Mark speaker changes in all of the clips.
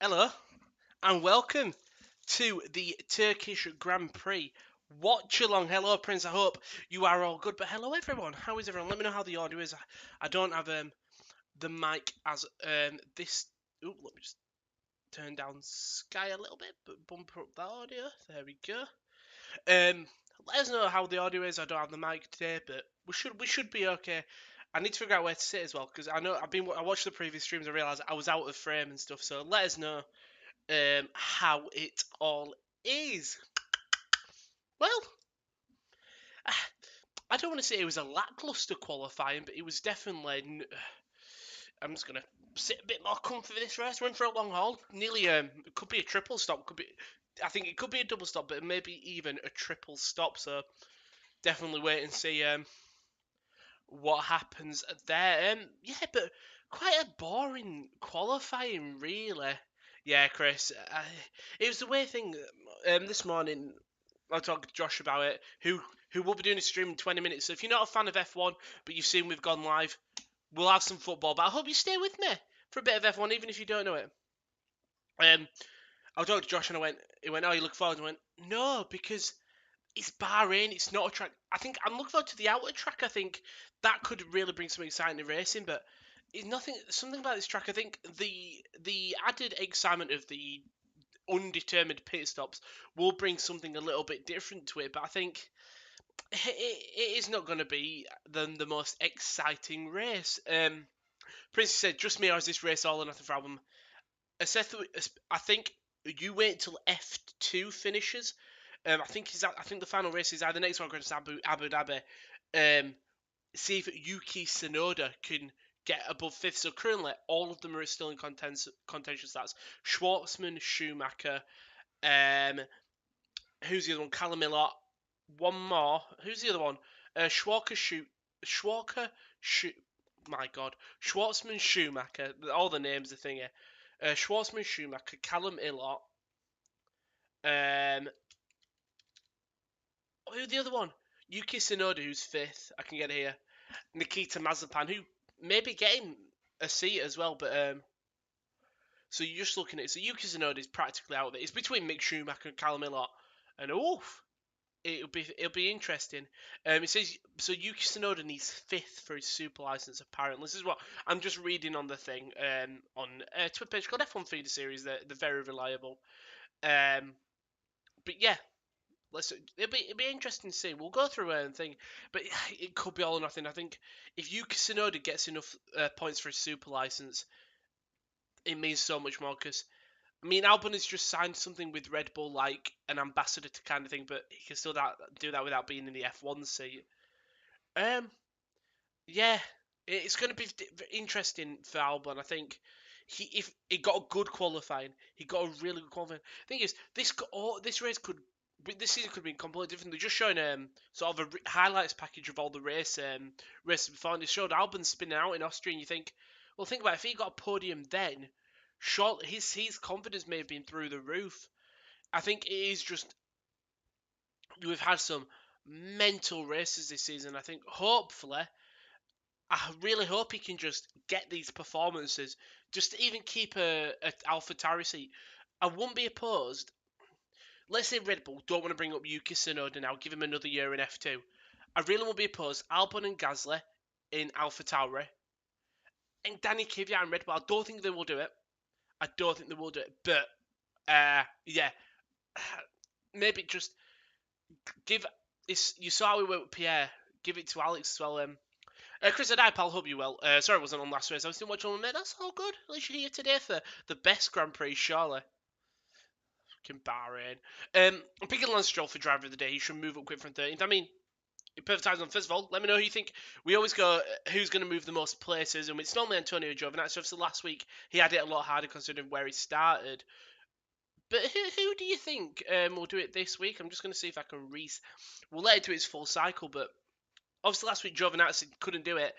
Speaker 1: Hello and welcome to the Turkish Grand Prix Watchalong. Hello, Prince. I hope you are all good. But hello, everyone. How is everyone? Let me know how the audio is. I don't have the mic as this. Ooh, let me just turn down Sky a little bit, but bump up the audio. There we go. Let us know how the audio is. I don't have the mic today, but we should be okay. I need to figure out where to sit as well because I watched the previous streams. I realised I was out of frame and stuff. So let us know how it all is. Well, I don't want to say it was a lackluster qualifying, but it was definitely. I'm just gonna sit a bit more comfy for this race. Went for a long haul. Nearly, it could be a triple stop. Could be. I think it could be a double stop, but maybe even a triple stop. So definitely wait and see what happens there. Yeah, but quite a boring qualifying, really. Yeah, Chris. It was the way thing. This morning I talked to Josh about it, who will be doing a stream in 20 minutes. So if you're not a fan of F1, but you've seen we've gone live, we'll have some football. But I hope you stay with me for a bit of F1, even if you don't know it. I talked to Josh and he went, oh, you look forward? And I went, no, because it's Bahrain. It's not a track. I think I'm looking forward to the outer track. I think that could really bring some exciting to racing, but it's nothing. Something about this track. I think the added excitement of the undetermined pit stops will bring something a little bit different to it. But I think it is not going to be the most exciting race. Prince said, "Just me, or is this race all or nothing for album?" I think you wait until F2 finishes. I think the final race is either next one or Abu Dhabi. See if Yuki Tsunoda can get above fifth. So currently, all of them are still in contention. That's Schwartzman, Schumacher. Who's the other one? Callum Millot. One more. Who's the other one? Schwarker. My God. Schwartzman, Schumacher. All the names are thingy. Schwartzman, Schumacher, Callum Illot. Who's the other one? Yuki Tsunoda, who's fifth. I can get here. Nikita Mazepin, who may be getting a seat as well, but so you're just looking at it. So Yuki Tsunoda is practically out of it. It's between Mick Schumacher and Callum Illot, and oof, it'll be interesting. It says so. Yuki Tsunoda needs fifth for his super license. Apparently, this is what I'm just reading on the thing on a Twitter page called F1 Feeder Series. They're very reliable. But yeah, it'll be interesting to see. We'll go through and thing, but it could be all or nothing. I think if Yuki Tsunoda gets enough points for his super license, it means so much more. Because I mean, Albon has just signed something with Red Bull, like an ambassador to kind of thing, but he can still do that without being in the F1 seat. Um, yeah, it's going to be interesting for Albon. I think if he got a good qualifying, he got a really good qualifying. Thing is, this race could. This season could be completely different. They're just showing sort of a highlights package of all the races before, and they showed Albon spinning out in Austria. And you think, well, think about it, if he got a podium then, short his confidence may have been through the roof. I think it is just we've had some mental races this season. I think hopefully I really hope he can just get these performances, just to even keep a AlphaTauri seat. I wouldn't be opposed. Let's say Red Bull don't want to bring up Yuki Tsunoda now, give him another year in F2. I really won't be opposed. Albon and Gasly in AlphaTauri and Danny Kvyat and Red Bull. I don't think they will do it. I don't think they will do it. But yeah, maybe just give. You saw how we went with Pierre. Give it to Alex as well. Chris and I, pal, hope you well. Sorry I wasn't on last race. I was still watching on, mate. That's all good. At least you're here today for the best Grand Prix, surely. Fucking Bahrain. I'm picking Lance Stroll for driver of the day. He should move up quick from 13th. I mean, perfect times on. First of all, let me know who you think. We always go who's going to move the most places, and it's normally Antonio Giovinazzi. So last week he had it a lot harder considering where he started. But who do you think will do it this week? I'm just going to see if I can We'll let it do its full cycle, but obviously last week Giovinazzi couldn't do it.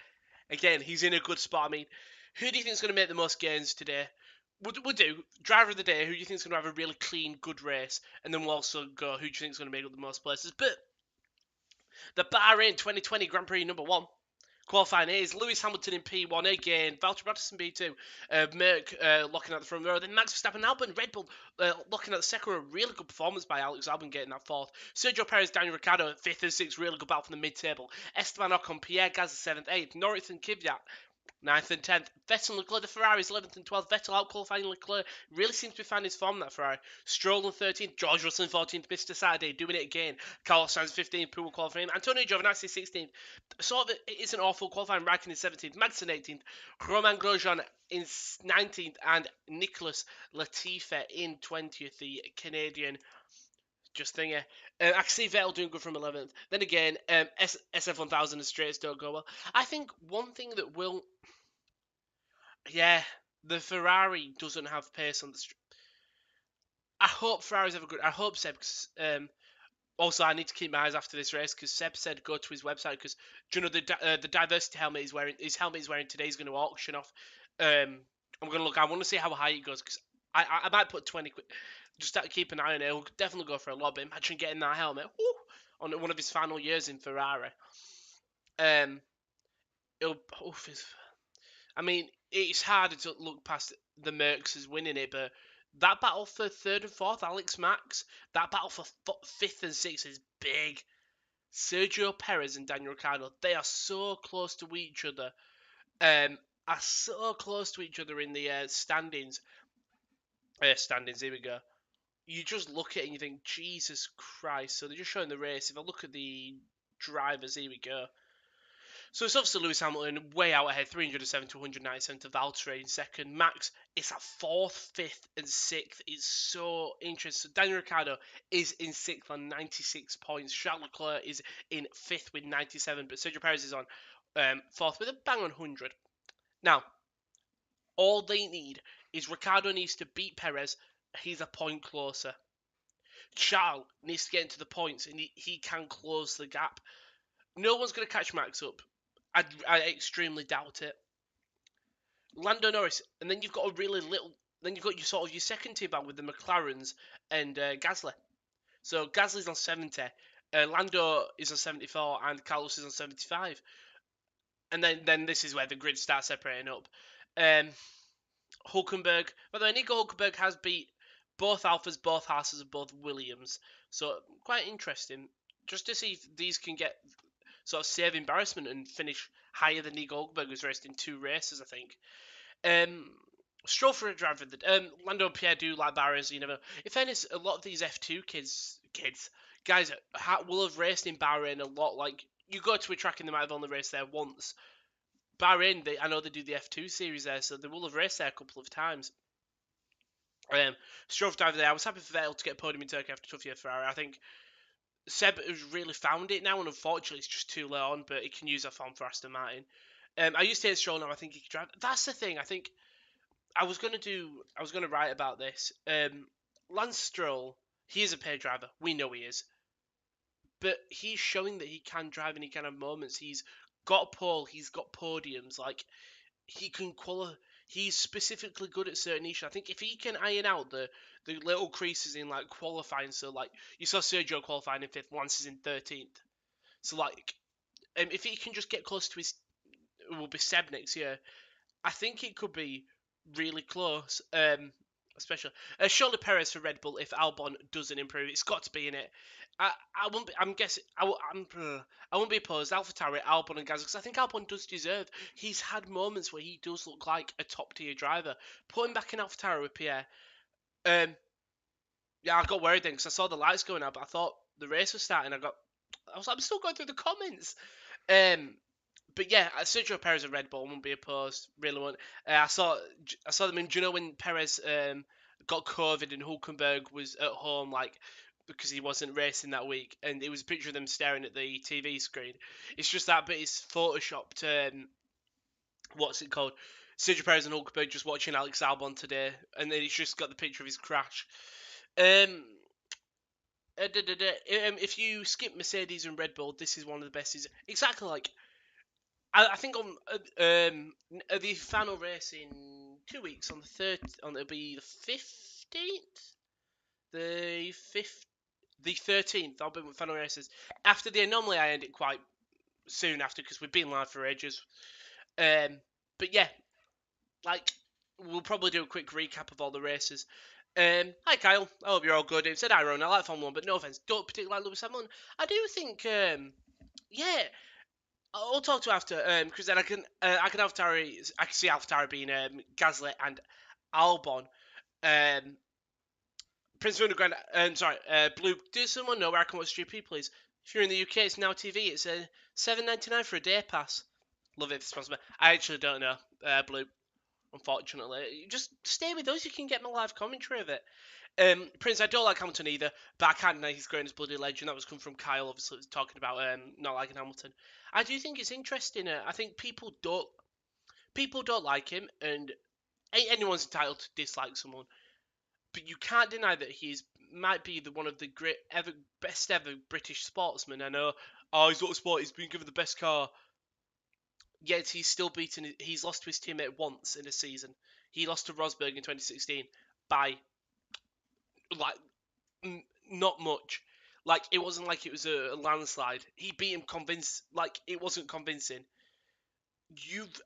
Speaker 1: Again, he's in a good spot. I mean, who do you think is going to make the most gains today? We'll do driver of the day. Who do you think is going to have a really clean, good race? And then we'll also go who do you think is going to make up the most places? But the Bahrain 2020 Grand Prix number 1. Qualifying is Lewis Hamilton in P1 again, Valtteri Bottas in P2, Merck looking at the front row, then Max Verstappen, Albon, Red Bull looking at the second row. Really good performance by Alex Albon getting that fourth. Sergio Perez, Daniel Ricciardo, fifth and sixth, really good battle from the mid-table. Esteban Ocon, Pierre Gasly, seventh, eighth, Norris and Kvyat, 9th and 10th. Vettel and Leclerc, the Ferraris, 11th and 12th. Vettel out qualifying Leclerc. Really seems to be finding his form, that Ferrari. Stroll in 13th. George Russell in 14th. Mr. Saturday doing it again. Carlos Sainz 15th. Poor qualifying. Antonio Giovinazzi 16th. Sort of, it isn't awful qualifying. Raikkonen 17th. Magnussen 18th. Romain Grosjean in 19th. And Nicholas Latifi in 20th. The Canadian just thingy. I can see Vettel doing good from 11th. Then again, SF1000 and straights don't go well. I think one thing that will, yeah, the Ferrari doesn't have pace on the street. I hope Ferrari's ever good. I hope Seb. Also, I need to keep my eyes after this race because Seb said go to his website because do you know the diversity helmet he's wearing? His helmet he's wearing today is going to auction off. I'm going to look. I want to see how high it goes because I might put 20 quid. Just keep an eye on it. He'll definitely go for a lot. But imagine getting that helmet on one of his final years in Ferrari. It'll. I mean, it's harder to look past the Mercs as winning it, but that battle for third and fourth, Alex Max, that battle for fifth and sixth is big. Sergio Perez and Daniel Ricciardo, they are so close to each other. Are so close to each other in the standings. Standings, here we go. You just look at it and you think, Jesus Christ. So they're just showing the race. If I look at the drivers, here we go. So it's obviously Lewis Hamilton way out ahead, 307 to 197 to Valtteri in second. Max is at fourth, fifth, and sixth. It's so interesting. Daniel Ricciardo is in sixth on 96 points. Charles Leclerc is in fifth with 97, but Sergio Perez is on fourth with a bang on 100. Now, all they need is Ricciardo needs to beat Perez. He's a point closer. Charles needs to get into the points, and he can close the gap. No one's going to catch Max up. I extremely doubt it. Lando Norris, and then you've got a really little. Then you've got your sort of your second tier band with the McLarens and Gasly. So Gasly's on 70, Lando is on 74, and Carlos is on 75. And then this is where the grid starts separating up. Hulkenberg, by the way, Nico Hulkenberg has beat both Alphas, both Haas's, and both Williams. So quite interesting, just to see if these can get sort of save embarrassment and finish higher than Nico Hulkenberg, who's raced in 2 races, I think. Stroll for a driver. Lando and Pierre do like Bahrain, so you never know. In fairness, a lot of these F2 guys will have raced in Bahrain a lot. Like, you go to a track and they might have only raced there once. Bahrain, I know they do the F2 series there, so they will have raced there a couple of times. Stroll for driver there. I was happy for Vettel to get a podium in Turkey after a tough year for Ferrari. I think Seb has really found it now, and unfortunately, it's just too late on, but he can use that form for Aston Martin. I used to hate Stroll now. I think he can drive. That's the thing. I think I was gonna write about this. Lance Stroll, he is a paid driver. We know he is, but he's showing that he can drive and he can have moments. He's got pole. He's got podiums. Like, he can qualify. He's specifically good at certain issues. I think if he can iron out the little creases in like qualifying, so like you saw Sergio qualifying in 5th, Lance is in 13th. So like, if he can just get close to his, it will be Seb next year. I think it could be really close. Especially surely Perez for Red Bull if Albon doesn't improve. It's got to be in it. I won't be. I'm guessing. I won't be opposed. AlphaTauri, Albon, and Gasly because I think Albon does deserve. He's had moments where he does look like a top tier driver. Put him back in AlphaTauri with Pierre. Yeah, I got worried then because I saw the lights going up. I thought the race was starting. I'm still going through the comments. But yeah, Sergio Perez and Red Bull won't be opposed. Really won't. I saw them in. Do you know when Perez got COVID and Hulkenberg was at home, like because he wasn't racing that week, and it was a picture of them staring at the TV screen. It's just that, but it's photoshopped. What's it called? Sergio Perez and Hulkenberg just watching Alex Albon today, and then it's just got the picture of his crash. If you skip Mercedes and Red Bull, this is one of the best. Exactly like I think on the final race in 2 weeks on the third, it'll be the 15th, the 13th. I'll be with final races after the anomaly. I end it quite soon after because we've been live for ages. But yeah, like we'll probably do a quick recap of all the races. Hi Kyle, I hope you're all good. He said hi Ron, I like Formula 1, but no offense, don't particularly like Lewis Hamilton. I do think, yeah, I'll talk to you after, because then I can have I can see AlphaTauri being Gasly and Albon. Um, Prince of Underground, sorry, Blue. Does someone know where I can watch GP, please? If you're in the UK, it's Now TV. It's $7.99 for a day pass. Love it, responsible. I actually don't know, Blue. Unfortunately, just stay with us. You can get my live commentary of it. Prince, I don't like Hamilton either, but I can't deny he's great as bloody legend. That was come from Kyle, obviously, talking about not liking Hamilton. I do think it's interesting. I think people don't like him, and anyone's entitled to dislike someone. But you can't deny that he's might be one of the best ever British sportsmen. I know, oh, he's not a sport. He's been given the best car. Yet he's still beaten. He's lost to his teammate once in a season. He lost to Rosberg in 2016 by like not much. Like it wasn't like it was a landslide. He beat him convinced. Like it wasn't convincing.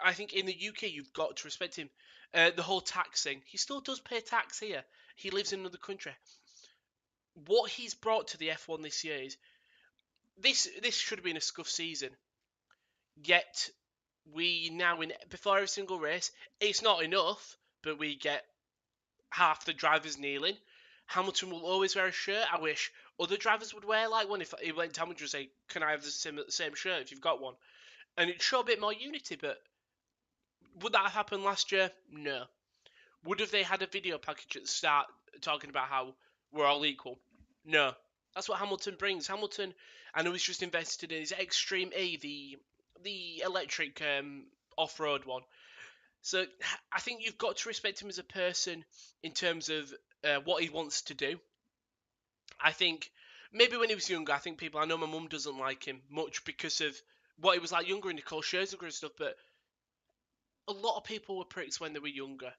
Speaker 1: I think in the UK you've got to respect him. The whole tax thing. He still does pay tax here. He lives in another country. What he's brought to the F1 this year is this should have been a scuff season. Yet we now win before every single race. It's not enough, but we get half the drivers kneeling. Hamilton will always wear a shirt. I wish other drivers would wear like one. If he went to Hamilton and say, "Can I have the same shirt if you've got one?" And it'd show a bit more unity. But would that have happened last year? No. Would have they had a video package at the start talking about how we're all equal? No. That's what Hamilton brings. Hamilton, I know he's just invested in his Extreme E, the electric off-road one. So I think you've got to respect him as a person in terms of what he wants to do. I think maybe when he was younger, I know my mum doesn't like him much because of what he was like younger and Nicole Scherzinger and stuff, but a lot of people were pricks when they were younger.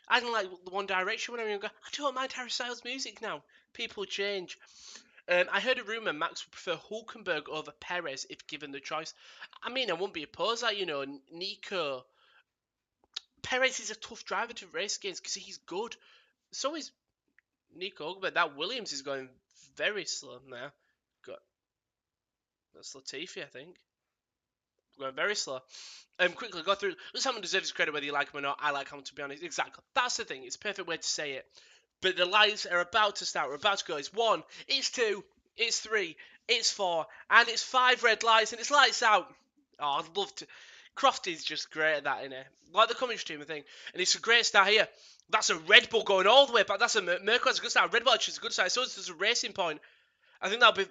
Speaker 1: I didn't like the One Direction when I was younger. I don't mind Harry Styles' music now. People change. I heard a rumour Max would prefer Hulkenberg over Perez if given the choice. I mean, I wouldn't be opposed to that, Nico. Perez is a tough driver to race against because he's good. So is Nico, but that Williams is going very slow now. That's Latifi, I think. Going very slow. Quickly go through. Someone deserves credit whether you like him or not. I like him, to be honest. Exactly. That's the thing. It's a perfect way to say it. But the lights are about to start. We're about to go. It's 1, it's 2, it's 3, it's 4, and it's 5 red lights, and it's lights out. Oh, I'd love to. Crofty's just great at that, innit? Like the commentary team, I think. And it's a great start here. That's a Red Bull going all the way back. That's a Mercosur. A good start. Red Bull actually is a good start. So there's a racing point. I think it'll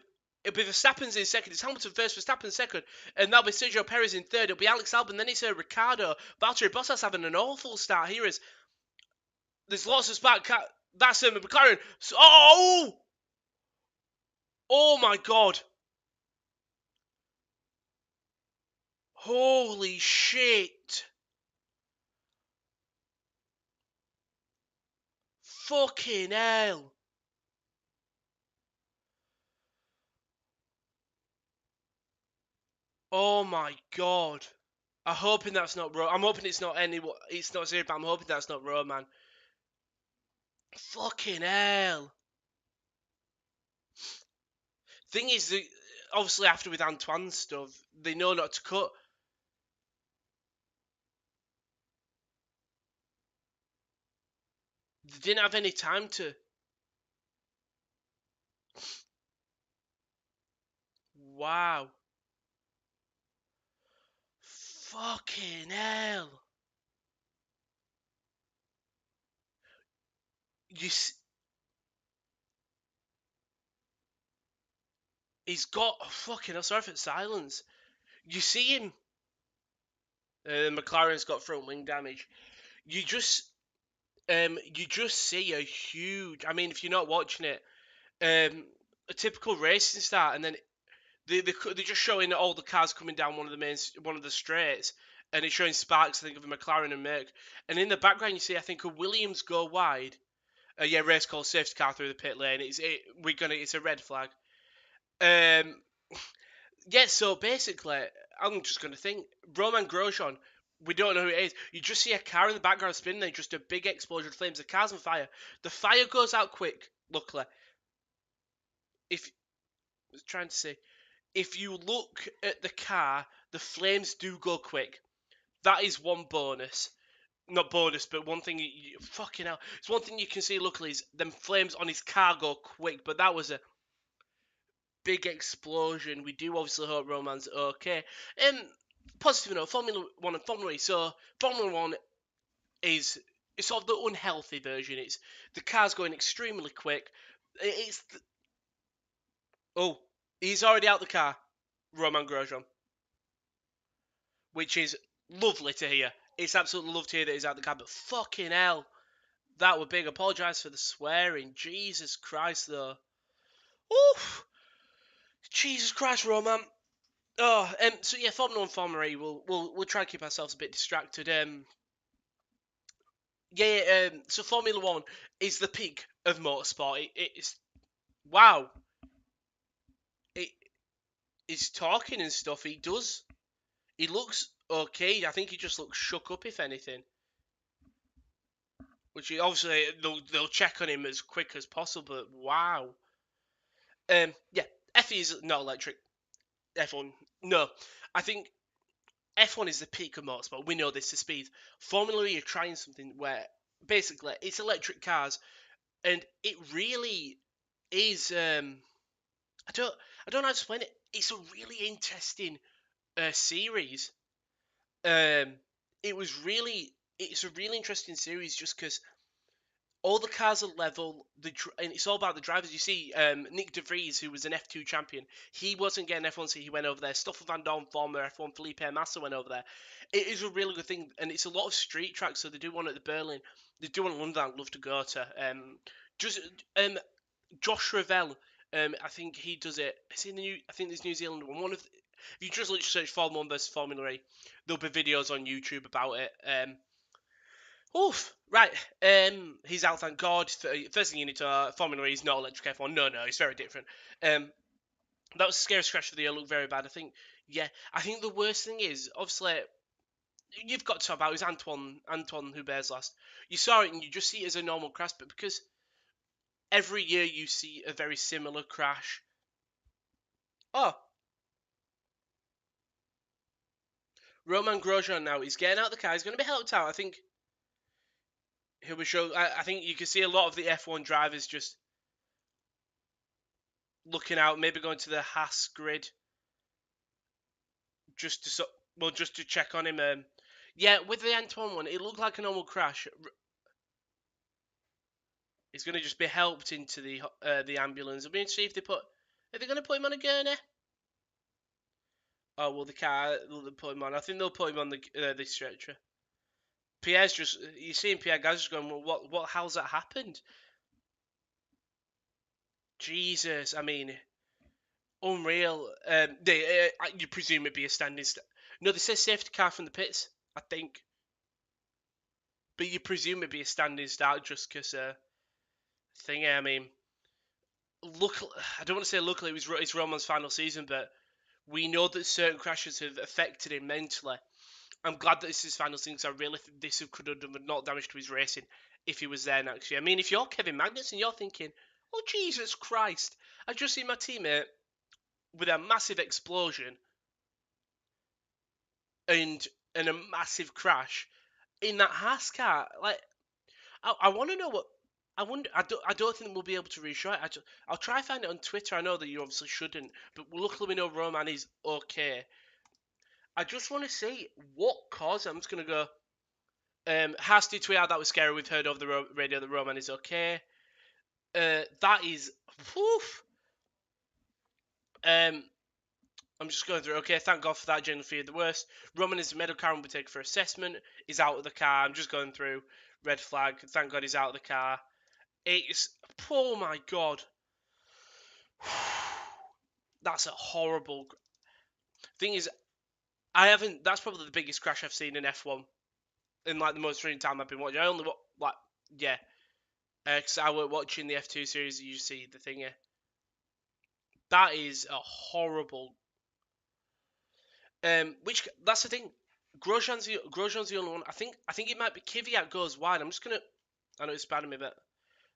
Speaker 1: be Verstappen's in second. It's Hamilton first, Verstappen second, and that'll be Sergio Perez in third. It'll be Alex Albon. Then it's Ricardo. Valtteri Bottas having an awful start here. There's lots of spark. That's McLaren. Oh my God! Holy shit! Fucking hell! Oh my God! I'm hoping that's not I'm hoping it's not It's not serious, but I'm hoping that's not Roman. Fucking hell! Thing is, obviously after with Antoine's stuff, they know not to cut. They didn't have any time to. Wow. Fucking hell. You. He's got. Fucking hell, sorry for silence. You see him. McLaren's got front wing damage. You just. You just see a huge. I mean, if you're not watching it, a typical racing start, and then they're just showing all the cars coming down one of the straights, and it's showing sparks. I think of a McLaren and Merc, and in the background you see I think a Williams go wide. Yeah, race call, safety car through the pit lane. It's a red flag. Um, Yeah, so basically, I'm just going to think Romain Grosjean. We don't know who it is. You just see a car in the background spinning, and just a big explosion of flames. The car's on fire. The fire goes out quick. Luckily, if I was trying to say, if you look at the car, the flames do go quick. That is one bonus. Not bonus, but one thing fucking hell. It's one thing you can see. Luckily, is them flames on his car go quick. But that was a big explosion. We do obviously hope Roman's okay. Positive note, Formula One and Formula E. So Formula One is it's sort of the unhealthy version. It's the car's going extremely quick. It's oh, he's already out the car, Romain Grosjean, which is lovely to hear. It's absolutely lovely to hear that he's out the car. But fucking hell, that were big. Apologise for the swearing. Jesus Christ, though. Oof. Jesus Christ, Roman. Oh, so yeah, Formula One, Formula E. We'll try and keep ourselves a bit distracted. So Formula One is the peak of motorsport. It's wow. It is talking and stuff. He does. He looks okay. I think he just looks shook up, if anything. Which obviously they'll check on him as quick as possible. But wow. Yeah. F1 is not electric. F1, no. I think F1 is the peak of motorsport. We know this to speed. Formula E are trying something where basically it's electric cars, and it really is. I don't know how to explain it. It's a really interesting series. Um, it's a really interesting series just because all the cars are level. And it's all about the drivers. You see, Nick De Vries, who was an F2 champion, he wasn't getting F1, so he went over there. Stoffel Van Dorn, former F1, Felipe Massa went over there. It is a really good thing, and it's a lot of street tracks. So they do one at the Berlin, they do one in London. I'd love to go to. Just Josh Ravel, I think he does it. It's in the new. I think there's New Zealand one. If you just literally search Formula One versus Formula E, there'll be videos on YouTube about it. Oof, right. He's out, thank God. First thing you need to Formula E is not electric F1. No, it's very different. That was the scariest crash of the year. Looked very bad. I think the worst thing is obviously you've got to talk about is Antoine Hubert's last. You saw it and you just see it as a normal crash, but because every year you see a very similar crash. Oh, Romain Grosjean now he's getting out of the car. He's going to be helped out. I think he'll be show. I think you can see a lot of the F1 drivers just looking out, maybe going to the Haas grid just to just to check on him. Yeah, with the Antoine one, it looked like a normal crash. He's going to just be helped into the ambulance. It'll be interesting if are they going to put him on a gurney? Oh well, the car they'll put him on. I think they'll put him on the stretcher. Pierre's just you seeing Pierre guys just going, well, what how's that happened? Jesus, I mean, unreal. You presume it'd be a standing. No, they say safety car from the pits. I think, but you presume it'd be a standing start just because thing. I mean, look, I don't want to say luckily it's Roman's final season, but we know that certain crashes have affected him mentally. I'm glad that this is his final season because I really think this could have done not damage to his racing if he was there next year. I mean, if you're Kevin Magnussen, you're thinking, oh Jesus Christ, I just seen my teammate with a massive explosion and a massive crash in that Haas car. Like, I want to know what. I wonder. I don't think we'll be able to reassure it. I'll try and find it on Twitter. I know that you obviously shouldn't, but luckily we know Roman is okay. I just want to see what caused it. I'm just gonna go. Haas did tweet out that was scary. We've heard over the radio that Roman is okay. That is. Woof. Um, I'm just going through. Okay, thank God for that. Generally feared the worst. Roman is a medical car and will be taken for assessment. He's out of the car. I'm just going through. Red flag. Thank God he's out of the car. It's. Oh my God. That's a horrible. Thing is, I haven't. That's probably the biggest crash I've seen in F1 in like the most recent time I've been watching. I only like yeah, because I was watching the F2 series. You see the thing here. That is a horrible. Which that's the thing. Grosjean's the only one. I think it might be Kvyat goes wide. I'm just gonna. I know it's bad of me, but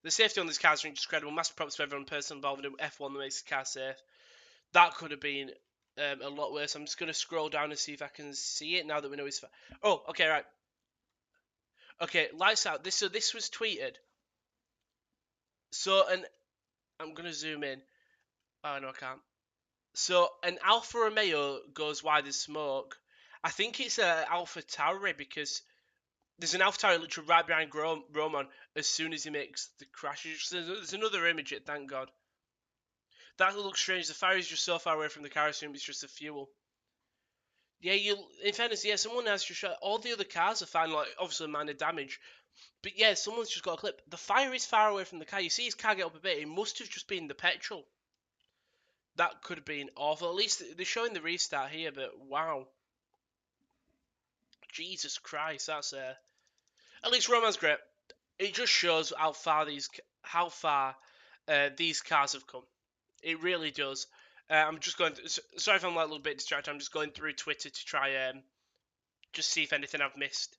Speaker 1: the safety on this car is incredible. Massive props to everyone person involved in F1 that makes the car safe. That could have been a lot worse. I'm just gonna scroll down and see if I can see it now that we know it's. Oh, okay, right. Okay, lights out. This was tweeted. So and I'm gonna zoom in. Oh no, I can't. So an Alfa Romeo goes wide as smoke. I think it's a Alpha Tauri because there's an Alpha Tauri literally right behind Roman as soon as he makes the crash. There's another image, thank God. That looks strange. The fire is just so far away from the car. I assume it's just the fuel. Yeah, in fairness, yeah, someone has just shot. All the other cars are fine, like obviously minor damage. But yeah, someone's just got a clip. The fire is far away from the car. You see his car get up a bit. It must have just been the petrol. That could have been awful. At least they're showing the restart here, but wow. Jesus Christ, that's at least Roman's great. It just shows how far these cars have come. It really does. I'm just going. Sorry if I'm like a little bit distracted. I'm just going through Twitter to try just see if anything I've missed.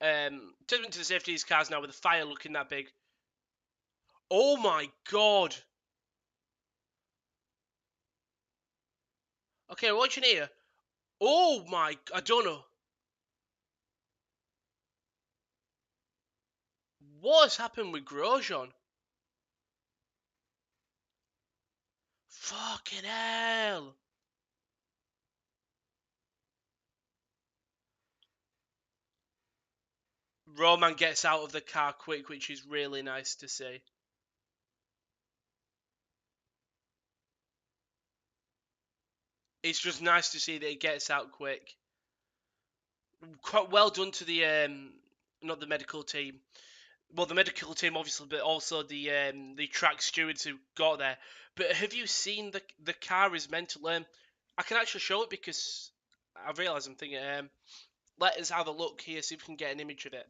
Speaker 1: Testament to the safety of these cars now with the fire looking that big. Oh my God. Okay, watching here. Oh my, I don't know. What has happened with Grosjean? Fucking hell. Roman gets out of the car quick, which is really nice to see. It's just nice to see that he gets out quick. Quite well done to the not the medical team. Well, the medical team obviously, but also the track stewards who got there. But have you seen the car is meant to learn? I can actually show it because I realise I'm thinking. Let us have a look here, see if we can get an image of it.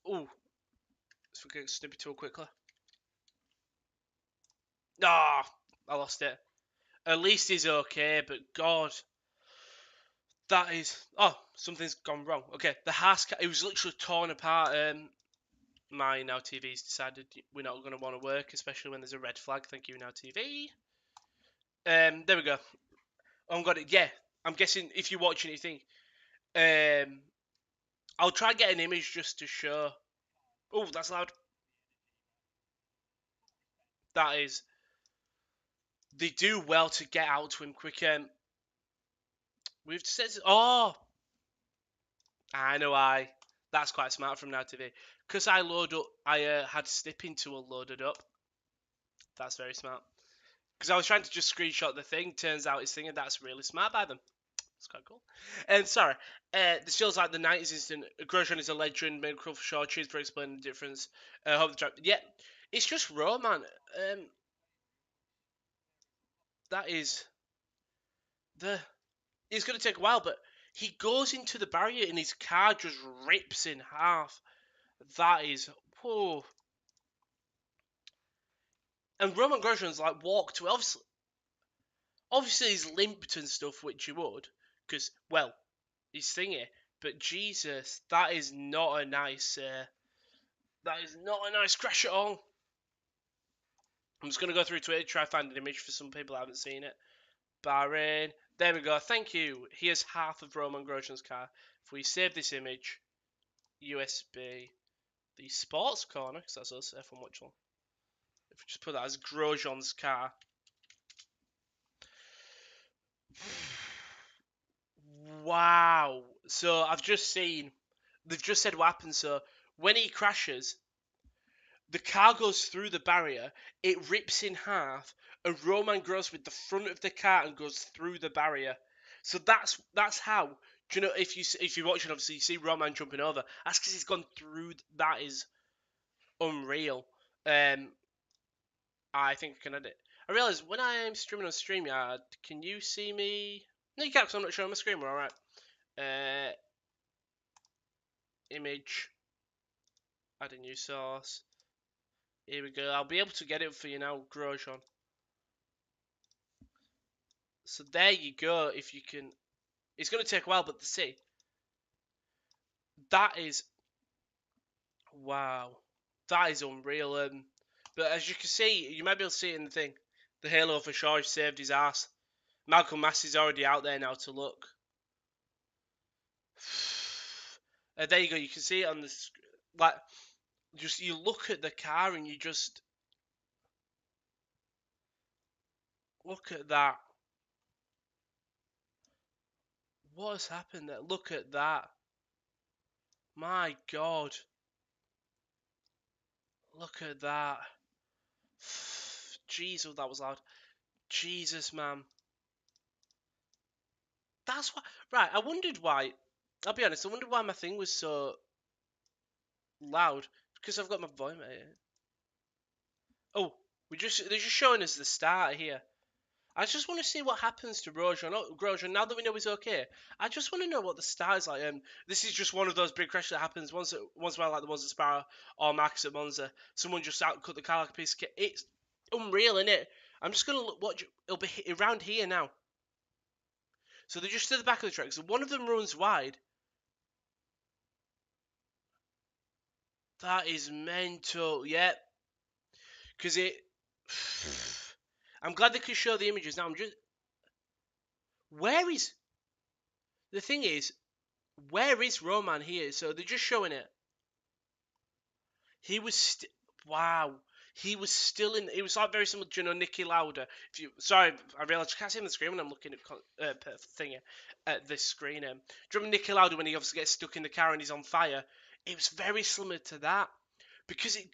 Speaker 1: Oh, let's get snippy tool quickly. Ah, I lost it. At least he's okay, but God, that is. Oh, something's gone wrong. Okay, the Haas car, it was literally torn apart. My Now TV's decided we're not going to want to work, especially when there's a red flag. Thank you, Now TV. There we go. I've got it. Yeah, I'm guessing if you're watching it, you think. I'll try and get an image just to show. Oh, that's loud. That is. They do well to get out to him quick. We've said. Oh, I know why. That's quite smart from Now TV. Because I load up. I had Snipping Tool loaded up. That's very smart. Because I was trying to just screenshot the thing. Turns out it's thing, and that's really smart by them. It's quite cool. And sorry, this feels like the 90s instant. Grosjean is a legend. Made for sure. Cheers for explaining the difference. Hope the track. Yeah, it's just Roman. That is the. It's going to take a while, but he goes into the barrier and his car just rips in half. That is. Whoa. And Roman Grosjean's like walked to. Obviously, he's limped and stuff, which he would. Because, well, he's thingy. But Jesus, that is not a nice. That is not a nice crash at all. I'm just going to go through Twitter, try to find an image for some people who haven't seen it. Bahrain. There we go. Thank you. Here's half of Roman Grosjean's car. If we save this image, USB, the sports corner, because that's us, F1 Watchalong. If we just put that as Grosjean's car. Wow. So I've just seen, they've just said what happens. So when he crashes, the car goes through the barrier, it rips in half, and Roman goes with the front of the car and goes through the barrier. So that's how. Do you know if you're watching, obviously you see Roman jumping over. That's because he's gone through. That is unreal. Um, I think I can edit. I realise when I am streaming on StreamYard, can you see me? No, you can't because I'm not showing my screen. We're all right. Image. Add a new source. Here we go. I'll be able to get it for you now, Grosjean. So there you go. If you can. It's going to take a while, but see, that is wow, that is unreal. But as you can see, you might be able to see it in the thing. The halo for sure saved his ass. Malcolm Massey's already out there now to look. There you go. You can see it on the like. Just you look at the car and you just look at that. What has happened there? Look at that. My God. Look at that. Jesus, that was loud. Jesus, man. That's why. Right, I wondered why. I'll be honest. I wondered why my thing was so loud. Because I've got my volume. Oh, they're just showing us the start here. I just want to see what happens to Grosjean. Grosjean, now that we know he's okay, I just want to know what the start is like. This is just one of those big crashes that happens once in a while, like the ones at Spa or Marcus at Monza. Someone just outcut the car like a piece of kit. It's unreal, isn't it? I'm just gonna watch. It'll be around here now. So they're just to the back of the track. So one of them runs wide. That is mental. Yep. Because it. I'm glad they could show the images now. Where is the thing is? Where is Roman here? So they're just showing it. He was wow. He was still in. It was like very similar to Nicky Lauda. If you sorry, I realised I can't see on the screen when I'm looking at thingy at this screen. Do you remember Nicky Lauda when he obviously gets stuck in the car and he's on fire? It was very similar to that because it.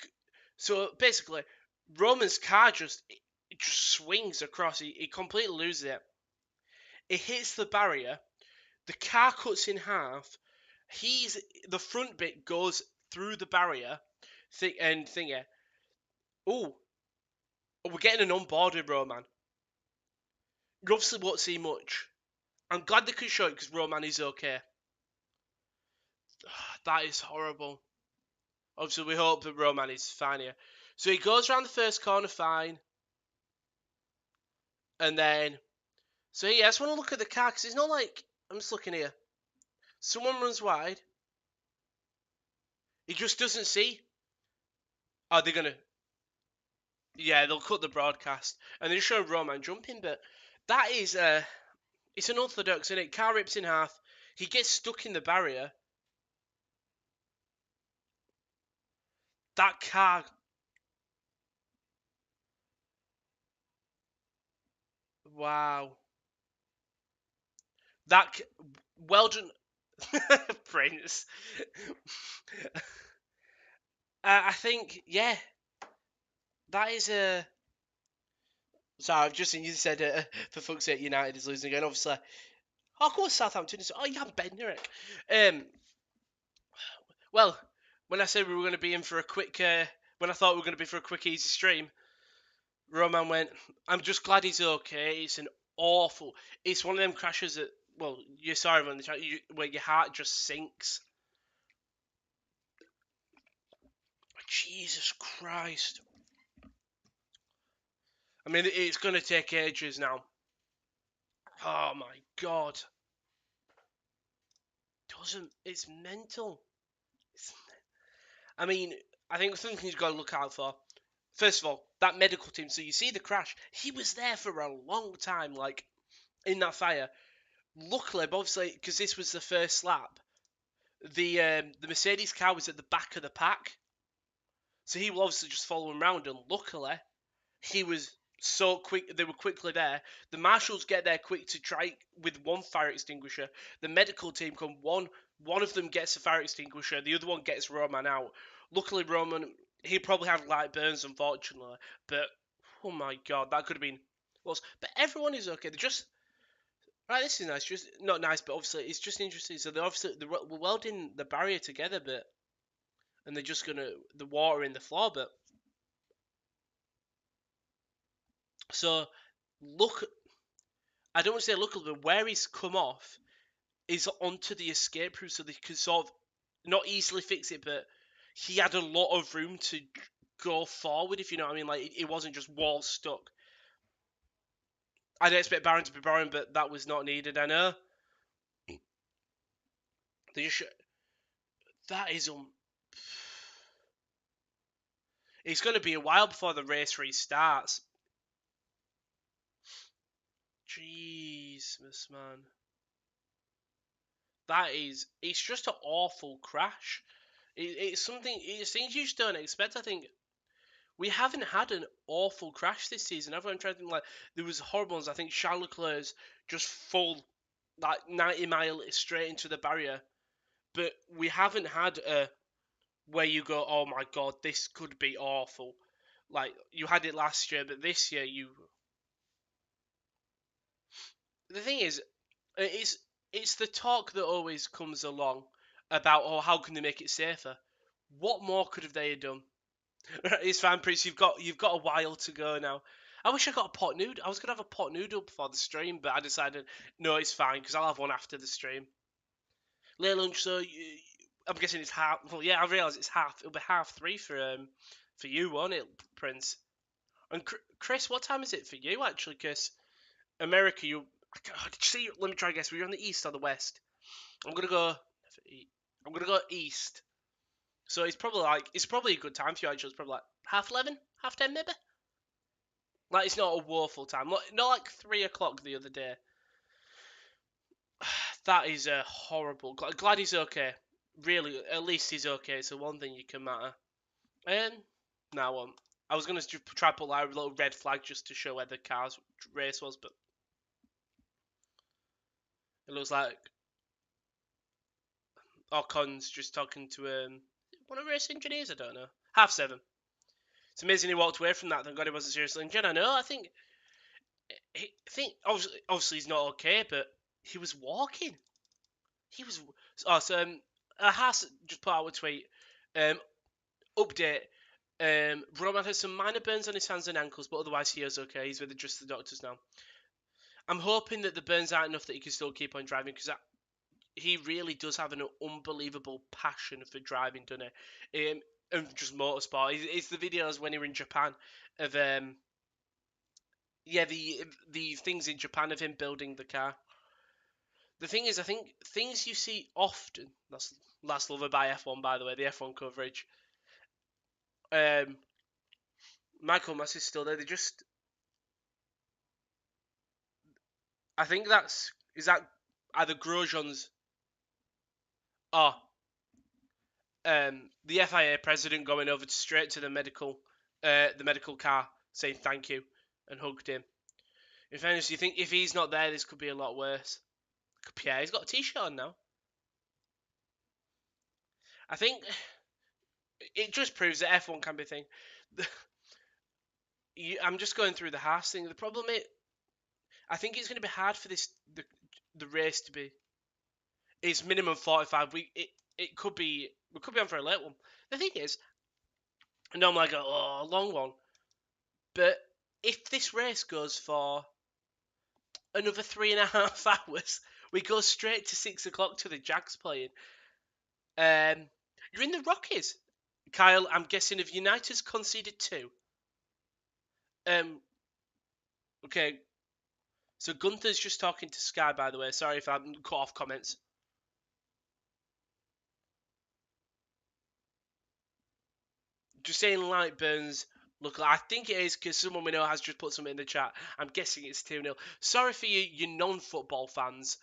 Speaker 1: So basically, Roman's car it just swings across. He completely loses it. It hits the barrier. The car cuts in half. The front bit goes through the barrier and thingy. Oh, we're getting an unboarded Roman. You obviously won't see much. I'm glad they could show it because Roman is okay. That is horrible. Obviously, we hope that Roman is fine here. So he goes around the first corner fine. And then... So yeah, I just want to look at the car because it's not like... I'm just looking here. Someone runs wide. He just doesn't see. Oh, they're going to... Yeah, they'll cut the broadcast. And they show Roman jumping, but... That is... It's unorthodox, isn't it? Car rips in half. He gets stuck in the barrier. That car... Wow. That... Well done... Prince. I think, yeah. That is a... Sorry, I've just seen you said, for fuck's sake, United is losing again. Obviously, oh, of course, Southampton is. Oh, yeah, Ben Urich. Well, when I said we were going to be in for a quick, when I thought we were going to be for a quick, easy stream, Roman went, I'm just glad he's okay. It's an awful. It's one of them crashes that, well, you're sorry when where your heart just sinks. Jesus Christ. I mean, it's going to take ages now. Oh my God. It's mental. I mean, I think something you've got to look out for. First of all, that medical team. So you see the crash. He was there for a long time, like in that fire. Luckily, obviously, because this was the first lap, the Mercedes car was at the back of the pack, so he will obviously just follow him around. And luckily, he was so quick. They were quickly there. The marshals get there quick to try with one fire extinguisher. The medical team come. One of them gets a fire extinguisher. The other one gets Roman out. Luckily, Roman, he probably had light burns, unfortunately. But oh my God, that could have been worse. But everyone is okay. They're just right. This is nice. Just not nice, but obviously it's just interesting. So they're welding the barrier together, but and they're just gonna the water in the floor, but. So look, I don't want to say look, but where he's come off is onto the escape route, so they can sort of not easily fix it, but he had a lot of room to go forward, if you know what I mean. Like it wasn't just wall stuck. I didn't expect Baron to be Baron, but that was not needed. I know. They just that is It's going to be a while before the race restarts. Jesus, man. It's just an awful crash. It's things you just don't expect. I think we haven't had an awful crash this season. Everyone tried to think like there was horrible ones. I think Charles Leclerc's just full like 90 mile straight into the barrier, but we haven't had a where you go, oh my god, this could be awful. Like you had it last year, but this year you. The thing is, it's the talk that always comes along about oh how can they make it safer? What more could have they done? It's fine, Prince. You've got a while to go now. I wish I got a pot noodle. I was gonna have a pot noodle before the stream, but I decided no, it's fine because I'll have one after the stream. Late lunch, so I'm guessing it's half. Well, yeah, I realise it's half. It'll be 3:30 for you, won't it, Prince? And Chris, what time is it for you actually? Because America, you. See, let me try and guess. Were you on the east or the west? I'm gonna go. I'm gonna go east. So it's probably a good time for you actually. It's probably like 11:30, 10:30 maybe. Like it's not a woeful time. Not like 3 o'clock the other day. That is a horrible. Glad he's okay. Really, at least he's okay. It's the one thing you can matter. And now I was gonna try to put like a little red flag just to show where the car's race was, but it looks like Ocon's just talking to one of the race engineers. I don't know. 7:30. It's amazing he walked away from that. Thank God he wasn't seriously injured. I know. I think obviously he's not okay, but he was walking. He was. Oh, so Haas just put out a tweet. Update. Roman has some minor burns on his hands and ankles, but otherwise he is okay. He's with just the doctors now. I'm hoping that the burns aren't enough that he can still keep on driving because he really does have an unbelievable passion for driving, doesn't he? And just motorsport. It's the videos when he was in Japan of yeah, the things in Japan of him building the car. The thing is, I think things you see often. That's last lover by F1, by the way, the F1 coverage. Um, Michael Mass is still there. They just, I think is that either Grosjean's or the FIA president going over straight to the medical car saying thank you and hugged him. In fairness, you think if he's not there, this could be a lot worse. Pierre, he's got a t-shirt on now. I think it just proves that F1 can be a thing. I'm just going through the Haas thing. The problem is, I think it's going to be hard for the race to be. It's minimum 45 weeks. It could be we could be on for a late one. The thing is, normally I go a long one, but if this race goes for another 3.5 hours, we go straight to 6 o'clock to the Jags playing. You're in the Rockies, Kyle. I'm guessing if United's conceded 2. Okay. So Gunther's just talking to Sky, by the way. Sorry if I'm cut off comments. Just saying light burns look like. I think it is because someone we know has just put something in the chat. I'm guessing it's 2-0. Sorry for you non-football fans,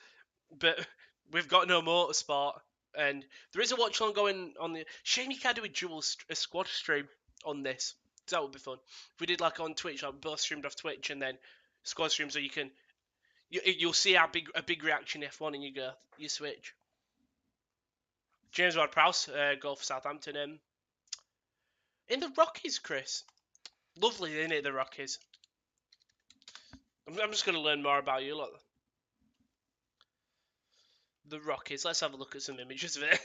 Speaker 1: but we've got no motorsport. And there is a watch along going on the. Shame you can't do a squad stream on this. That would be fun. If we did like on Twitch, like both streamed off Twitch and then squad stream, so you'll see a big reaction F1 and you switch. James Ward-Prowse, goal for Southampton. In the Rockies, Chris. Lovely, isn't it, the Rockies? I'm just going to learn more about you. Look. The Rockies. Let's have a look at some images of it.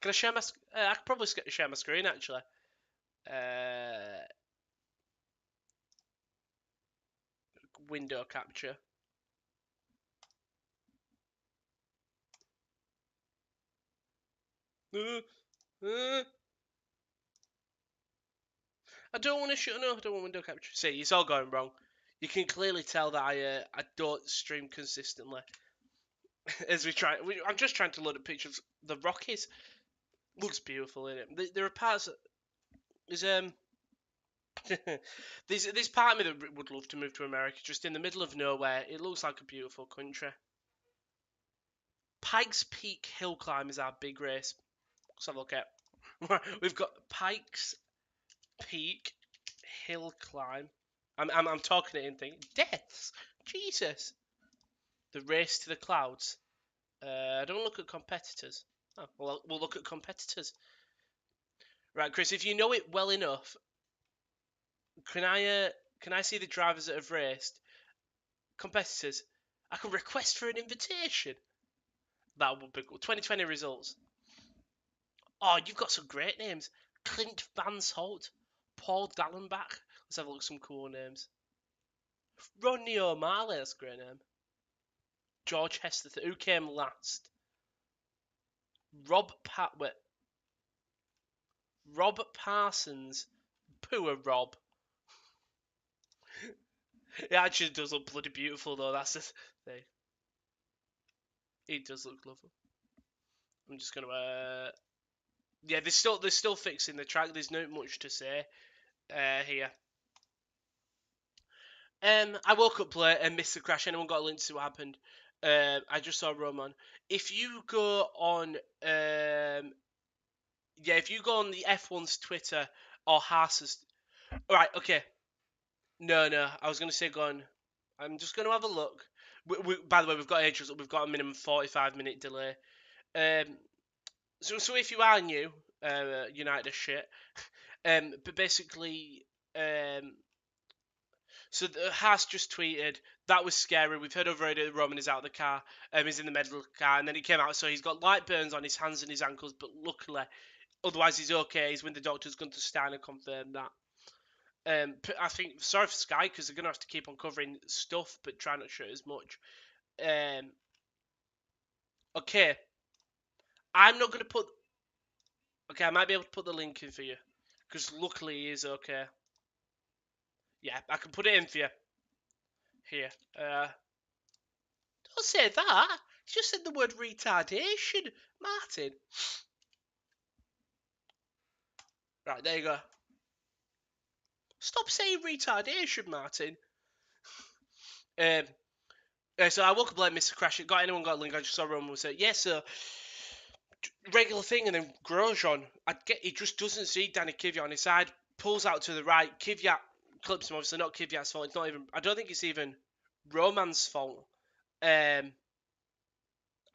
Speaker 1: Can I share my... I could probably share my screen, actually. Window capture. I don't want to show. No, I don't want window capture. See, it's all going wrong. You can clearly tell that I don't stream consistently. As I'm just trying to load up pictures. The Rockies looks beautiful in it. There are parts. There's there's part of me that would love to move to America, just in the middle of nowhere. It looks like a beautiful country. Pikes Peak Hill Climb is our big race. Let's have a look at. We've got Pikes Peak Hill Climb. I'm talking it in thing. Deaths. Jesus. The race to the clouds. Don't look at competitors. Oh, well, we'll look at competitors. Right, Chris. If you know it well enough, can I see the drivers that have raced? Competitors. I can request for an invitation. That would be cool. 2020 results. Oh, you've got some great names. Clint Vance Holt, Paul Dallenbach. Let's have a look at some cool names. Ronnie O'Malley, that's a great name. George Hester, who came last? Rob Patwit. Rob Parsons. Poor Rob. It actually does look bloody beautiful though, that's the thing. It does look lovely. I'm just gonna yeah, they're still fixing the track, there's not much to say here. I woke up late and missed the crash. Anyone got a link to see what happened? I just saw Roman. If you go on, yeah, if you go on the F1's Twitter or Haas's, right? Okay, no, I was gonna say go on. I'm just gonna have a look. By the way, we've got ages. We've got a minimum 45-minute delay. So if you are new, United are shit. But basically, so Haas just tweeted, that was scary. We've heard over radio that Roman is out of the car. He's in the medical car. And then he came out, so he's got light burns on his hands and his ankles, but luckily, otherwise he's okay. He's when the doctor's going to Stein and confirm that. I think, sorry for Sky, because they're going to have to keep on covering stuff, but try not to show it as much. Okay. I'm not going to put... Okay, I might be able to put the link in for you, because luckily he is okay. Yeah, I can put it in for you. Here. Don't say that. You just said the word retardation, Martin. Right, there you go. Stop saying retardation, Martin. So I woke up late, missed a crash. Anyone got a link? I just saw Roman was saying, yes, sir. Regular thing, and then Grosjean. He just doesn't see Danny Kvyat on his side. Pulls out to the right. Kvyat clips him. Obviously, not Kvyat's fault. It's not even. I don't think it's even Roman's fault. I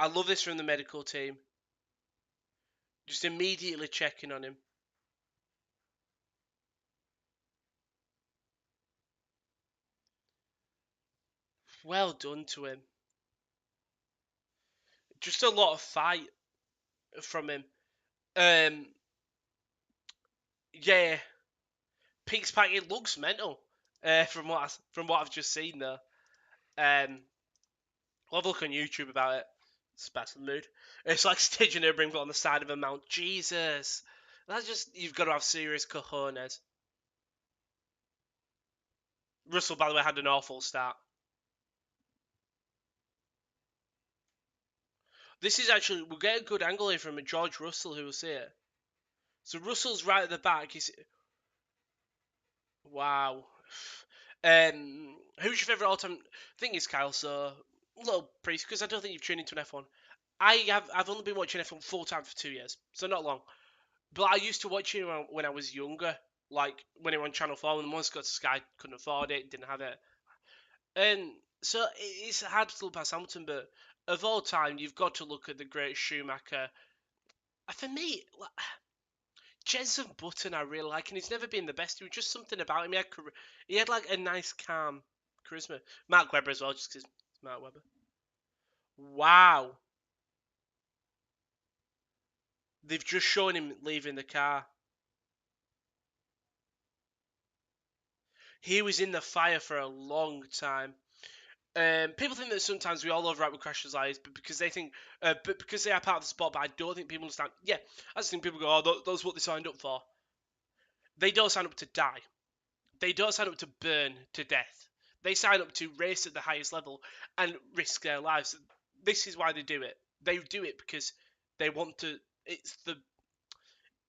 Speaker 1: love this from the medical team. Just immediately checking on him. Well done to him. Just a lot of fight from him. Yeah, Peaks Pack. It looks mental. From what I've just seen though. We'll have a look on YouTube about it. It's bad for the mood. It's like staging a ring on the side of a mount. Jesus, that's just you've got to have serious cojones. Russell, by the way, had an awful start. This is actually we'll get a good angle here from George Russell who will see it. So Russell's right at the back. He's wow. Who's your favourite all-time? I think it's Kyle. So a little priest because I don't think you've tuned into an F1. I've only been watching F1 full time for 2 years, so not long. But I used to watch him when I was younger, like when he was on Channel 4, and once got to Sky, couldn't afford it, didn't have it. And so it's hard to look past Hamilton, but of all time, you've got to look at the great Schumacher. For me, Jenson Button I really like, and he's never been the best. He was just something about him. He had like a nice, calm charisma. Mark Webber as well, just because Mark Webber. Wow. They've just shown him leaving the car. He was in the fire for a long time. People think that sometimes we all overreact with crashes like this, but because they think, but because they are part of the sport. But I don't think people understand. Yeah, I just think people go, "Oh, that's what they signed up for." They don't sign up to die. They don't sign up to burn to death. They sign up to race at the highest level and risk their lives. this is why they do it. They do it because they want to.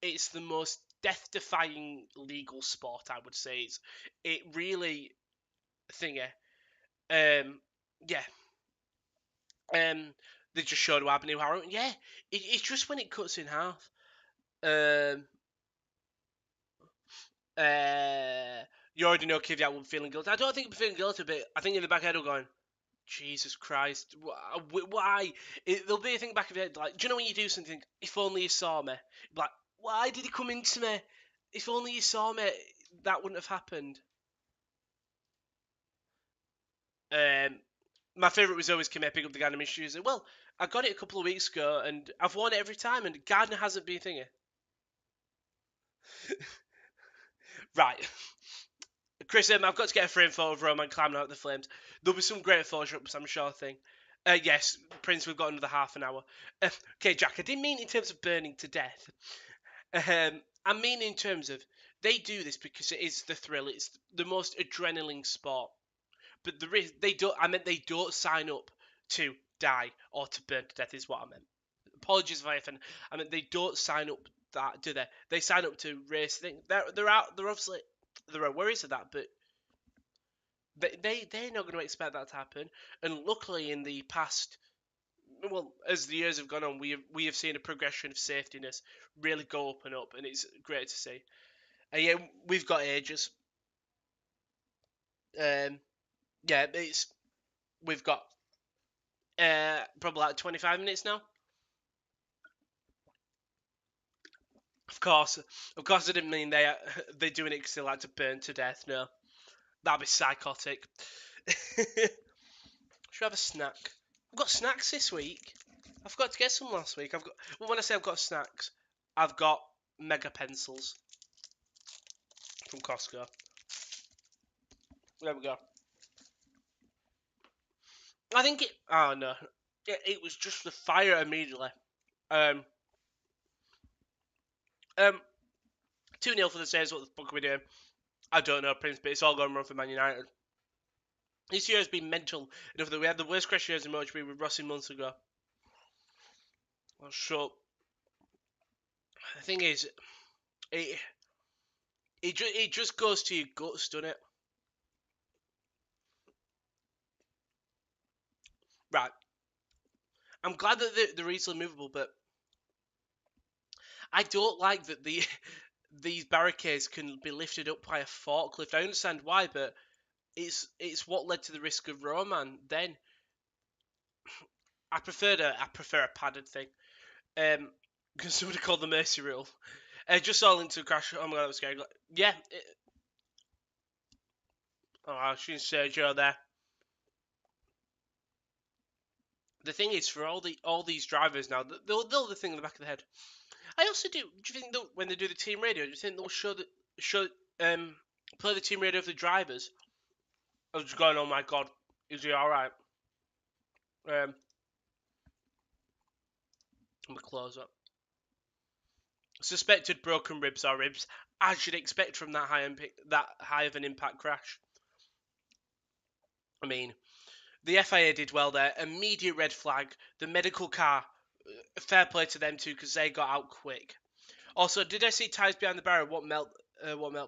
Speaker 1: It's the most death-defying legal sport, I would say. It really thingy. Yeah. They just showed what happened to Harrow. Yeah, it's just when it cuts in half. Um, you already know Kvyat will be feeling guilty. I don't think he'll be feeling guilty, but I think in the back of head, we're going, Jesus Christ, why? There'll be a thing back of your head, like, do you know when you do something, if only you saw me? Like, why did he come into me? If only you saw me, that wouldn't have happened. My favourite was always Kim picking up the Gardner shoes. Well, I got it a couple of weeks ago, and I've worn it every time, and Gardner hasn't been thingy. Right. Chris, I've got to get a frame photo of Roman climbing out of the flames. There'll be some great photoshops, I'm sure thing. Yes, Prince, we've got another half an hour. Okay, Jack, I didn't mean in terms of burning to death. I mean in terms of they do this because it is the thrill. It's the most adrenaline sport. But they don't. I meant they don't sign up to die or to burn to death. Is what I meant. Apologies if I offend. I mean they don't sign up that, do they? They sign up to race things. They're out. They're obviously there are worries of that, but they're not going to expect that to happen. And luckily, in the past, well, as the years have gone on, we have seen a progression of safetiness really go up and up, and it's great to see. And yeah, we've got ages. Yeah, we've got probably like 25 minutes now. Of course, I didn't mean they're doing it because they like to burn to death. No, that'd be psychotic. Should I have a snack? I've got snacks this week. I forgot to get some last week. When I say I've got snacks, I've got mega pencils from Costco. There we go. I think it. Oh no, it was just the fire immediately. Um, um, 2-0 for the Saints. What the fuck are we doing? I don't know, Prince, but it's all going wrong for Man United. This year has been mental enough that we had the worst crash years in MotoGP with Rossi months ago. So the thing is, it it just goes to your guts, doesn't it? Right. I'm glad that they're easily movable, but I don't like that these barricades can be lifted up by a forklift. I understand why, but it's what led to the risk of Roman. Then I prefer a padded thing. Because somebody called the mercy rule. Just all into a crash. Oh my god, that was scary. Yeah. I've seen Sergio there. The thing is, for all these drivers now, they'll the thing in the back of the head. I also do. Do you think that when they do the team radio, do you think they'll show play the team radio of the drivers? I was just going, oh my god, is he all right? Um, I'm gonna close up. Suspected broken ribs or ribs, as you'd expect from that high of an impact crash. I mean, the FIA did well there. Immediate red flag. The medical car, fair play to them too, because they got out quick. Also, did I see tyres behind the barrier? What melt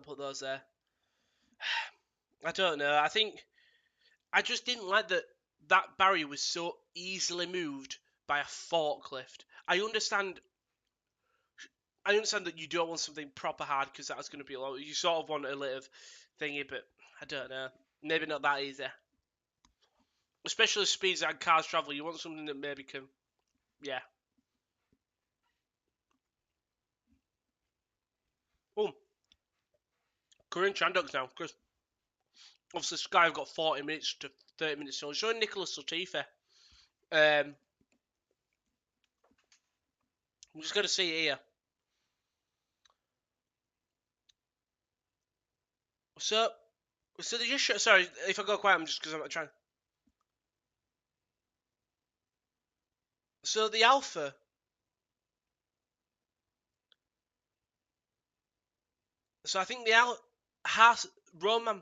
Speaker 1: put those there? I don't know. I just didn't like that barrier was so easily moved by a forklift. I understand that you don't want something proper hard because that's going to be a lot. You sort of want a little thingy, but I don't know. Maybe not that easy. Especially the speeds that cars travel, you want something that maybe can, yeah. Oh, current Chandox now, because obviously Sky have got 40 minutes to 30 minutes. So showing Nicholas Latifi. I'm just going to see it here. So they just show, sorry if I go quiet, I'm just because I'm trying. So the Alpha. So I think the Alpha has Roman.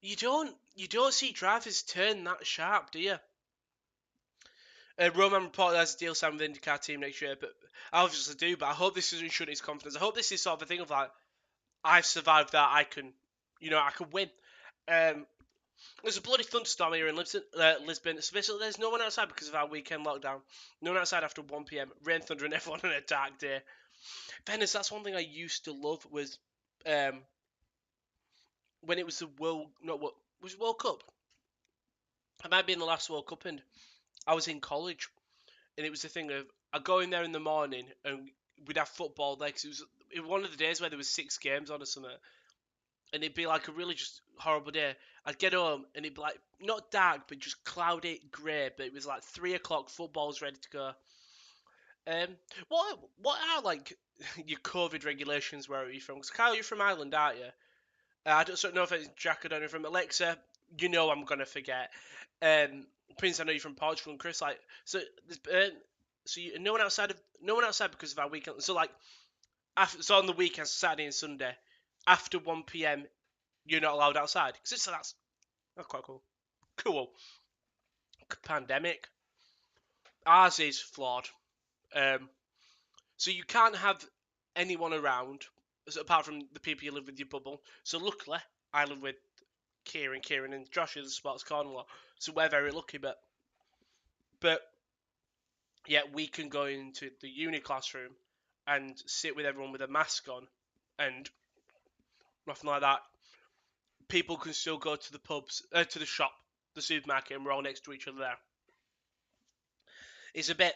Speaker 1: you don't see drivers turn that sharp, do you? Roman reported has a deal signed with the IndyCar team next year, but I obviously do. But I hope this doesn't shut his confidence. I hope this is sort of a thing of like, I've survived that. I can win. There's a bloody thunderstorm here in Lisbon. So basically, there's no one outside because of our weekend lockdown. No one outside after 1 p.m. Rain, thunder, and everyone on a dark day. Venice, that's one thing I used to love was when it was the World Cup. It might be in the last World Cup, and I was in college, and it was the thing of I go in there in the morning and we'd have football there because it was one of the days where there was 6 games on or something, and it'd be like a really just horrible day. I'd get home and it'd be like not dark but just cloudy, grey, but it was like 3 o'clock. Football's ready to go. Um, what are like your COVID regulations? Where are you from? Because Kyle, you're from Ireland, aren't you? I don't know if it's Jack. I don't know if from Alexa. You know I'm gonna forget. Um, Prince, I know you're from Portugal, and Chris. Like, no one outside because of our weekend. So like, so on the weekends, Saturday and Sunday, after 1 p.m. you're not allowed outside. Because that's quite cool. Cool. Pandemic. Ours is flawed. Um, so you can't have anyone around apart from the people you live with your bubble. So luckily, I live with Kieran, and Josh is the sports corner. So we're very lucky, but yeah, we can go into the uni classroom and sit with everyone with a mask on, and nothing like that. People can still go to the pubs, to the shop, the supermarket, and we're all next to each other there. It's a bit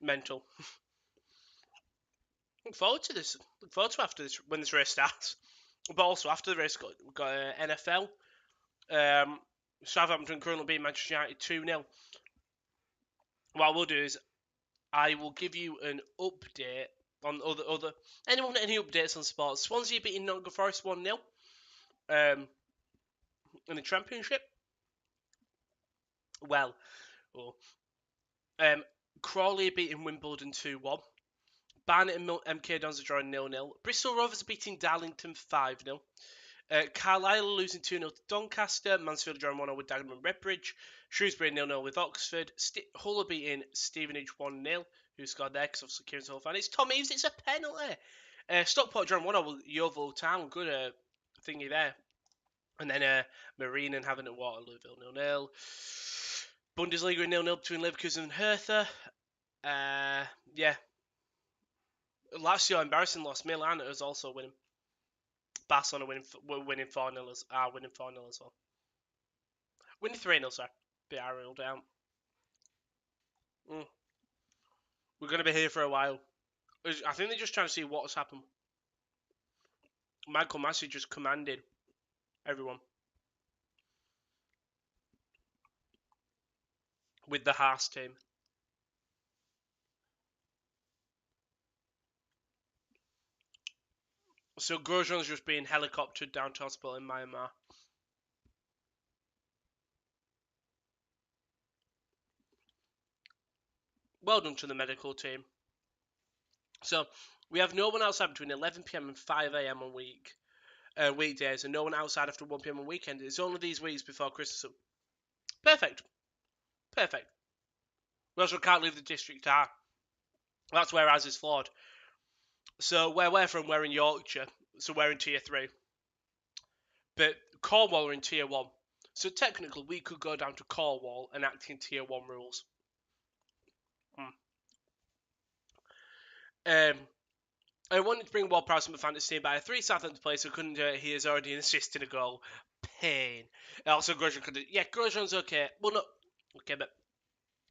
Speaker 1: mental. Look forward to this. Look forward to after this when this race starts. But also after the race, we've got NFL. Southampton currently beating Manchester United 2-0. What I will do is I will give you an update on any updates on sports. Swansea beating Nottingham Forest 1-0 in the Championship. Well, Crawley beating Wimbledon 2-1. Barnet and MK Dons are drawing 0-0. Bristol Rovers beating Darlington 5-0. Carlisle losing 2-0 to Doncaster. Mansfield drawing 1-0 with Dagenham and Redbridge. Shrewsbury 0-0 with Oxford. Hull beating Stevenage 1-0. Who scored there? Because obviously Kieran's a Hull fan. It's Tom Eaves. It's a penalty. Stockport drawing 1-0 with Yeovil Town. Good thingy there. And then Marine and having at Waterlooville 0-0. Bundesliga 0-0 between Leverkusen and Hertha. Yeah. Lazio embarrassing loss. Milan is also winning. Barcelona winning 4-0 as well. Winning 3-0, sorry. Bit I ruled down. We're going to be here for a while. I think they're just trying to see what's happened. Michael Massey just commanded everyone with the Haas team. So Grosjean's just being helicoptered down to hospital in Myanmar. Well done to the medical team. So we have no one outside between 11 p.m. and 5 a.m. on weekdays, and no one outside after 1 p.m. on weekend. It's only these weeks before Christmas. So perfect. We also can't leave the district R. That's where ours is flawed. So where we're from, we're in Yorkshire, so we're in tier 3. But Cornwall are in tier 1. So technically, we could go down to Cornwall and act in tier 1 rules. I wanted to bring Ward Prowse from the fantasy team, but I had 3 Southampton players who couldn't do it. He is already an assist in a goal. Pain. Also, Grosjean could do it. Yeah, Grosjean's okay. Well, no. Okay, but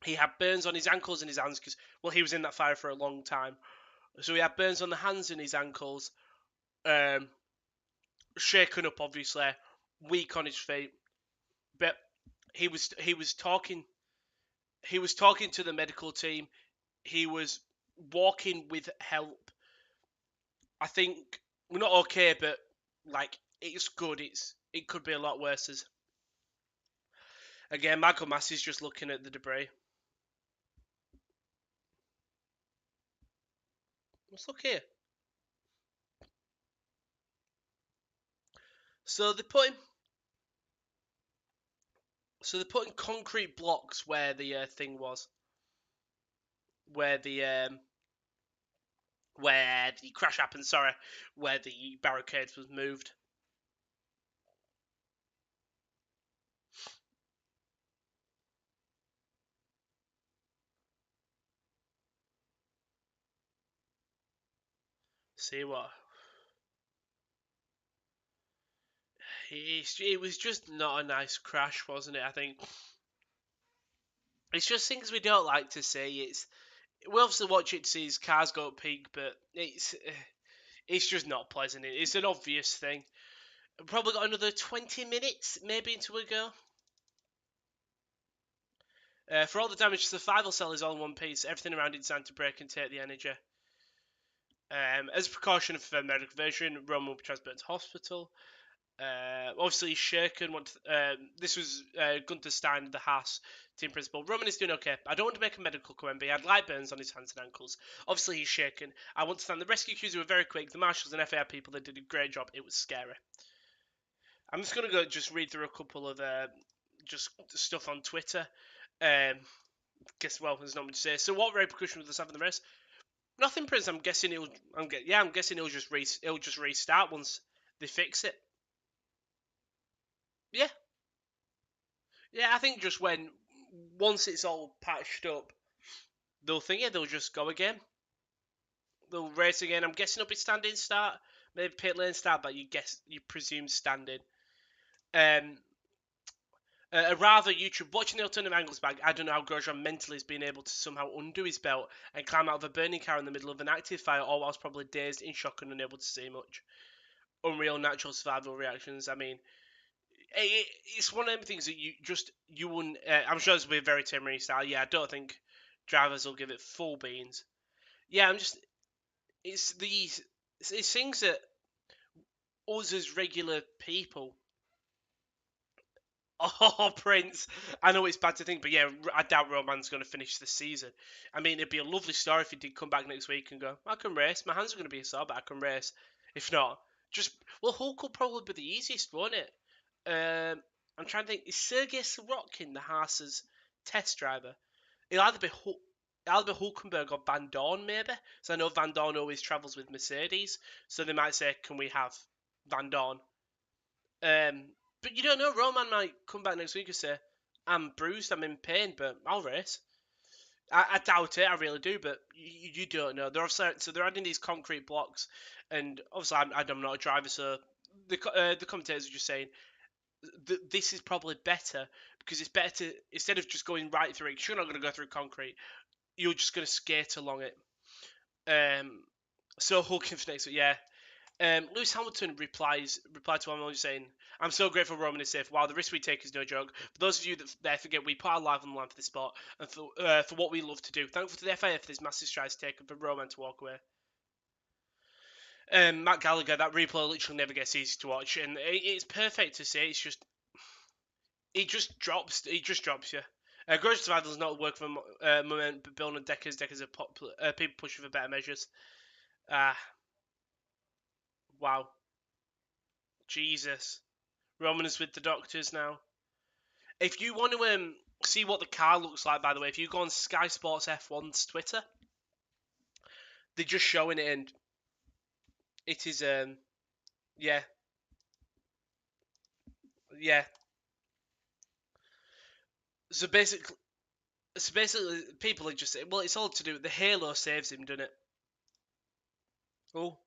Speaker 1: he had burns on his ankles and his hands because, well, he was in that fire for a long time. So he had burns on the hands and his ankles. Shaken up, obviously. Weak on his feet. But he was talking to the medical team. He was walking with help. I think we're not okay, but like it's good. It could be a lot worse. Again, Michael Massey's just looking at the debris. Let's look here. So they're putting concrete blocks where the thing was, where the crash happened. Sorry, where the barricades was moved. See what? It was just not a nice crash, wasn't it? I think it's just things we don't like to see. We obviously watch it to see his cars go up peak, but it's just not pleasant. It's an obvious thing. Probably got another 20 minutes maybe into a go. For all the damage, the survival cell is all in one piece. Everything around it designed to break and take the energy. As a precaution for medical version, Roman will be transferred to hospital. Obviously, shaken. This was Gunther Stein, the Haas team principal. Roman is doing okay. I don't want to make a medical comment, but he had light burns on his hands and ankles. Obviously, he's shaken. I want to thank the rescue crews who were very quick. The marshals and FAI people, they did a great job. It was scary. I'm just gonna go just read through a couple of just stuff on Twitter. Guess there's not much to say. So, what repercussions will this have in the race? Nothing, Prince. I'm guessing it'll. I'm guessing it'll just restart once they fix it. Yeah, yeah. I think just once it's all patched up, they'll just go again. They'll race again. I'm guessing it'll be standing start, maybe pit lane start, but you presume standing. Um, a rather YouTube watching the alternative angles back. I don't know how Grosjean mentally has been able to somehow undo his belt and climb out of a burning car in the middle of an active fire, all whilst probably dazed, in shock, and unable to see much. Unreal natural survival reactions. I mean, it's one of them things that you wouldn't. I'm sure this will be a very Tim Rees style. Yeah, I don't think drivers will give it full beans. Yeah, it's it's things that us as regular people. Oh, Prince. I know it's bad to think, but yeah, I doubt Roman's going to finish the season. I mean, it'd be a lovely story if he did come back next week and go, I can race. My hands are going to be sore, but I can race. If not, Hulk will probably be the easiest, won't it? I'm trying to think. Is Sergei Sorokin the Haas's test driver? It'll either be Hulkenberg or Van Dorn, maybe. So I know Van Dorn always travels with Mercedes, so they might say, "Can we have Van Dorn?" But you don't know. Roman might come back next week and say, "I'm bruised, I'm in pain, but I'll race." I doubt it. I really do, but you don't know. They're adding these concrete blocks, and obviously I'm not a driver, so the commentators are just saying this is probably better because it's better to, instead of just going right through it, 'cause you're not going to go through concrete, you're just going to skate along it. So Hulking for next week, yeah. Lewis Hamilton replied to one saying, "I'm so grateful Roman is safe. Wow, the risk we take is no joke. For those of you that forget, we put our life on the line for this sport and for what we love to do. Thankful to the FIA for this massive strides taken for Roman to walk away." Matt Gallagher, that replay literally never gets easy to watch, and it's perfect to see. It's just he just drops. He just drops you. Grudge survival is not a work for moment, but building on decades of people pushing for better measures. Ah, wow, Jesus. Roman is with the doctors now. If you want to see what the car looks like, by the way, if you go on Sky Sports F1's Twitter, they're just showing it, and it is yeah, yeah. So basically, people are just saying, well, it's all to do with the halo saves him, doesn't it? Oh,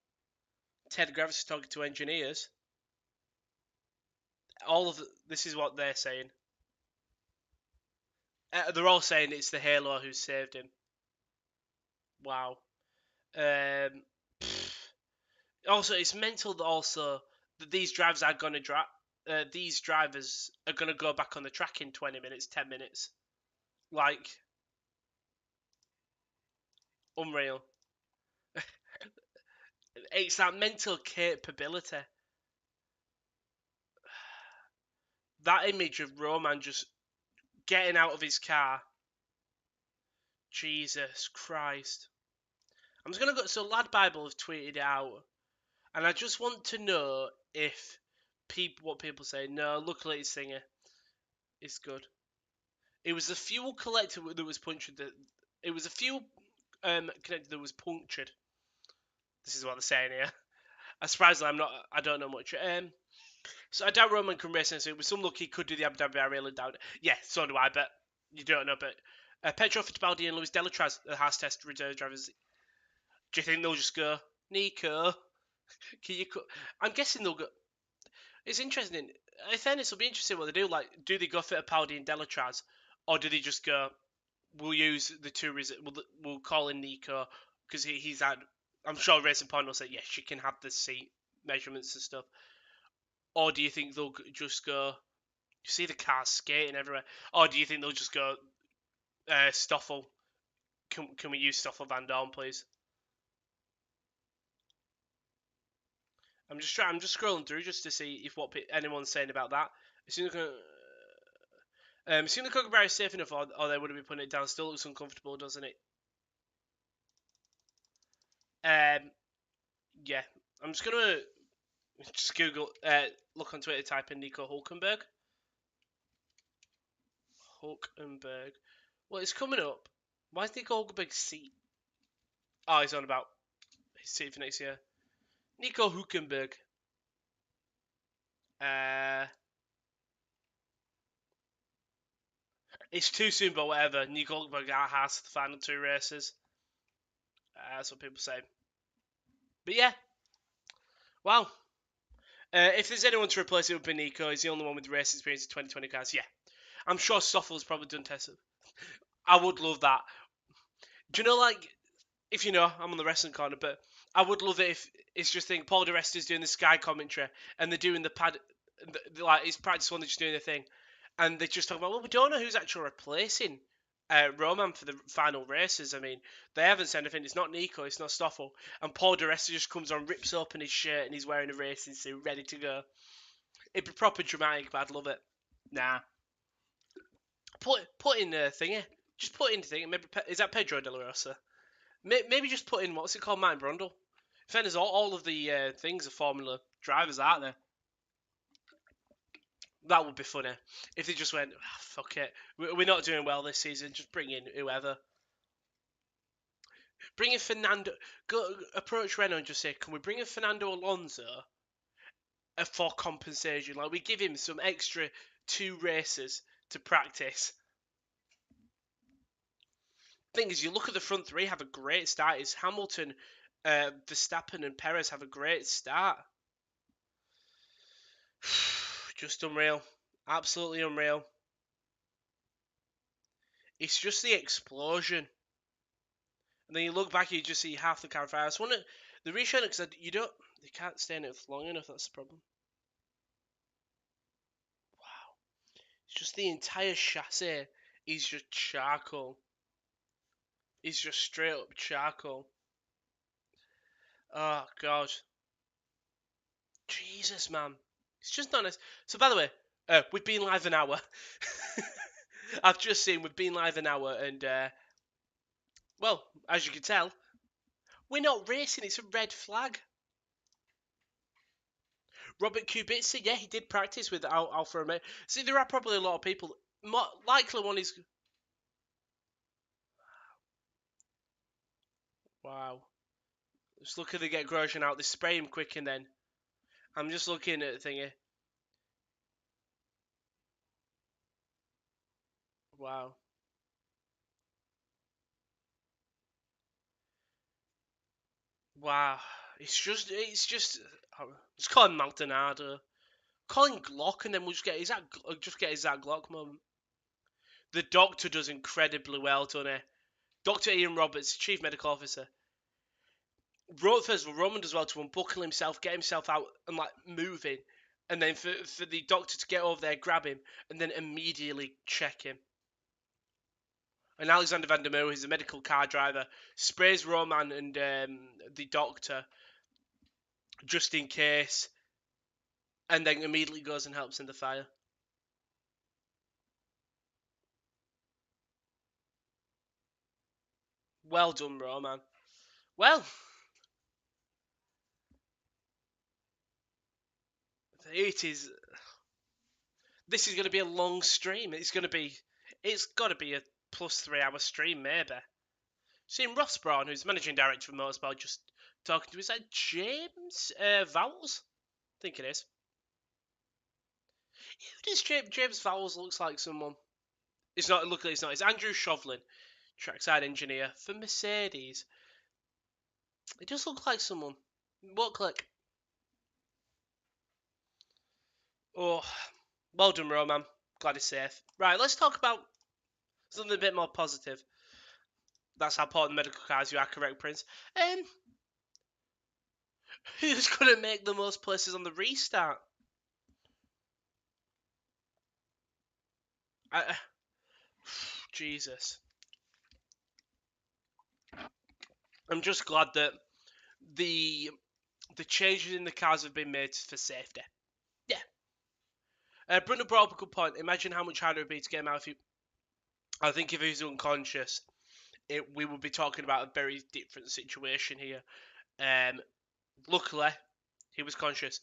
Speaker 1: Ted Gravis is talking to engineers. This is what they're saying. They're all saying it's the halo who saved him. Wow. Um, Also, it's mental that these drivers are gonna these drivers are gonna go back on the track in 20 minutes, 10 minutes. Like, unreal. It's that mental capability. That image of Roman just getting out of his car. Jesus Christ. I'm just gonna go. So, Lad Bible have tweeted it out, and I just want to know if what people say. No, luckily it's Singer. It's good. It was the fuel collector that was punctured. It was a fuel connector that was punctured. This is what they're saying here. I'm surprised I don't know much. So I doubt Roman can race, so with some luck he could do the Abu Dhabi. I really doubt it. Yeah, so do I, but you don't know. But Pedro Fittipaldi and Luis Delatraz, the Haas test reserve drivers. Do you think they'll just go, Nico? Can you? I'm guessing they'll go. It's interesting. In fairness, it'll be interesting what they do. Like, do they go Fittipaldi and Delatraz, or do they just go? We'll use the two. We'll call in Nico because he's had. I'm sure Racing Point will say yes, you can have the seat measurements and stuff. Or do you think they'll just go? You see the cars skating everywhere. Or do you think they'll just go? Stoffel, can we use Stoffel Van Dorn, please? I'm just scrolling through just to see if what anyone's saying about that. As soon as the Kookaburra is safe enough, or they wouldn't be putting it down. Still looks uncomfortable, doesn't it? Yeah. I'm just gonna just Google, look on Twitter, type in Nico Hulkenberg. Hulkenberg. Well, it's coming up. Why is Nico Hulkenberg's seat? Oh, he's on about his seat for next year. Nico Hulkenberg. It's too soon, but whatever. Nico Hulkenberg has the final two races. That's what people say. But yeah, wow. If there's anyone to replace it with Nico, he's the only one with race experience in 2020 cars. Yeah, I'm sure Stoffel's probably done tests. I would love that. Do you know, like, if you know, I'm on the wrestling corner, but I would love it if it's just think Paul di Resta's doing the Sky commentary and they're doing the pad, like it's practice one, they're just doing the thing, and they just talk about, well, we don't know who's actually replacing Roman for the final races. I mean, they haven't said anything. It's not Nico, it's not Stoffel, and Paul di Resta just comes on, rips open his shirt, and he's wearing a racing suit, ready to go. It'd be proper dramatic, but I'd love it. Nah, put in the thingy. Just put in the thing. Maybe is that Pedro de la Rosa? Maybe just put in, what's it called, Martin Brundle. In fairness, all of the things are Formula drivers, aren't they? That would be funny if they just went, "Ah, fuck it, we're not doing well this season. Just bring in whoever. Bring in Fernando. Go approach Renault and just say, can we bring in Fernando Alonso for compensation? Like we give him some extra 2 races to practice. Thing is, you look at the front three, have a great start. It's Hamilton, Verstappen, and Perez have a great start. Just unreal. Absolutely unreal. It's just the explosion. And then you look back, you just see half the car fire. I just wonder, the reason because they can't stay in it for long enough. That's the problem. Wow, it's just the entire chassis is just charcoal. It's just straight up charcoal. Oh god, Jesus, man, it's just not nice. So by the way, we've been live an hour. I've just seen we've been live an hour, and well, as you can tell, we're not racing. It's a red flag. Robert Kubica, yeah, he did practice with Alfa Romeo. See, there are probably a lot of people. More likely one is. Wow. Just look at they get Grosjean out. They spray him quick, and then I'm just looking at the thingy. Wow. Wow. Just call him Maldonado. Call him Glock, and then we'll just get his that Glock moment. The doctor does incredibly well, doesn't he? Dr. Ian Roberts, Chief Medical Officer. First of all, Roman does well to unbuckle himself, get himself out, and like moving, and then for the doctor to get over there, grab him, and then immediately check him. And Alexander Van der Merwe, who's a medical car driver, sprays Roman and the doctor just in case, and then immediately goes and helps in the fire. Well done, Roman. Well, It is. This is going to be a long stream. It's got to be a plus 3 hour stream, maybe. Seeing Ross Braun, who's managing director for Motorsport, just talking to, is that James Vowles? I think it is. Who does James Vowles looks like someone? It's not. Luckily, it's not. It's Andrew Shovlin, trackside engineer for Mercedes. It does look like someone. Won't click. Oh, well done, Roman. Glad he's safe. Right, let's talk about something a bit more positive. That's how important medical cars you are, correct, Prince? Who's going to make the most places on the restart? Jesus. I'm just glad that the changes in the cars have been made for safety. Yeah. Bruno brought up a good point. Imagine how much harder it would be to get him out if he... I think if he was unconscious, we would be talking about a very different situation here. Luckily, he was conscious.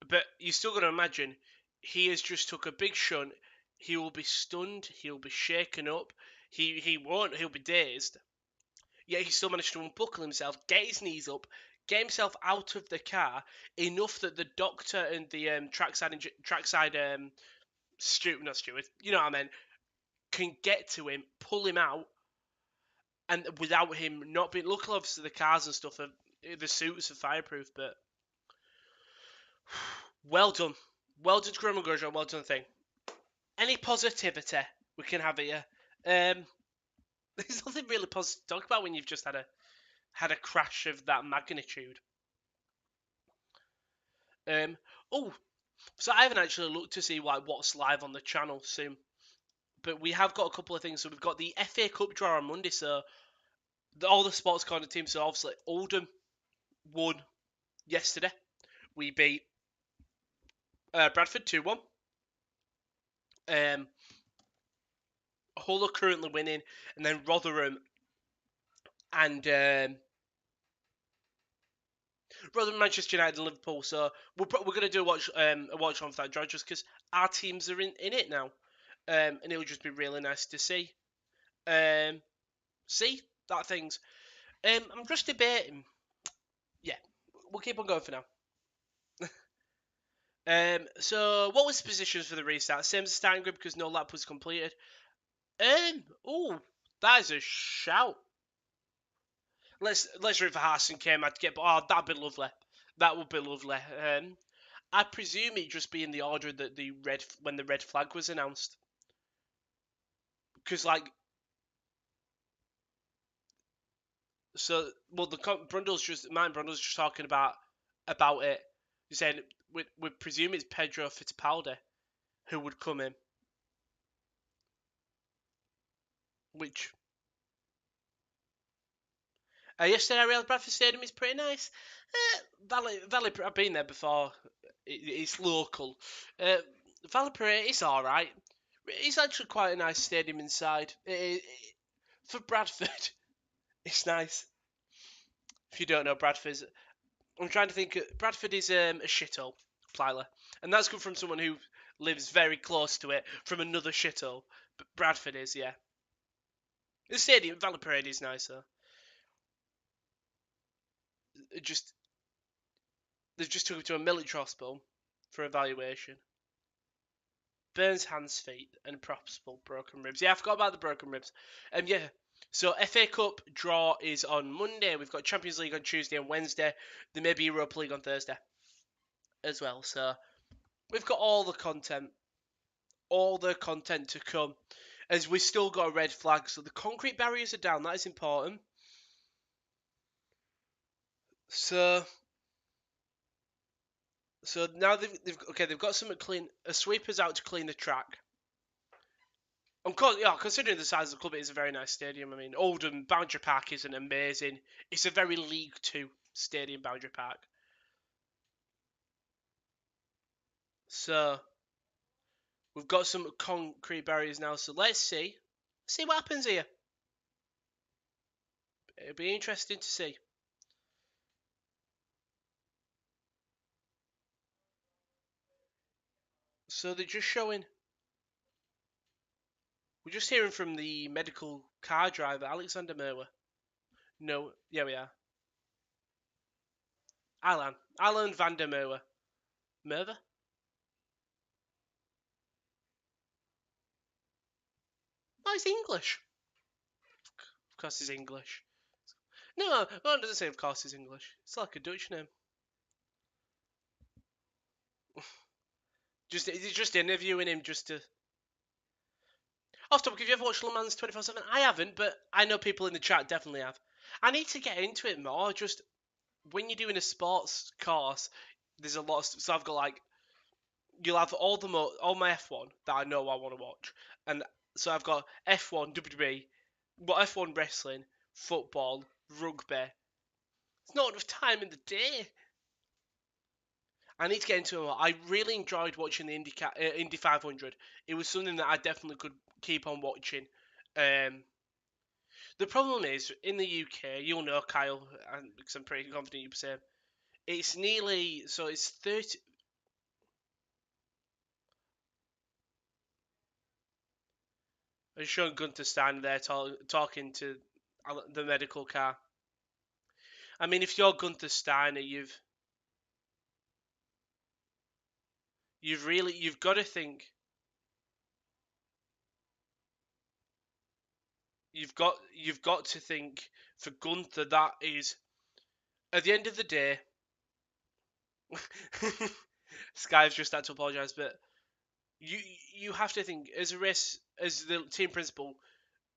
Speaker 1: But you still got to imagine, he has just took a big shunt. He will be stunned. He'll be shaken up. He'll be dazed. Yet he still managed to unbuckle himself, get his knees up, get himself out of the car enough that the doctor and the trackside not steward, you know what I mean, can get to him, pull him out, and without him not being... Luckily, obviously, the cars and stuff, the suits are fireproof, but well done. Well done to Romain Grosjean, well done thing. Any positivity we can have here? There's nothing really positive to talk about when you've just had a crash of that magnitude. Oh, so I haven't actually looked to see what's live on the channel soon, but we have got a couple of things. So we've got the FA Cup draw on Monday, so all the Sports Corner teams. So obviously Oldham won yesterday. We beat Bradford 2-1. Hull are currently winning, and then Rotherham and Manchester United and Liverpool. So we're going to do a watch on for that draw, just because our teams are in it now, and it'll just be really nice to see that things. I'm just debating. Yeah, we'll keep on going for now. So what was the positions for the restart? Same as the starting grid because no lap was completed. Oh, that is a shout. Let's root for Haas and K-Man to get. Oh, that'd be lovely. That would be lovely. I presume it just be in the order that when the red flag was announced. Because Brundle's just talking about it. He said we presume it's Pedro Fittipaldi who would come in, which yesterday I realised Bradford Stadium is pretty nice. Valley, I've been there before. It's local. Valley Parade, it's all right. It's actually quite a nice stadium inside. For Bradford, it's nice. If you don't know Bradford, I'm trying to think. Bradford is a shithole, politely, and that's come from someone who lives very close to it from another shithole. But Bradford is, yeah. The stadium, Valley Parade, is nicer. They just took him to a military hospital for evaluation. Burns hands, feet, and possible broken ribs. Yeah, I forgot about the broken ribs. Yeah. So FA Cup draw is on Monday. We've got Champions League on Tuesday and Wednesday. There may be Europa League on Thursday as well. So we've got all the content to come. As we've still got a red flag, so the concrete barriers are down. That is important. So now they've got some clean. A sweeper's out to clean the track. Considering the size of the club, it is a very nice stadium. I mean, Oldham Boundary Park isn't amazing. It's a very League Two stadium, Boundary Park. So we've got some concrete barriers now. So let's see what happens here. It'll be interesting to see. So they're just showing. We're just hearing from the medical car driver, Alexander Merwer. No, yeah, we are. Alan van der Merwe. Merwe? Oh, he's English. Of course he's English. No, it doesn't say of course he's English. It's like a Dutch name. He's just interviewing him just to. Off topic, have you ever watched Le Mans 24/7? I haven't, but I know people in the chat definitely have. I need to get into it more. Just when you're doing a sports course, there's a lot of. So I've got like. You'll have all my F1 that I know I want to watch, and so I've got F1 WWE, F1 wrestling, football, rugby. It's not enough time in the day. I need to get into it. I really enjoyed watching the Indy 500. It was something that I definitely could keep on watching. The problem is in the UK, you'll know Kyle, because I'm pretty confident you'd say it's nearly it's 30. I'm showing Gunter Steiner there talking to the medical car. I mean, if you're Gunter Steiner, you've got to think. You've got to think for Gunther that is at the end of the day. Sky's just had to apologise, but you have to think as the team principal,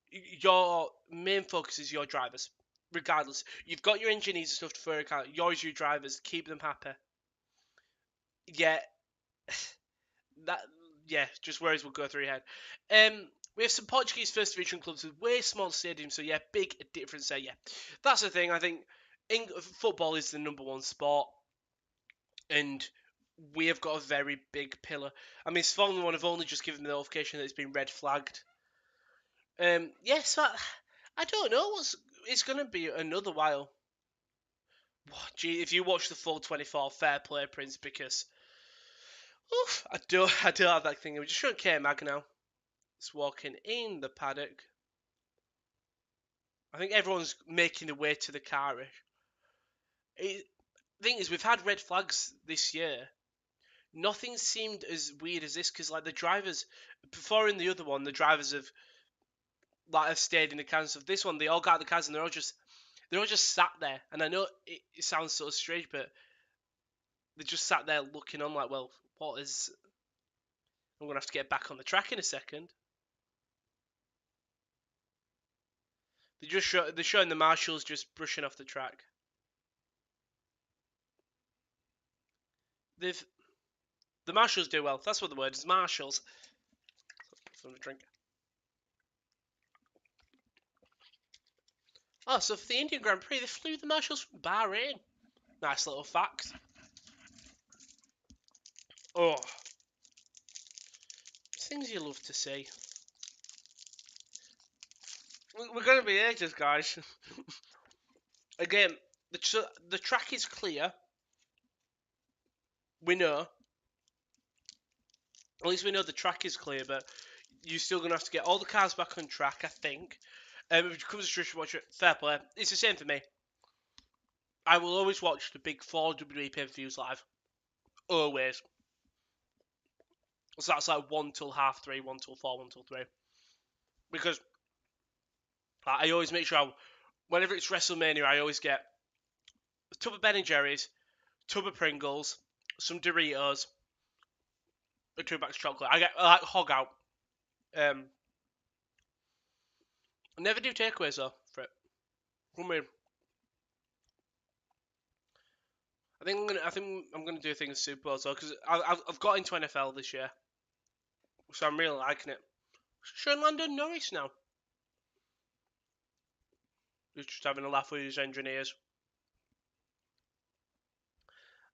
Speaker 1: your main focus is your drivers. Regardless, you've got your engineers and stuff to work out. Yours, your drivers, keep them happy. Yeah, that just worries will go through your head. We have some Portuguese first division clubs with way smaller stadiums, so yeah, big difference there. Yeah, that's the thing. I think football is the number one sport, and we have got a very big pillar. I mean, Formula One have only just given the notification that it's been red flagged. Yes, I don't know it's going to be another while. Gee, if you watch the full 24, fair play, Prince, because I don't have that thing. We're just showing K-Mag now. It's walking in the paddock. I think everyone's making their way to the car. The thing is, we've had red flags this year. Nothing seemed as weird as this because, like, the drivers before in the other one, the drivers have stayed in the cars. Of this one, they all got out the cars and they're all just sat there. And I know it sounds so strange, but they just sat there looking on like, well, what is? I'm gonna have to get back on the track in a second. They're showing the marshals just brushing off the track. The marshals do well. That's what the word is, marshals. Some drink. Oh, so for the Indian Grand Prix, they flew the marshals from Bahrain. Nice little fact. Oh, things you love to see. We're going to be ages, guys. Again, the track is clear. We know. At least we know the track is clear, but you're still going to have to get all the cars back on track, I think. If it comes to Trish Watcher, fair play. It's the same for me. I will always watch the big 4 WWE pay-per-views live. Always. So that's like 1 till half 3, 1 till 4, 1 till 3. Because I always make sure, whenever it's WrestleMania, I always get a tub of Ben & Jerry's, tub of Pringles, some Doritos, and 2 bags of chocolate. I get like hog out. I never do takeaways though for it. For me, I think I'm gonna do a thing with Super Bowl though because I've got into NFL this year, so I'm really liking it. Showing Lando Norris now. He's just having a laugh with his engineers.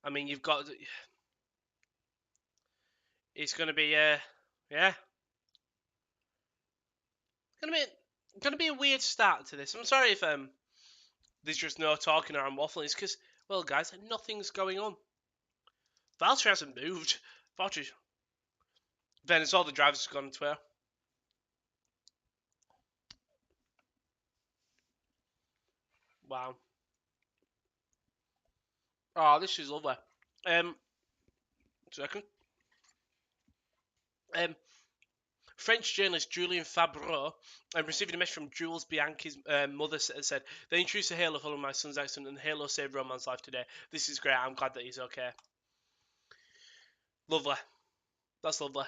Speaker 1: I mean, you've got. It's gonna be yeah. Gonna be a weird start to this. I'm sorry if there's just no talking or I'm waffling. It's because, well, guys, nothing's going on. Valtteri hasn't moved. Valtteri, Then it's all the drivers have gone on Twitter. Wow. Oh, this is lovely. Second. French journalist Julien Fabreau, receiving a message from Jules Bianchi's mother, said, "They introduced a halo following my son's accident, and the halo saved Romain's life today. This is great. I'm glad that he's okay." Lovely. That's lovely.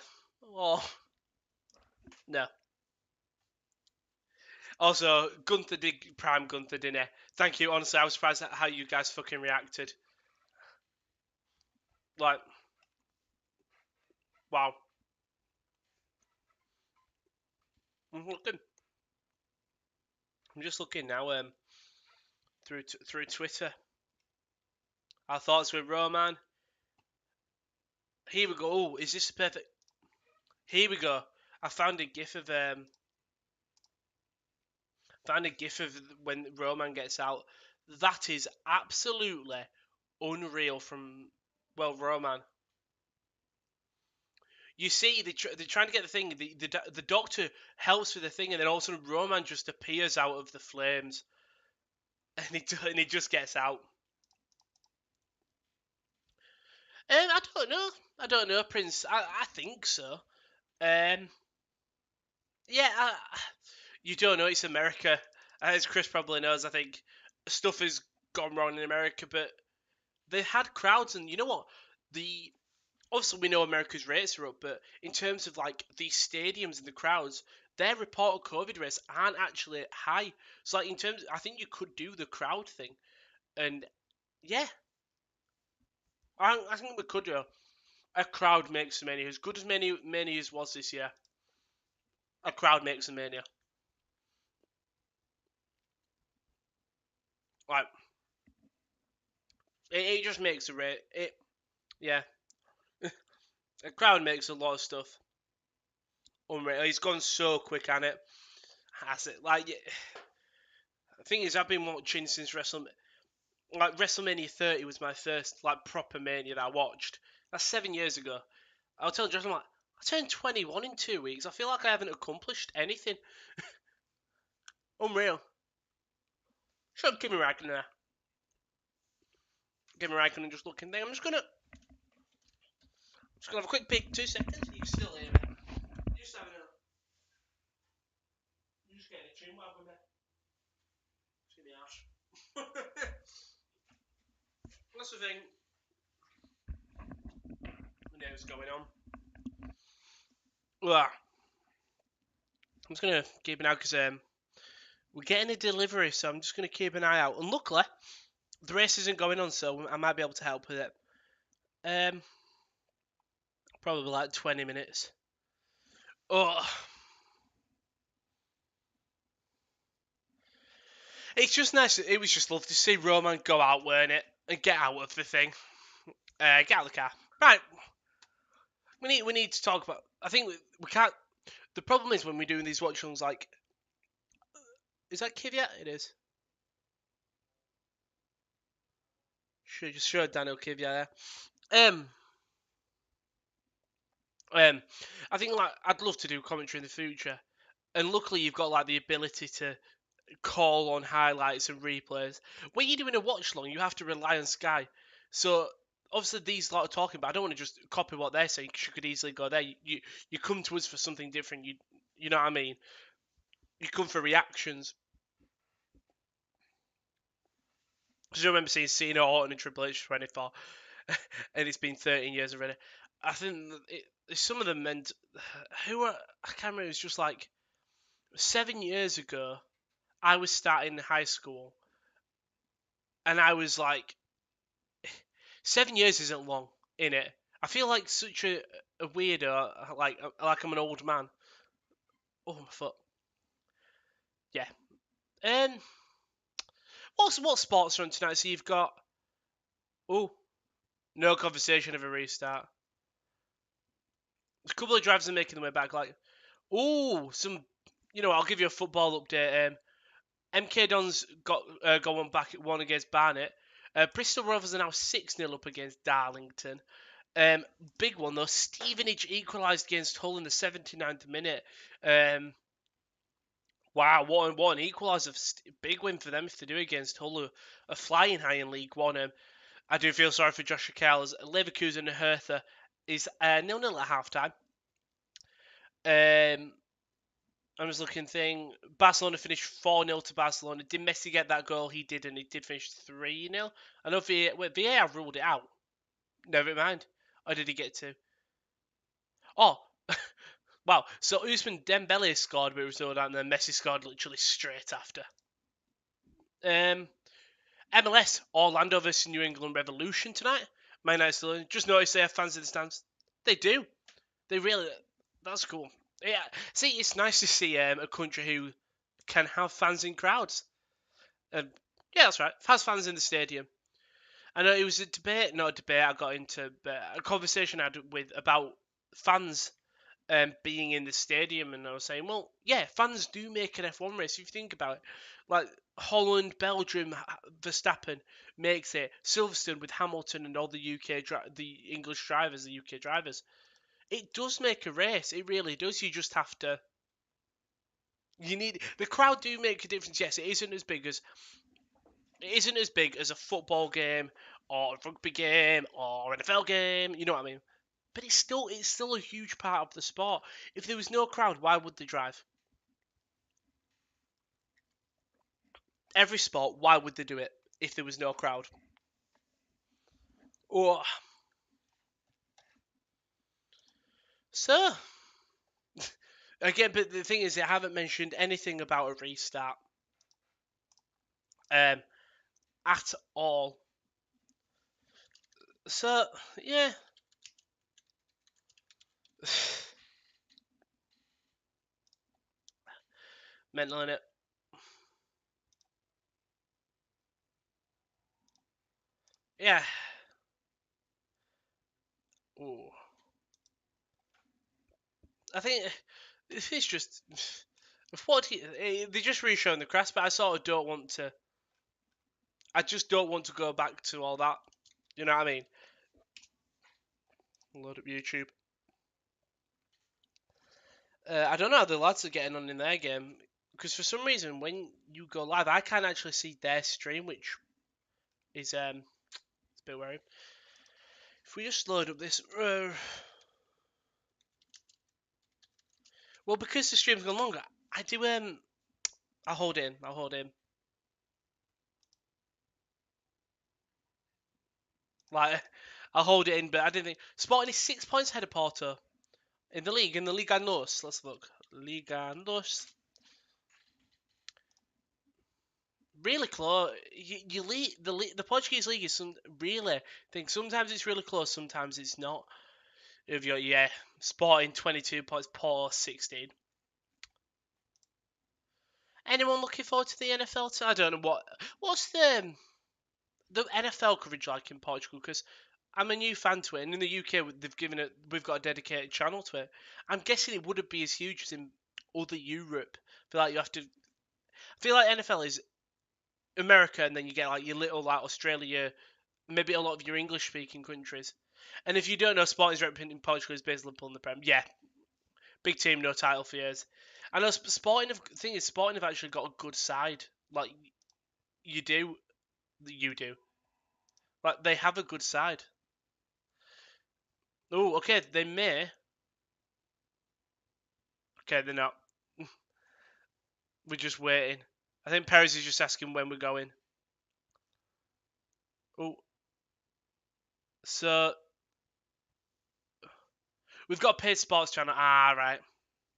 Speaker 1: Oh, no. Also, Gunther did prime Gunther, didn't he? Thank you. Honestly, I was surprised at how you guys fucking reacted. Like, wow. I'm looking. I'm just looking now. Through Twitter. Our thoughts with Roman. Here we go. Oh, is this perfect? Here we go. I found a gif of when Roman gets out. That is absolutely unreal from Roman. You see, they're trying to get the thing. The doctor helps with the thing, and then all of a sudden Roman just appears out of the flames, and he just gets out. I don't know. I don't know, Prince. I think so. Yeah, you don't know. It's America. As Chris probably knows, I think stuff has gone wrong in America, but they had crowds, and you know what? The Obviously we know America's rates are up, but in terms of like these stadiums and the crowds, their reported COVID rates aren't actually high. So like in terms, I think you could do the crowd thing, and yeah, I think we could do a crowd makes a mania as good as many as was this year. A crowd makes a mania. Like it just makes a rate. Yeah, a crowd makes a lot of stuff unreal. He's gone so quick on it. Has it? Like the thing is, I've been watching since WrestleMania 30 was my first like proper Mania that I watched. That's 7 years ago. I was telling Josh, I'm like, I turned 21 in 2 weeks. I feel like I haven't accomplished anything. Unreal. Show Kimi Räikkönen there. Kimi Räikkönen just looking there. I'm just gonna have a quick peek. 2 seconds. You can still hear me. Just having a. You just getting a chin wag with me. It's gonna be harsh. That's the thing. We know what's going on. Well, I'm just gonna keep an eye because we're getting a delivery, so I'm just gonna keep an eye out. And luckily, the race isn't going on, so I might be able to help with it. Probably like 20 minutes. Oh, it's just nice. It was just lovely to see Roman go out, weren't it, and get out of the thing. Get out of the car. Right. We need to talk about. I think we can't. The problem is when we're doing these watch-alongs, like, is that Kvyat? It is. Should just show Daniel Kvyat there. I think like I'd love to do commentary in the future, and luckily you've got like the ability to call on highlights and replays. When you're doing a watch long, you have to rely on Sky. So obviously these lot are talking, but I don't want to just copy what they're saying because you could easily go there. You come to us for something different. You know what I mean? You come for reactions. Because I remember seeing Cena, Orton, and Triple H 24, and it's been 13 years already. I think some of them meant who are I can't remember. It was just like 7 years ago. I was starting high school, and I was like, 7 years isn't long, in it. I feel like such a weirdo, like I'm an old man. Oh my foot. Yeah. Um. What sports are on tonight? So you've got no conversation of a restart. A couple of drivers are making their way back. Like some. I'll give you a football update. MK Dons got one back at one against Barnet. Bristol Rovers are now 6-0 up against Darlington. Big one though. Stevenage equalised against Hull in the 79th minute. Wow, what an equaliser! Big win for them if they do against Hull, who are flying high in League One. I do feel sorry for Joshua Carl as Leverkusen and Hertha is 0-0 at half time. I was looking thing. Barcelona finished 4-0 to Barcelona. Did Messi get that goal? He didn't. He did finish 3-0. I know VAR ruled it out. Never mind. Or did he get 2? Oh, wow. So Usman Dembele scored, but it was ruled out, and then Messi scored literally straight after. MLS, Orlando versus New England Revolution tonight. My nice still just noticed they have fans in the stands. They do. They really. That's cool. Yeah. See, it's nice to see a country who can have fans in crowds. Yeah, that's right. Has fans in the stadium. I know it was a debate, not a debate. I got into a conversation I had with about fans being in the stadium, and I was saying, well, yeah, fans do make an F1 race. If you think about it, like Holland, Belgium, Verstappen makes it. Silverstone with Hamilton and all the the English drivers, the UK drivers. It does make a race. It really does. You just have to. You need the crowd do make a difference. Yes, it isn't as big as a football game or a rugby game or an NFL game. You know what I mean? But it's still a huge part of the sport. If there was no crowd, why would they drive? Every sport, why would they do it if there was no crowd? Or so again, but the thing is, they haven't mentioned anything about a restart um, at all. So yeah, mental in it. Yeah. Ooh. I think it's just they just re-shown the crest, but I sort of don't want to. I just don't want to go back to all that. You know what I mean? Load up YouTube. I don't know how the lads are getting on in their game because for some reason when you go live, I can't actually see their stream, which is it's a bit worrying. If we just load up this, well, because the stream's gone longer, I do I'll hold in. I'll hold in. Like I'll hold it in, but I didn't think Sporting is 6 points ahead of Porto in the league. In the Liga Nos, let's look. Liga Nos. Really close. You lead, the Portuguese league is really think sometimes it's really close, sometimes it's not. If you're Sporting 22 points, Porto 16. Anyone looking forward to the NFL? I don't know what's the NFL coverage like in Portugal because I'm a new fan to it, and in the UK we've got a dedicated channel to it. I'm guessing it wouldn't be as huge as in other Europe. I feel like NFL is America, and then you get like your little like Australia, maybe a lot of your English speaking countries. And if you don't know, Sporting's representing Portugal is basically pulling the Prem. Yeah, big team, no title for years. I know Sporting have actually got a good side. Like you do, you do. Like they have a good side. Oh, okay, they may. Okay, they're not. We're just waiting. I think Perez is just asking when we're going. Oh, so we've got a paid sports channel. Ah, right.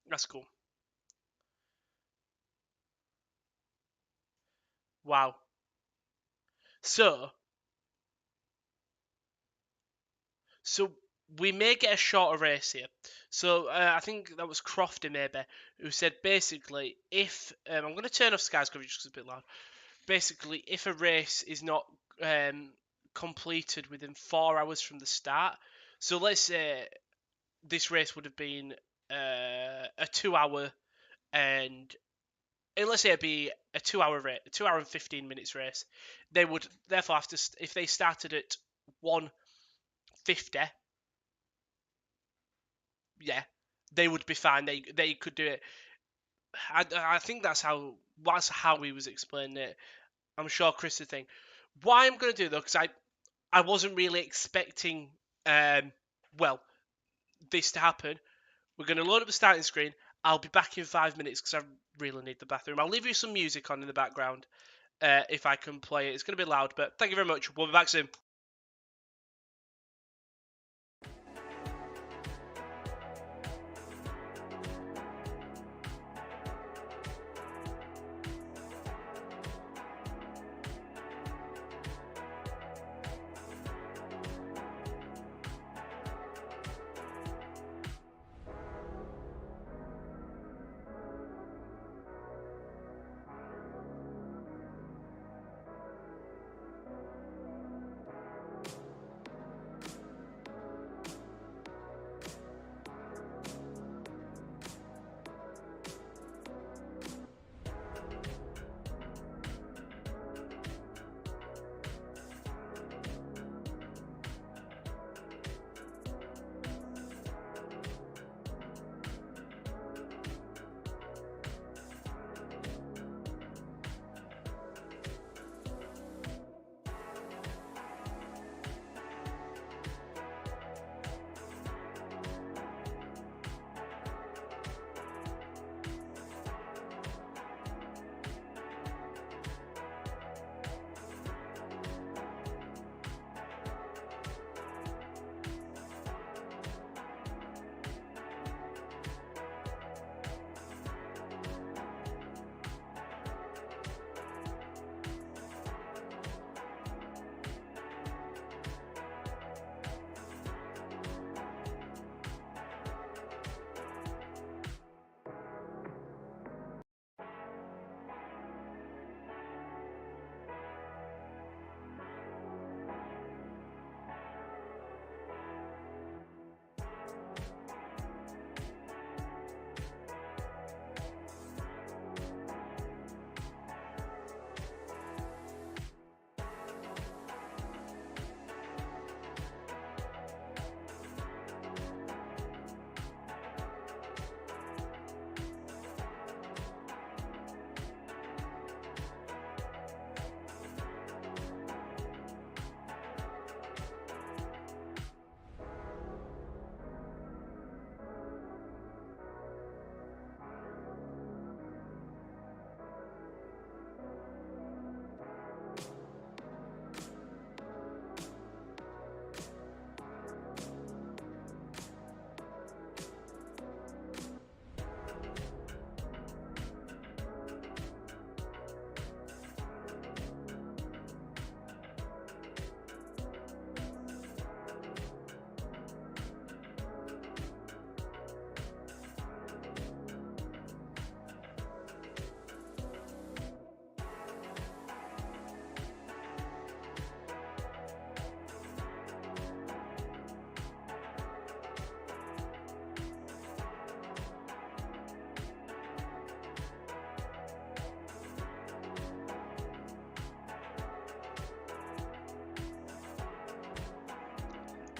Speaker 1: That's cool. Wow. So, so we may get a shorter race here. So I think that was Crofty maybe who said basically if I'm going to turn off Sky's coverage because it's a bit loud. Basically, if a race is not um, completed within 4 hours from the start, so let's say this race would have been a 2 hour and let's say it'd be a 2 hour race, 2 hour and 15 minutes race. They would therefore have to if they started at 1:50 yeah, they would be fine. They could do it. I think that's how he was explaining it. I'm sure Chris would think. What I'm going to do though, because I wasn't really expecting well this to happen. We're going to load up the starting screen. I'll be back in 5 minutes because I really need the bathroom. I'll leave you some music on in the background if I can play it. It's going to be loud, but thank you very much. We'll be back soon.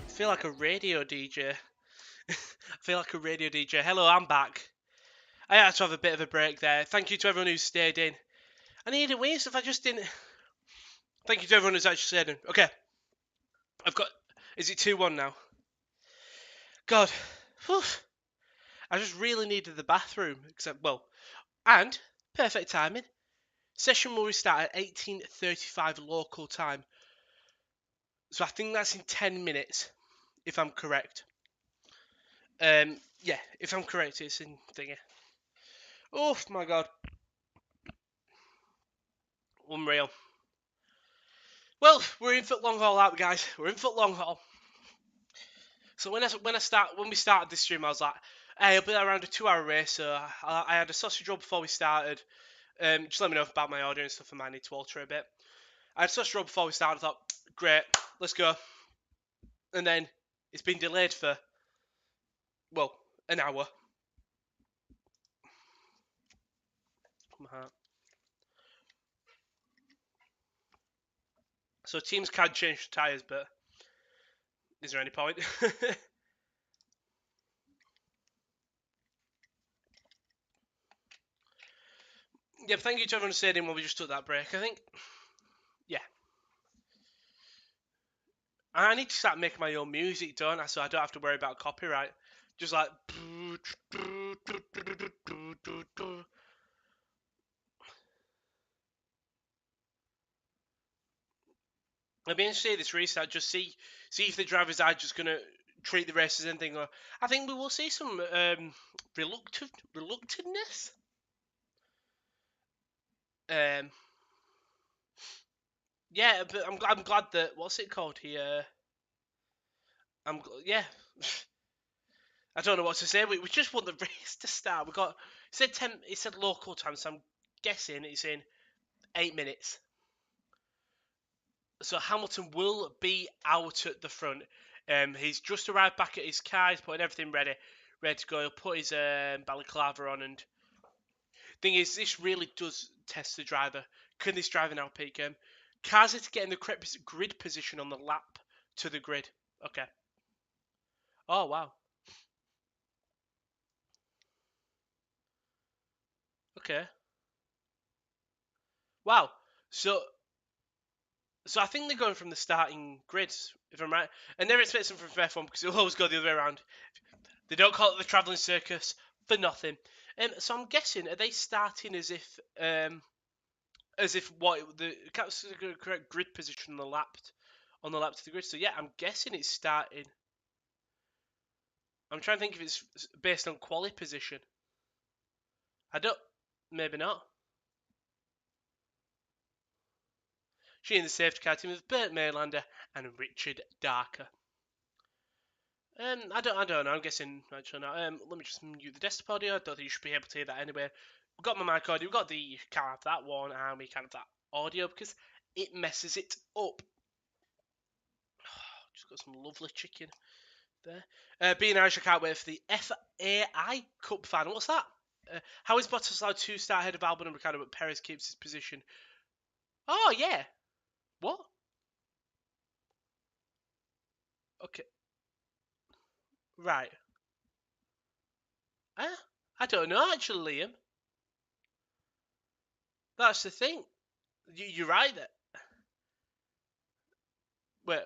Speaker 1: I feel like a radio DJ. I feel like a radio DJ. Hello, I'm back. I had to have a bit of a break there. Thank you to everyone who stayed in. I needed ways if I just didn't. Thank you to everyone who's actually stayed in. Okay, I've got. Is it 2-1 now? God, whew. I just really needed the bathroom. Except, well, and perfect timing. Session will restart at 18:35 local time. So I think that's in 10 minutes, if I'm correct. Yeah, if I'm correct, it's in thingy. Oh my god. Unreal. Well, we're in for long haul out, guys. We're in for long haul. So when we started this stream, I was like, hey, it'll be around a 2-hour race. So I had a sausage roll before we started. Just let me know about my order and stuff. I might need to alter a bit. I had a sausage roll before we started. I thought, great, let's go. And then it's been delayed for, well, an hour. So teams can change tyres, but is there any point? Yeah, thank you to everyone who stayed in while we just took that break. I think, yeah. I need to start making my own music, don't I? So I don't have to worry about copyright. Just like. I'd be interested in this restart. Just see if the drivers are just gonna treat the race as anything. Or I think we will see some reluctantness. Yeah, but I'm glad that what's it called here. Yeah. I don't know what to say. We just want the race to start. We got it said 10. It said local time, so I'm guessing it's in 8 minutes. So Hamilton will be out at the front. He's just arrived back at his car. He's putting everything ready to go. He'll put his balaclava on. And thing is, this really does test the driver. Can this driver now peak him? Cars are to get in the correct grid position on the lap to the grid. Okay. Oh wow. Okay. Wow. So I think they're going from the starting grids, if I'm right. And they're expecting from F1 because it'll always go the other way around. They don't call it the travelling circus for nothing. So I'm guessing, are they starting as if what the correct grid position on the lap to the grid? So yeah, I'm guessing it's starting. I'm trying to think if it's based on quali position. I don't. Maybe not. She in the safety car team with Bert Maylander and Richard Darker. I don't know. I'm guessing actually not. Let me just mute the desktop audio. I don't think you should be able to hear that anyway. We've got my mic audio. We've got the can't have that one, and we can't have that audio because it messes it up. Just got some lovely chicken there. Being Irish, I can't wait for the FAI Cup final. What's that? How is Bottas allowed to start ahead of Albon and Ricciardo, but Perez keeps his position? Oh yeah. What? Okay. Right. I don't know actually, Liam. That's the thing. You're right there. Wait.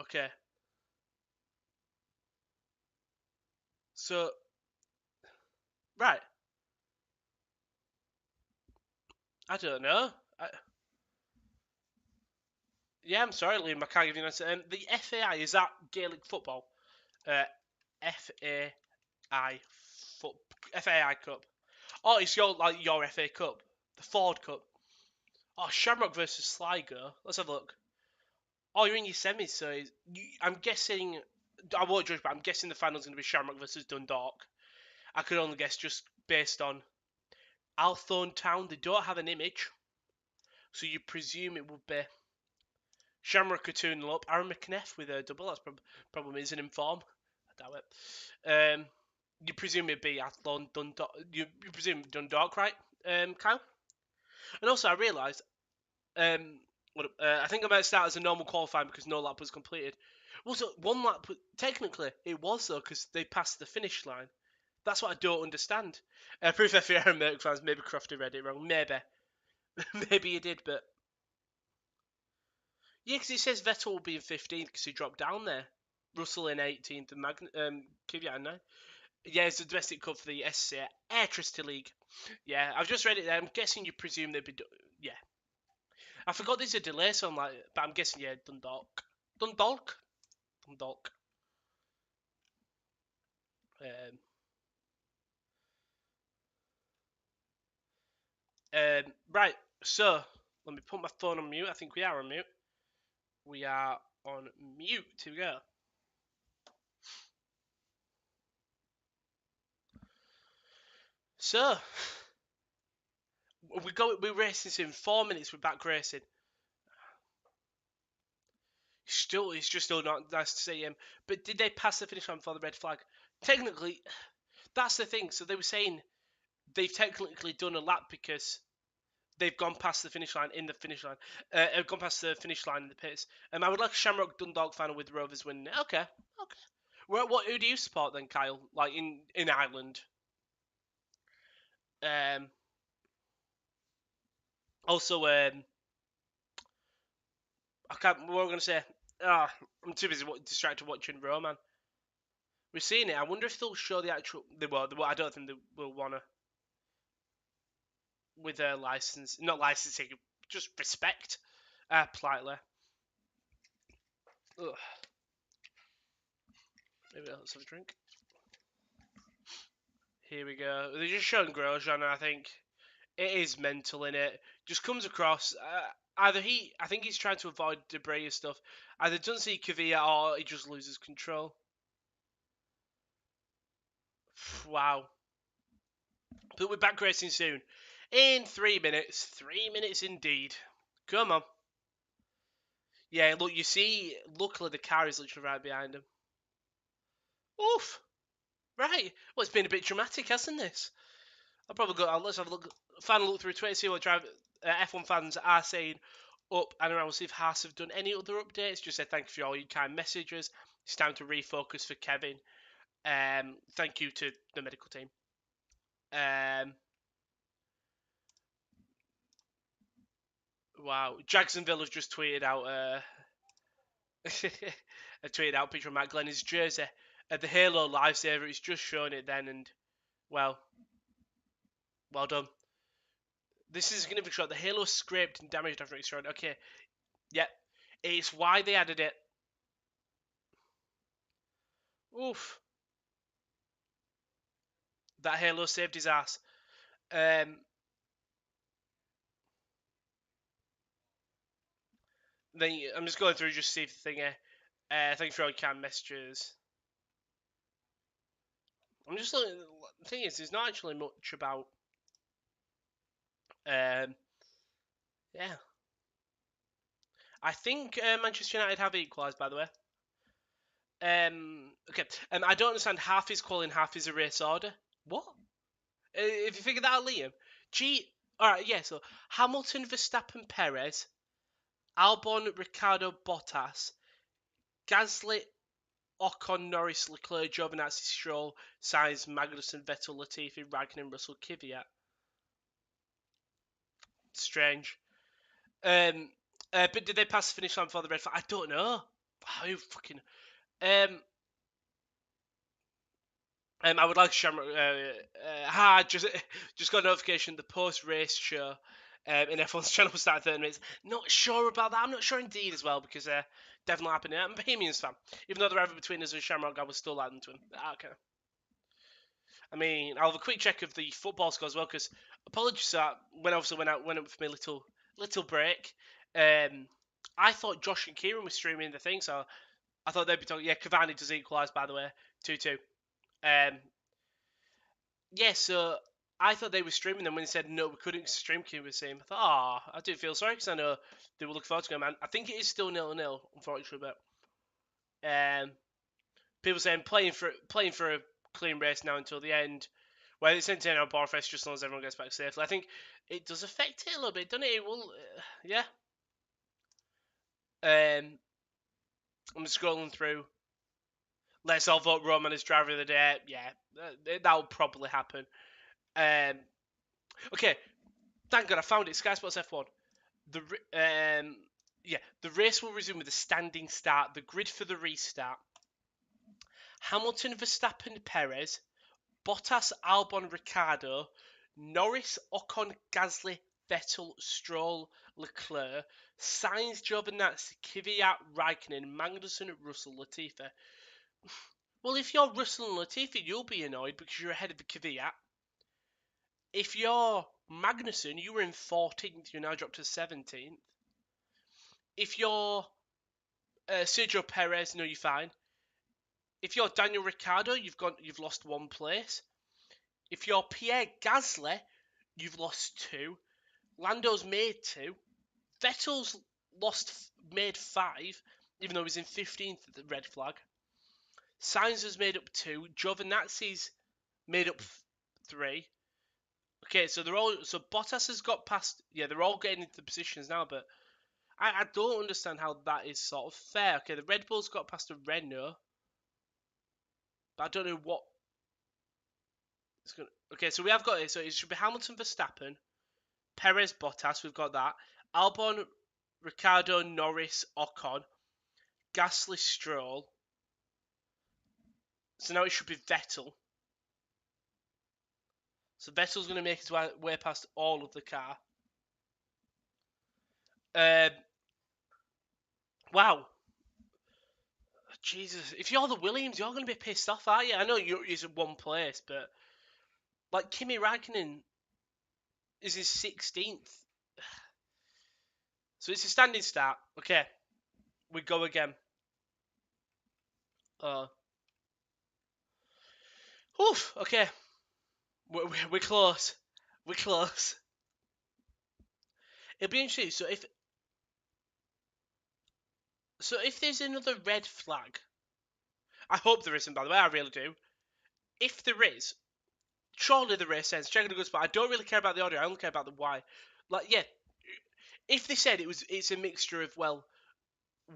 Speaker 1: Okay. So right. I don't know. Yeah, I'm sorry, Liam. I can't give you an answer. The FAI is that Gaelic football? Uh, FAI foot FAI Cup. Oh, it's your FA Cup, the Ford Cup. Oh, Shamrock versus Sligo. Let's have a look. Oh, you're in your semis, so I'm guessing. I won't judge, but I'm guessing the final's going to be Shamrock versus Dundalk. I could only guess just based on Althorn Town. They don't have an image, so you presume it would be Shamrock are 2-0 up. Aaron McNeff with a double. That's problem isn't in form. I doubt it. You presume it'd be Athlone Dundalk. You presume Dundalk, right, Kyle? And also, I realised I think I might start as a normal qualifying because no lap was completed. Was it one lap? Technically, it was though because they passed the finish line. That's what I don't understand. Proof FPR and Merc fans, maybe Crofty read it wrong. Maybe. Maybe he did, but yeah, because it says Vettel will be in 15th because he dropped down there. Russell in 18th and Kvyat in 9th. Yeah, it's a domestic cup for the SCA Airtricity League. Yeah, I've just read it there. I'm guessing you presume they'd be. Yeah. I forgot there's a delay, so I'm like, but I'm guessing, yeah, Dundalk. Dundalk? Dundalk. Um, right, so let me put my phone on mute. I think we are on mute. We are on mute. Here we go. So we're racing soon. 4 minutes. We're back racing. It's just still not nice to see him. But did they pass the finish line for the red flag? Technically, that's the thing. So they were saying they've technically done a lap because they've gone past the finish line in the finish line. Have gone past the finish line in the pits. I would like a Shamrock Dundalk final with Rovers winning it. Okay. Well, who do you support then, Kyle? Like in Ireland? Um, Also, I can't. What am I going to say? I'm too busy distracted watching Roman. We're seeing it. I wonder if they'll show the actual. They will. I don't think they will wanna with their license, not licensing, just respect. Politely. Ugh. Maybe let's have a drink. Here we go. They're just showing Grosjean, and I think it is mental in it. Just comes across. I think he's trying to avoid debris and stuff. Either doesn't see Kvyat or he just loses control. Wow. But we're back racing soon. In 3 minutes. 3 minutes indeed. Come on. Yeah, look, you see, luckily the car is literally right behind him. Oof. Right. Well, it's been a bit dramatic, hasn't this? I'll probably go. Let's have a look. Final look through Twitter, see what F1 fans are saying up and around. We'll see if Haas have done any other updates. Just say thank you for all your kind messages. It's time to refocus for Kevin. Thank you to the medical team. Wow. Jacksonville have just tweeted out a tweeted out picture of Matt Glenn's jersey. The Halo lifesaver. It's just showing it then, and well done. This is a significant shot. The Halo scraped and damaged after it's thrown. Okay, yep. It's why they added it. Oof. That Halo saved his ass. Then I'm just going through just to see if the thing. Thank you for all your kind messages. I'm just looking. The thing is, there's not actually much about. Yeah. I think Manchester United have equalised, by the way. Okay. I don't understand. Half is calling, half is a race order. What? If you figure that out, Liam. Alright, yeah, so Hamilton, Verstappen, Perez, Albon, Ricardo, Bottas, Gasly, Ocon, Norris, Leclerc, Giovinazzi, Stroll, Sainz, Magnussen, Vettel, Latifi, Raikkonen, Russell, Kvyat. Strange. But did they pass the finish line before the red flag? I don't know. How fucking. I would like Shamrock. Just got a notification. The post race show in F1's channel will start 30 minutes. Not sure about that. I'm not sure indeed as well because definitely happening. I'm a Bohemians fan. Even though the rivalry between us and Shamrock, I was still adding to him. Okay. I mean, I'll have a quick check of the football score as well because apologies that when I went up for my little break. I thought Josh and Kieran were streaming the thing, so I thought they'd be talking. Yeah, Cavani does equalise, by the way, 2-2. Yeah, so I thought they were streaming them when they said no, we couldn't stream Q with him. I thought, I do feel sorry because I know they were looking forward to going, man. I think it is still 0-0, unfortunately, but people saying playing for a clean race now until the end. Well, it's entertaining on Barfest just as long as everyone gets back safely. I think it does affect it a little bit, doesn't it? It will, yeah. I'm scrolling through. Let's all vote Roman as driver of the day. Yeah, that will probably happen. Okay, thank God I found it. Sky Sports F1. The race will resume with a standing start. The grid for the restart: Hamilton, Verstappen, Perez, Bottas, Albon, Ricardo, Norris, Ocon, Gasly, Vettel, Stroll, Leclerc, Sainz, Giovinazzi, Kvyat, Raikkonen, Magnussen, Russell, Latifi. Well, if you're Russell and Latifi, you'll be annoyed because you're ahead of the Kvyat. If you're Magnussen, you were in 14th, you're now dropped to 17th. If you're Sergio Perez, no, you're fine. If you're Daniel Ricciardo, you've lost 1 place. If you're Pierre Gasly, you've lost 2. Lando's made 2. Vettel's made 5, even though he was in 15th at the red flag. Sainz has made up 2. Giovinazzi's made up 3. Okay, so Bottas has got past. Yeah, they're all getting into the positions now, but I don't understand how that is sort of fair. Okay, the Red Bull's got past a Renault, but I don't know what it's gonna. Okay, so we have got it. So it should be Hamilton, Verstappen, Perez, Bottas, we've got that. Albon, Ricardo, Norris, Ocon, Gasly, Stroll. So now it should be Vettel. So Vettel's going to make his way past all of the car. Wow. Jesus. If you're the Williams, you're going to be pissed off, aren't you? I know he's in one place, but like Kimi Raikkonen is his 16th. So it's a standing start. Okay. We go again. Oof. Okay. We're close. We're close. It'll be interesting. So if there's another red flag, I hope there isn't. By the way, I really do. If there is, surely the race ends. Check the good spot. I don't really care about the audio. I only care about the why. Like, yeah. If they said it's a mixture of, well,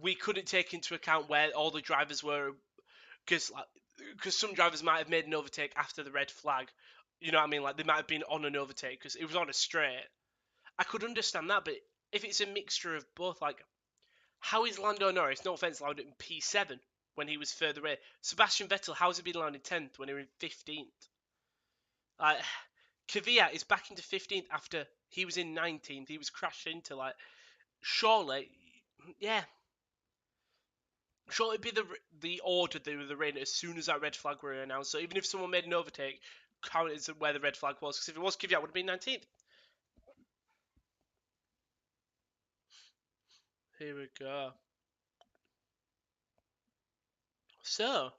Speaker 1: we couldn't take into account where all the drivers were, because some drivers might have made an overtake after the red flag. You know what I mean? Like, they might have been on an overtake because it was on a straight. I could understand that, but if it's a mixture of both, like, how is Lando Norris, no offense, landed in P7 when he was further away? Sebastian Vettel, how has he been landed 10th when he was in 15th? Like, Kvyat is back into 15th after he was in 19th. He was crashed into, like, surely, yeah. Surely it'd be the order they were in as soon as that red flag were announced. So even if someone made an overtake, count as where the red flag was. Because if it was Kvyat, it would have been 19th. Here we go. So,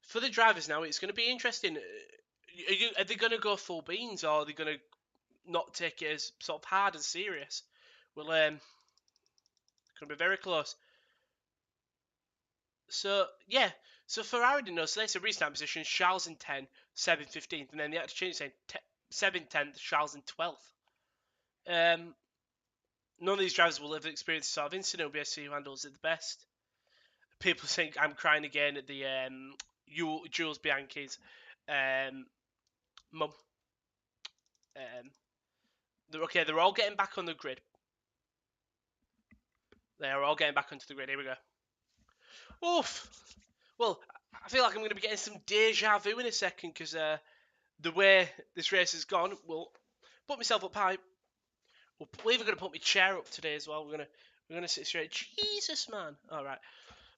Speaker 1: for the drivers now, it's going to be interesting. Are they going to go full beans, or are they going to not take it as sort of hard and serious? Well, going to be very close. So, yeah. So Ferrari didn't know. So there's a restart position. Charles in 10, Seb in 15th. And then they had to change saying Seb in 10th, Charles in 12th. None of these drivers will have experienced sort of incident. It'll be see who handles it the best. People think I'm crying again at the Jules Bianchi's mum. They're all getting back on the grid. They are all getting back onto the grid. Here we go. Oof. Well, I feel like I'm going to be getting some deja vu in a second because the way this race has gone will put myself up high. We're even going to put my chair up today as well. We're gonna sit straight. Jesus, man. All right.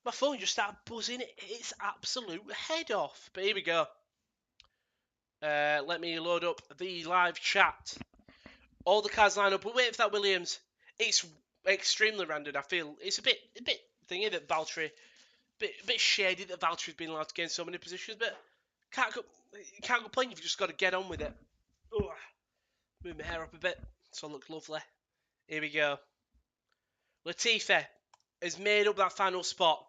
Speaker 1: My phone just started buzzing its absolute head off. But here we go. Let me load up the live chat. All the cars line up. We're waiting for that Williams. It's extremely random. I feel it's a bit thingy that Valtteri, bit shady that Valtteri's been allowed to gain so many positions, but can't complain. You've just got to get on with it. Ugh. Move my hair up a bit so I look lovely. Here we go. Latifi has made up that final spot.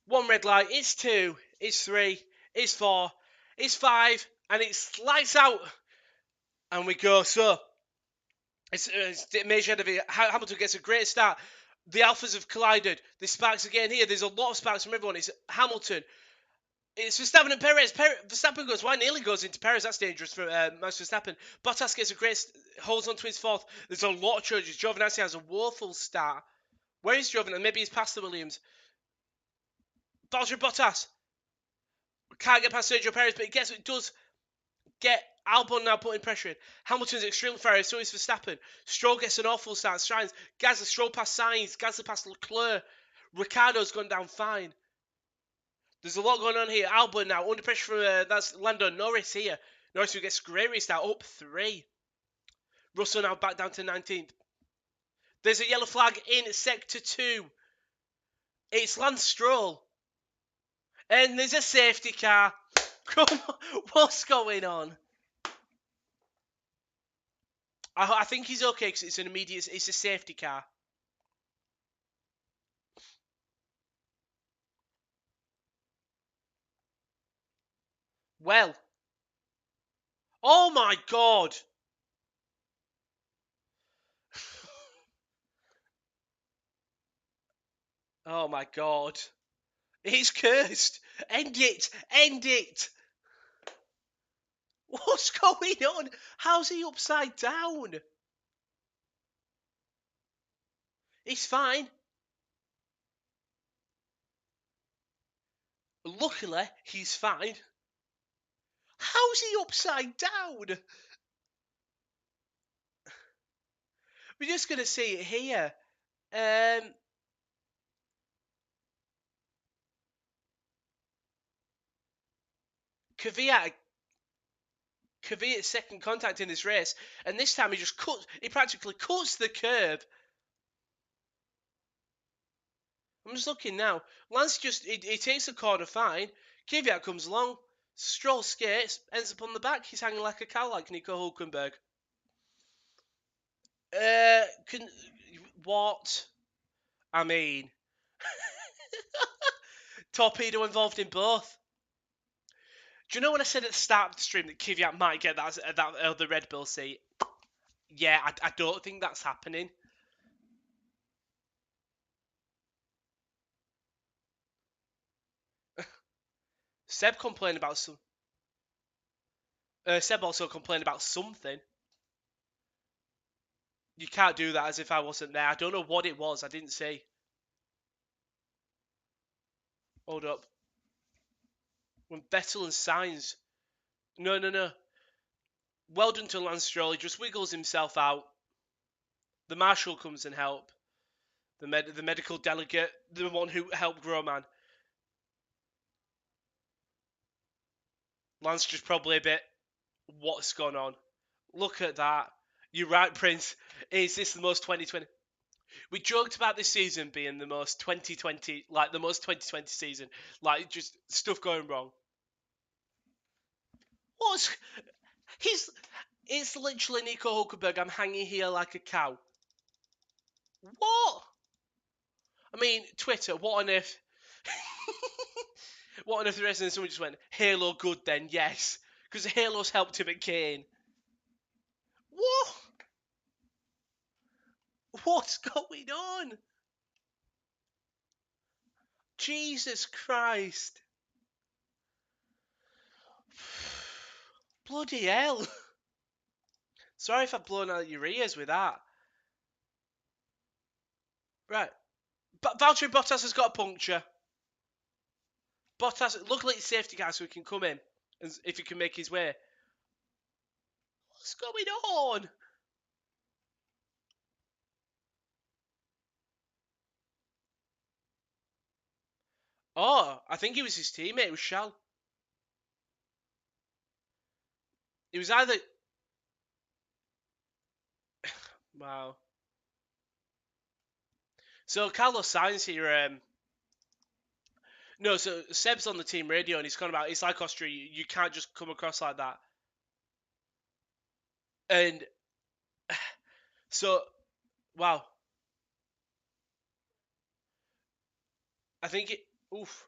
Speaker 1: One red light. It's two. It's three. It's four. It's five. And it's lights out. And we go. So, it's major head of it. Hamilton gets a great start. The Alphas have collided. There's sparks again here. There's a lot of sparks from everyone. It's Hamilton. It's Verstappen and Perez. Verstappen goes wide, nearly goes into Perez. That's dangerous for Max Verstappen. Bottas gets a great holds on to his fourth. There's a lot of charges. Giovinazzi has a woeful start. Where is Giovinazzi? Maybe he's past the Williams. Valtteri Bottas can't get past Sergio Perez, but it does get Albon now putting pressure in. Hamilton's extremely far, so is Verstappen. Stroll gets an awful start. Shines. Gasly, Stroll past Sainz. Gasly past Leclerc. Ricciardo's gone down fine. There's a lot going on here. Albon now under pressure from that's Lando Norris here. Norris who gets great restart up 3. Russell now back down to 19th. There's a yellow flag in sector 2. It's Lance Stroll. And there's a safety car. Come on, what's going on? I think he's okay because it's a safety car. Well. Oh my god. Oh my god. He's cursed. End it. End it. What's going on? How's he upside down? He's fine. Luckily, he's fine. How's he upside down? We're just going to see it here. Um, Kvyat second contact in this race, and this time he practically cuts the curb. I'm just looking now. Lance he takes the corner fine. Kvyat comes along, Stroll skates, ends up on the back. He's hanging like a cow, like Nico Hulkenberg. Can what? I mean, torpedo involved in both. Do you know when I said at the start of the stream that Kvyat might get that the Red Bull seat? Yeah, I don't think that's happening. Seb complained about some. Seb also complained about something. You can't do that as if I wasn't there. I don't know what it was. I didn't see. Hold up. When Vettel and Sainz. No, no, no. Well done to Lance Stroll. He just wiggles himself out. The marshal comes and help. The medical delegate, the one who helped Roman. Lance just probably a bit. What's gone on? Look at that. You're right, Prince. Is this the most 2020? We joked about this season being the most 2020, like the most 2020 season, like just stuff going wrong. What's he's? It's literally Nico Hulkenberg. I'm hanging here like a cow. What? I mean, Twitter. What on earth? What on earth? The rest of someone just went Halo good then? Yes, because Halo's helped him at Kane. What? What's going on? Jesus Christ! Bloody hell! Sorry if I've blown out your ears with that. Right. But Valtteri Bottas has got a puncture. Bottas, luckily it's safety car so he can come in if he can make his way. What's going on? Oh, I think it was his teammate. It was Shell. It was either. Wow. So Carlos Sainz here. No, so Seb's on the team radio and he's gone about. It's like Austria. You can't just come across like that. And so, wow. I think it. Oof.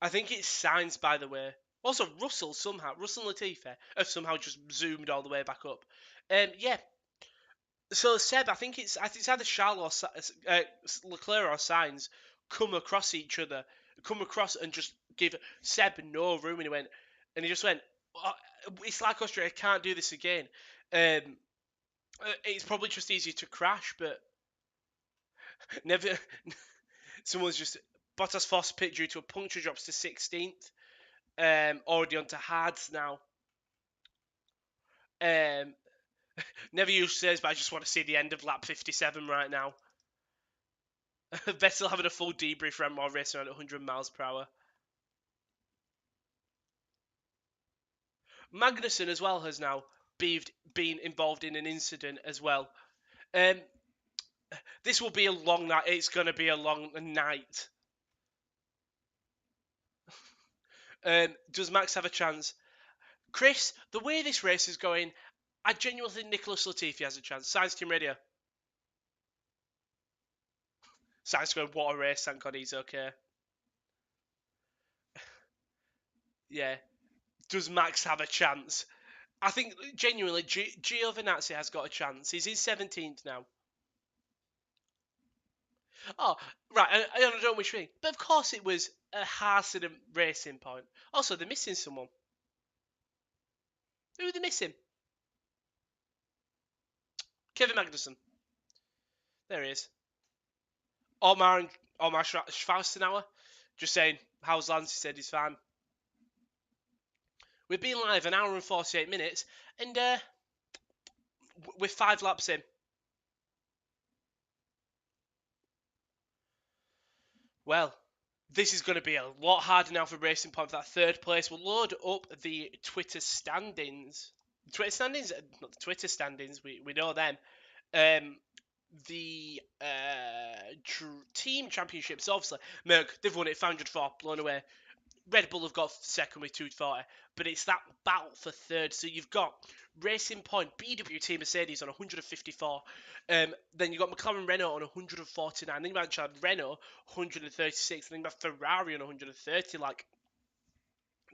Speaker 1: I think it's Sainz, by the way. Also, Russell Latifi have somehow just zoomed all the way back up. Yeah. So Seb, I think it's either Charles or Leclerc or Sainz come across each other, come across and just give Seb no room, and he just went. "Oh, it's like Australia, I can't do this again. It's probably just easier to crash, but never. Someone's just Bottas forced pit due to a puncture, drops to 16th. Already onto hards now. Um, never used says, but I just want to see the end of lap 57 right now. Vettel having a full debrief around more racing around 100 miles per hour. Magnussen as well has now been involved in an incident as well. Um, this will be a long night. It's going to be a long night. Does Max have a chance? Chris, the way this race is going, I genuinely think Nicholas Latifi has a chance. Science Team Radio. Science going, what a race, thank God he's okay. Yeah. Does Max have a chance? I think, genuinely, Giovinazzi has got a chance. He's in 17th now. Oh, right, I don't know which thing. But of course it was a Haas and a Racing Point. Also, they're missing someone. Who are they missing? Kevin Magnussen. There he is. Omar Schwarzenauer. Just saying, how's Lance? He said he's fine. We've been live an hour and 48 minutes, and we're 5 laps in. Well, this is going to be a lot harder now for Racing Point for that third place. We'll load up the Twitter standings. Twitter standings? Not the Twitter standings, we know them. The team championships, obviously. Merck, they've won it, 504, blown away. Red Bull have got second with 240, but it's that battle for third. So you've got Racing Point, BWT Mercedes on 154. Then you've got McLaren Renault on 149. Then you've got Renault 136. Then you've got Ferrari on 130. Like,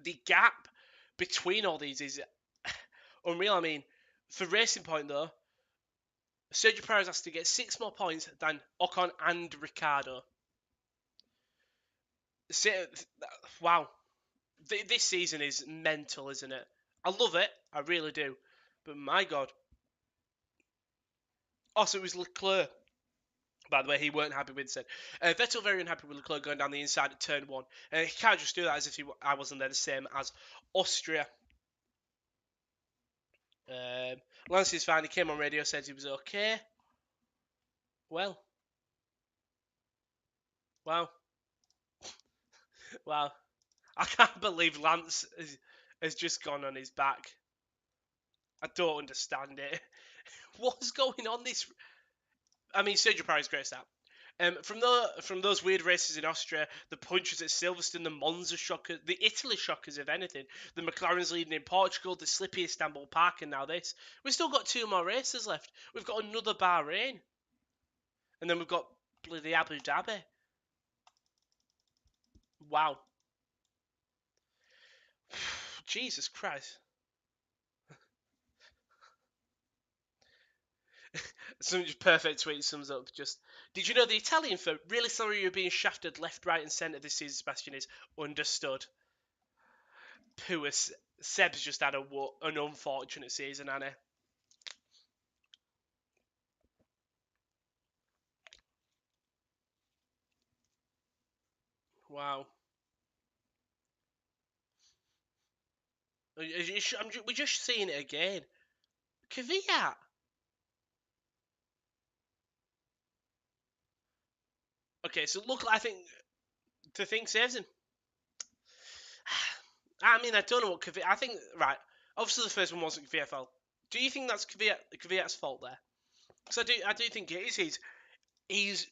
Speaker 1: the gap between all these is unreal. I mean, for Racing Point, though, Sergio Perez has to get 6 more points than Ocon and Ricciardo. Wow. This season is mental, isn't it? I love it. I really do. But my God. Also, it was Leclerc. By the way, he weren't happy with it. Vettel very unhappy with Leclerc going down the inside at turn 1. He can't just do that as if I wasn't there, the same as Austria. Lance is fine. He came on radio, said he was okay. Well. Wow. Wow. I can't believe Lance has just gone on his back. I don't understand it. What's going on this? I mean, Sergio Perez, great start. From those weird races in Austria, the punches at Silverstone, the Monza shockers, the Italy shockers, if anything, the McLaren's leading in Portugal, the slippy Istanbul Park, and now this. We've still got 2 more races left. We've got another Bahrain, and then we've got bloody Abu Dhabi. Wow. Jesus Christ. Some just perfect tweet sums up. Just, did you know the Italian for really sorry you're being shafted left, right, and centre this season, Sebastian, is understood. Poor Seb's just had an unfortunate season, hasn't he? Wow. We're just seeing it again. Kvyat. Okay, so look, I think the thing saves him. I mean, I don't know what Kvyat. I think right. Obviously, the first one wasn't Kvyat's fault. Do you think that's Kvyat's fault there? Because I do think it is. He's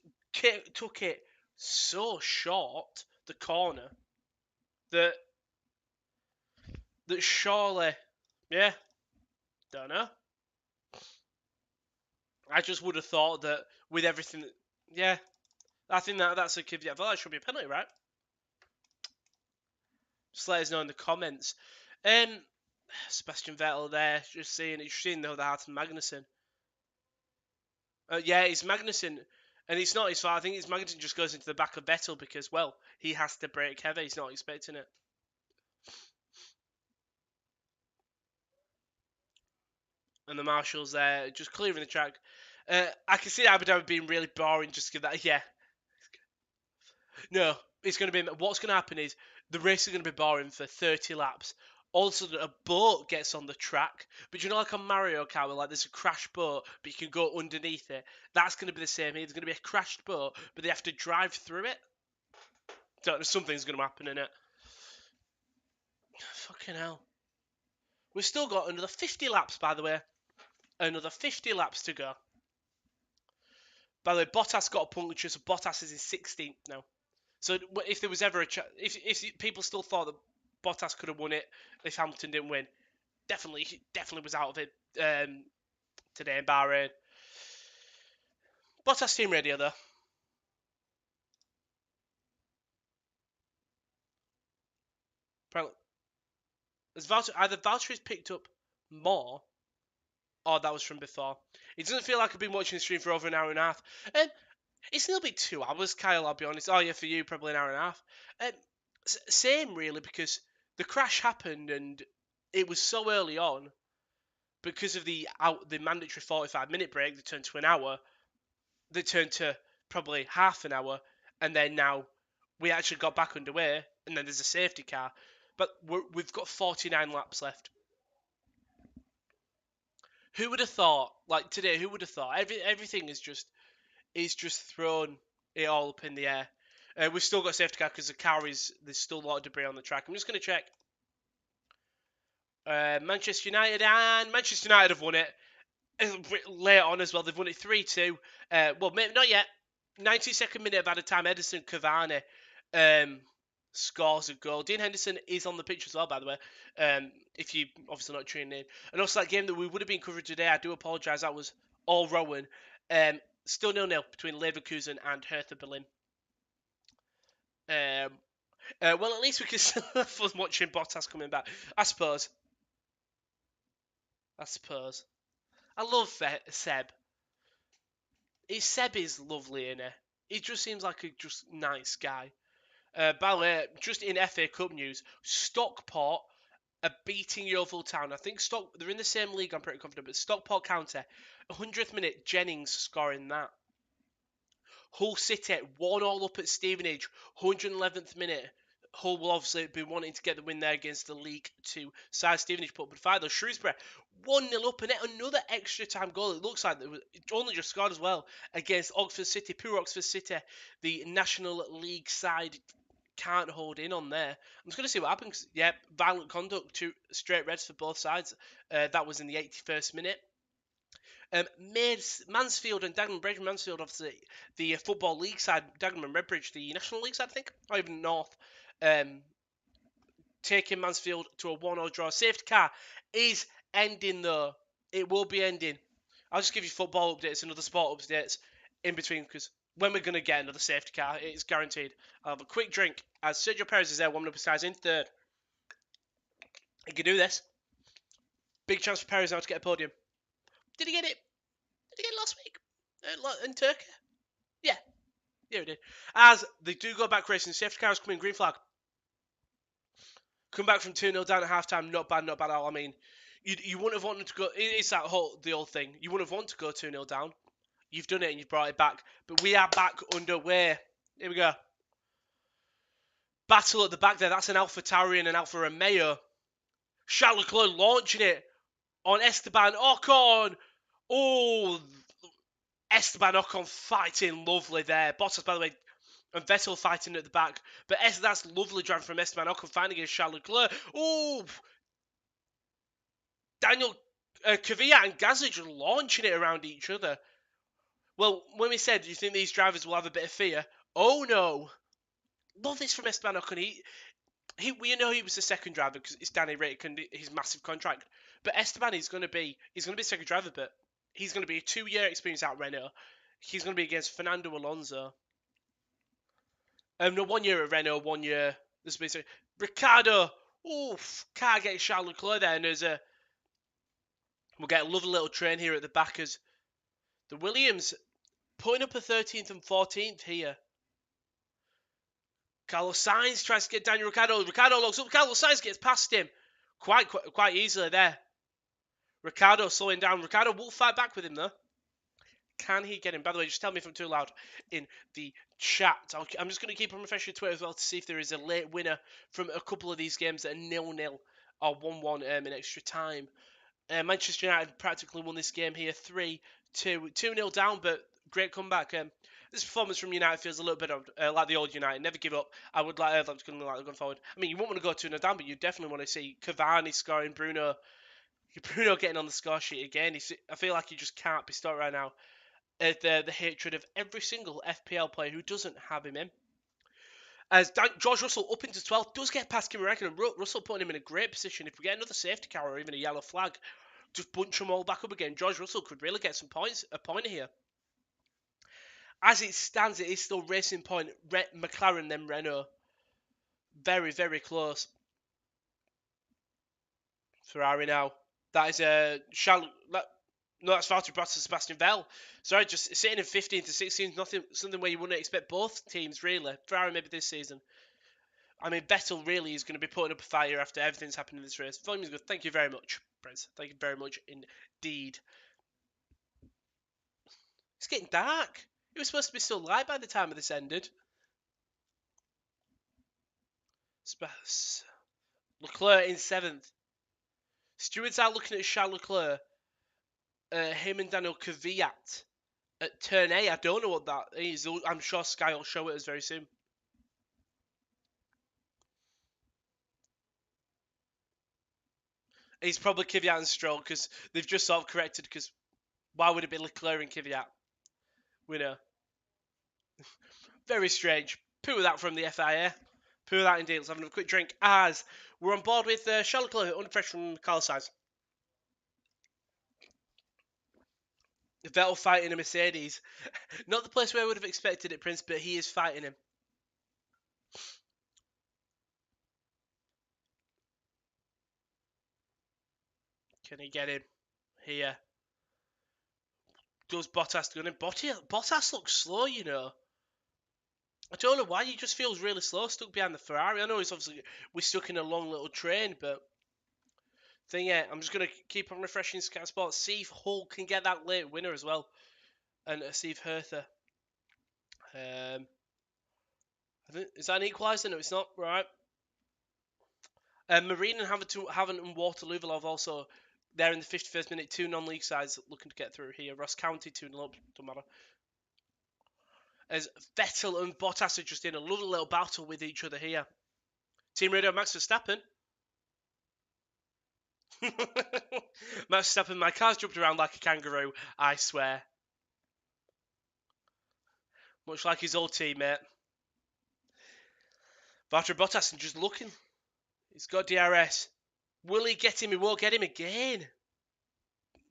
Speaker 1: took it so short the corner that surely, yeah, don't know. I just would have thought that with everything, yeah, I think that's a Kvyat. That should be a penalty, right? Just let us know in the comments. Sebastian Vettel there, just seeing the other half of Magnussen. Yeah, it's Magnussen, and it's not his fault. I think it's Magnussen just goes into the back of Vettel because, well, he has to brake heavy. He's not expecting it. And the marshals there, just clearing the track. I can see Abu Dhabi being really boring. Just give that, yeah. No, it's going to be. What's going to happen is the race is going to be boring for 30 laps. All of a sudden, a boat gets on the track, but you know, like on Mario Kart, where like there's a crashed boat, but you can go underneath it. That's going to be the same here. There's going to be a crashed boat, but they have to drive through it. So something's going to happen in it. Fucking hell. We've still got another 50 laps, by the way. Another 50 laps to go. By the way, Bottas got a puncture, so Bottas is in 16th now. So if there was ever a if people still thought that Bottas could have won it if Hamilton didn't win, definitely was out of it today in Bahrain. Bottas team radio though. Apparently, either Valtteri's picked up more, or that was from before. It doesn't feel like I've been watching the stream for over an hour and a half. It's a little bit 2 hours, Kyle, I'll be honest. Oh, yeah, for you, probably an hour and a half. Same, really, because the crash happened and it was so early on. because of the mandatory 45-minute break, they turned to an hour. They turned to probably half an hour, and then now we actually got back underway, and then there's a safety car. But we've got 49 laps left. Who would have thought? Like today, who would have thought? Everything is just thrown it all up in the air. We've still got a safety car because there's still a lot of debris on the track. I'm just going to check. Manchester United have won it. Late on as well, they've won it 3-2. Well, maybe not yet. 92nd minute of added time, Edison Cavani scores a goal. Dean Henderson is on the pitch as well, by the way. If you obviously not tuning in, and also that game that we would have been covering today, I do apologise. That was all Rowan. Still 0-0 between Leverkusen and Hertha Berlin. Well, at least we can still have fun watching Bottas coming back. I suppose. I love Seb. Seb is lovely, innit? He just seems like a just nice guy. By the way, just in FA Cup news, Stockport are beating Yeovil Town. I think they're in the same league, I'm pretty confident, but Stockport County, 100th minute, Jennings scoring that. Hull City, 1-1 up at Stevenage, 111th minute. Hull will obviously be wanting to get the win there against the League 2 side. Stevenage put up 5 though. Shrewsbury 1-0 up and another extra time goal. It looks like it only just scored as well against Oxford City. Poor Oxford City, the National League side, can't hold in on there. I'm just going to see what happens. Yep, violent conduct, 2 straight reds for both sides. That was in the 81st minute. Mansfield and Dagenham Bridge. Mansfield, obviously, the Football League side. Dagenham and Redbridge, the National League side, I think, or even North. Taking Mansfield to a 1-1 draw. Safety car is ending, though. It will be ending. I'll just give you football updates and other sport updates in between, because when we're going to get another safety car, it's guaranteed. I'll have a quick drink as Sergio Perez is there, warming up his tires in third. He can do this. Big chance for Perez now to get a podium. Did he get it? Did he get it last week? In Turkey? Yeah, he did. As they do go back racing, safety cars coming, green flag. Come back from 2-0 down at half-time, not bad at all. I mean, you wouldn't have wanted to go, it's the old thing, you wouldn't have wanted to go 2-0 down. You've done it and you've brought it back. But we are back underway. Here we go. Battle at the back there, that's an Alpha Tauri and an Alfa Romeo. Charles Leclerc launching it on Esteban Ocon. Oh, Esteban Ocon fighting lovely there. Bottas, by the way, and Vettel fighting at the back. But that's lovely driving from Esteban Ocon fighting against Charles Leclerc. Oh, Daniel Kvyat and Gasly just launching it around each other. Well, when we said, do you think these drivers will have a bit of fear? Oh no. Love this from Esteban Ocon. We know he was the second driver because it's Danny Rick and his massive contract. But Esteban is going to be second driver, but he's going to be a 2-year experience at Renault. He's going to be against Fernando Alonso. No, 1 year at Renault, 1 year. This will be Ricardo. Oof, can't get Charles Leclerc there, and we'll get a lovely little train here at the back as the Williams putting up a 13th and 14th here. Carlos Sainz tries to get Daniel Ricciardo. Ricciardo locks up. Carlos Sainz gets past him quite easily there. Ricciardo slowing down. Ricciardo will fight back with him though. Can he get him? By the way, just tell me if I'm too loud in the chat. I'm just going to keep on refreshing Twitter as well to see if there is a late winner from a couple of these games that are 0-0 or 1-1 in extra time. Manchester United practically won this game here 3-2. 2-0 down, but great comeback. This performance from United feels a little bit like the old United. Never give up. I would like them to go forward. I mean, you won't want to go 2-0 down, but you definitely want to see Cavani scoring, Bruno getting on the score sheet again. I feel like he just can't be stopped right now. The hatred of every single FPL player who doesn't have him in. As George Russell up into 12th does get past Kimi Räikkönen, and Russell putting him in a great position. If we get another safety car or even a yellow flag, just bunch them all back up again. George Russell could really get some points, a point here. As it stands, it is still Racing Point, McLaren, then Renault. Very, very close. Ferrari now. That is that's Valtteri Bottas and Sebastian Vettel. Sorry, just sitting in 15th to 16th, something where you wouldn't expect both teams, really. Ferrari maybe this season. I mean, Vettel really is going to be putting up a fight here after everything's happened in this race. Volume is good. Thank you very much. Prince. Thank you very much indeed. It's getting dark. It was supposed to be still light by the time of this ended. Leclerc in 7th. Stewards are looking at Charles Leclerc, him and Daniel Kvyat at turn A. I don't know what that is. I'm sure Sky will show it us very soon. It's probably Kvyat and Stroll because they've just sort of corrected. Because why would it be Leclerc and Kvyat? We know. Very strange. Poo that from the FIA. Poo that indeed. Let's have a quick drink as we're on board with Charles Leclerc under pressure from Carlos Sainz. Vettel fighting a Mercedes. Not the place where I would have expected it, Prince, but he is fighting him. Can he get him? Here. Does Bottas go in? Bottas looks slow, you know. I don't know why, he just feels really slow, stuck behind the Ferrari. I know he's obviously, we're stuck in a long little train, but I'm just going to keep on refreshing Sky Sports, see if Hull can get that late winner as well, and see if Hertha. Is that an equaliser? No, it's not. Right. Marine and Havant and Waterloo have also, they're in the 51st minute, 2 non-league sides looking to get through here. Ross County 2-0 up, don't matter. As Vettel and Bottas are just in a lovely little battle with each other here. Team Radio, Max Verstappen. Max Verstappen, my car's jumped around like a kangaroo, I swear. Much like his old teammate. Valtteri Bottas just looking. He's got DRS. Will he get him? He won't get him again.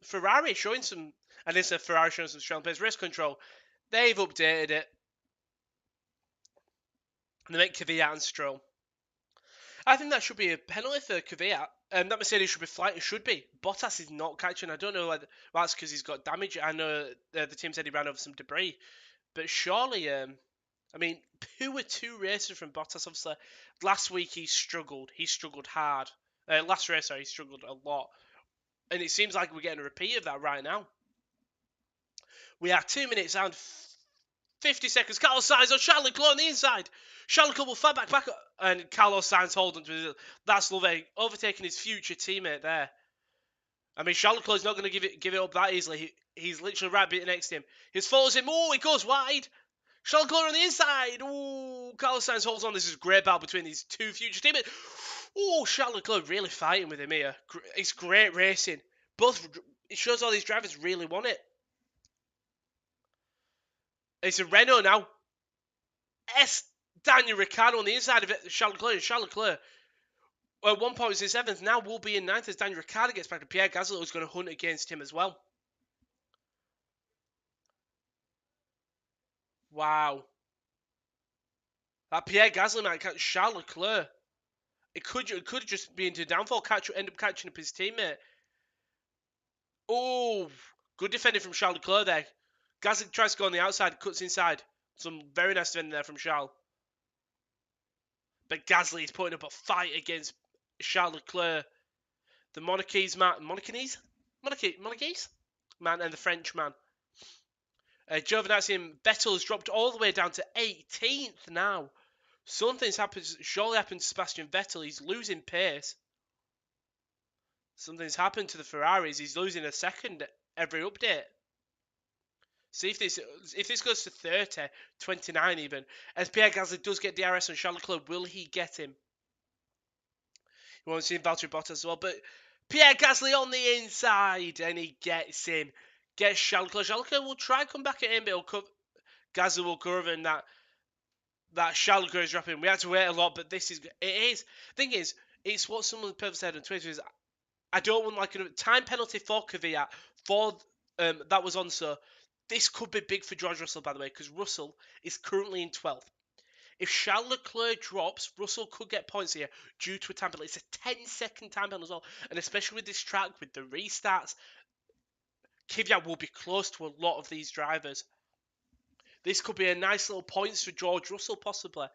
Speaker 1: Ferrari showing some, and this is Ferrari showing some strong pace. Race control. They've updated it. And they make Kvyat and Stroll. I think that should be a penalty for Kvyat. That Mercedes should be flying. It should be. Bottas is not catching. I don't know whether that's because he's got damage. I know the team said he ran over some debris. But surely, I mean, who were 2 races from Bottas? Obviously, last week he struggled. He struggled hard. Last race, sorry, he struggled a lot. And it seems like we're getting a repeat of that right now. We are 2 minutes and 50 seconds. Carlos Sainz on Charles Leclerc on the inside. Charles Leclerc will fire back, and Carlos Sainz holding to it. That's lovely. Overtaking his future teammate there. I mean, Charles Leclerc's not going to give it up that easily. He's literally right next to him. He follows him. Oh, he goes wide. Charles Leclerc on the inside. Oh, Carlos Sainz holds on. This is a great battle between these 2 future teammates. Oh, Charles Leclerc really fighting with him here. It's great racing. It shows all these drivers really want it. It's a Renault now. Daniel Ricciardo on the inside of it. Charles Leclerc. At one point was in 7th. Now will be in 9th as Daniel Ricciardo gets back to Pierre Gasly, who's going to hunt against him as well. Wow. That Pierre Gasly might catch Charles Leclerc. It could just be into downfall. End up catching up his teammate. Oh, good defending from Charles Leclerc there. Gasly tries to go on the outside, cuts inside. Some very nice defending there from Charles. But Gasly is putting up a fight against Charles Leclerc. The Monegasque man and the French man. Giovinazzi and Vettel has dropped all the way down to 18th now. Something's happened. Surely happened to Sebastian Vettel. He's losing pace. Something's happened to the Ferraris. He's losing a second every update. See if this goes to 30, 29 even. As Pierre Gasly does get DRS on Charles Leclerc, will he get him? You won't see Valtteri Bottas as well, but Pierre Gasly on the inside, and he gets him. Gets Charles Leclerc. Charles Leclerc will try and come back at him, but Gasly will cover him. That Charles Leclerc is dropping. We had to wait a lot, but it is. Thing is, it's what someone said on Twitter is, I don't want like a time penalty for Kvyat that was on. So this could be big for George Russell, by the way, because Russell is currently in 12th. If Charles Leclerc drops, Russell could get points here due to a time penalty. It's a 10-second time penalty as well, and especially with this track, with the restarts, Kvyat will be close to a lot of these drivers. This could be a nice little points for George Russell, possibly.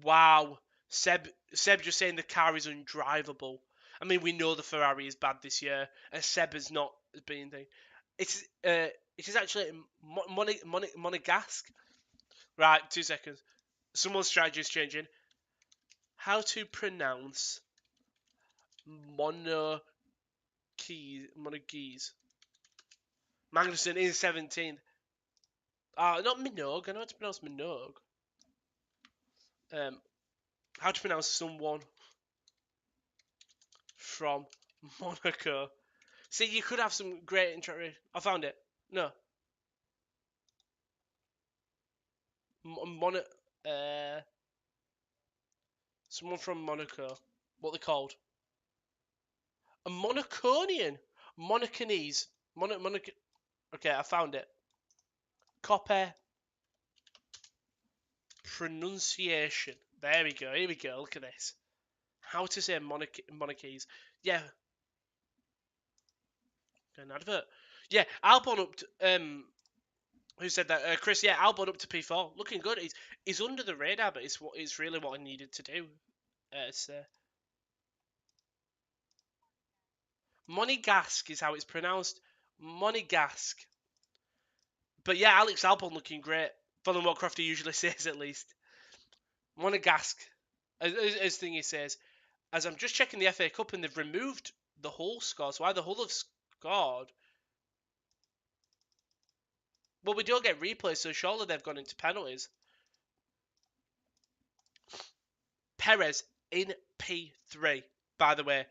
Speaker 1: Wow. Seb just saying the car is undrivable. I mean, we know the Ferrari is bad this year, and Seb has not been thing. It is actually Monegasque. Right, 2 seconds. Someone's strategy is changing. How to pronounce Monokeys? Magnussen is 17th. Not Minogue. I know how to pronounce Minogue. How to pronounce someone from Monaco? See, you could have some great interaction. I found it. No, Mon. Someone from Monaco. What they called? A Monaconian. Monacanese. Okay, I found it. Copy. Pronunciation. There we go. Here we go. Look at this. How to say monarchies. Yeah. An advert. Yeah, Albon up to, who said that? Chris, yeah, Albon up to P4. Looking good. He's under the radar, but it's really what I needed to do. Monegasque is how it's pronounced. Monegasque. But yeah, Alex Albon looking great. Following what Crofty usually says, at least. Monegasque. As Thingy says. As I'm just checking the FA Cup and they've removed the Hull score. So either Hull have scored. Well, we don't get replays, so surely they've gone into penalties. Perez in P3, by the way.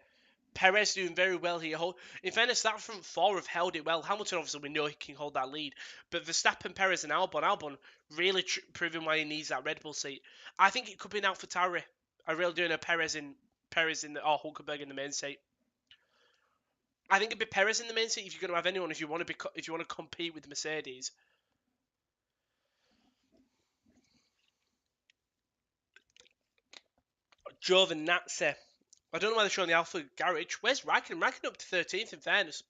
Speaker 1: Perez doing very well here. In fairness, that front four have held it well. Hamilton, obviously, we know he can hold that lead. But Verstappen, Perez, and Albon really proving why he needs that Red Bull seat. I think it could be an AlphaTauri. I really do know Perez in Hulkenberg in the main seat. I think it'd be Perez in the main seat if you're going to have anyone. If you want to compete with Mercedes. Giovinazzi. I don't know why they're showing the Alpha Garage. Where's Raikkonen? Raikkonen up to 13th, in fairness.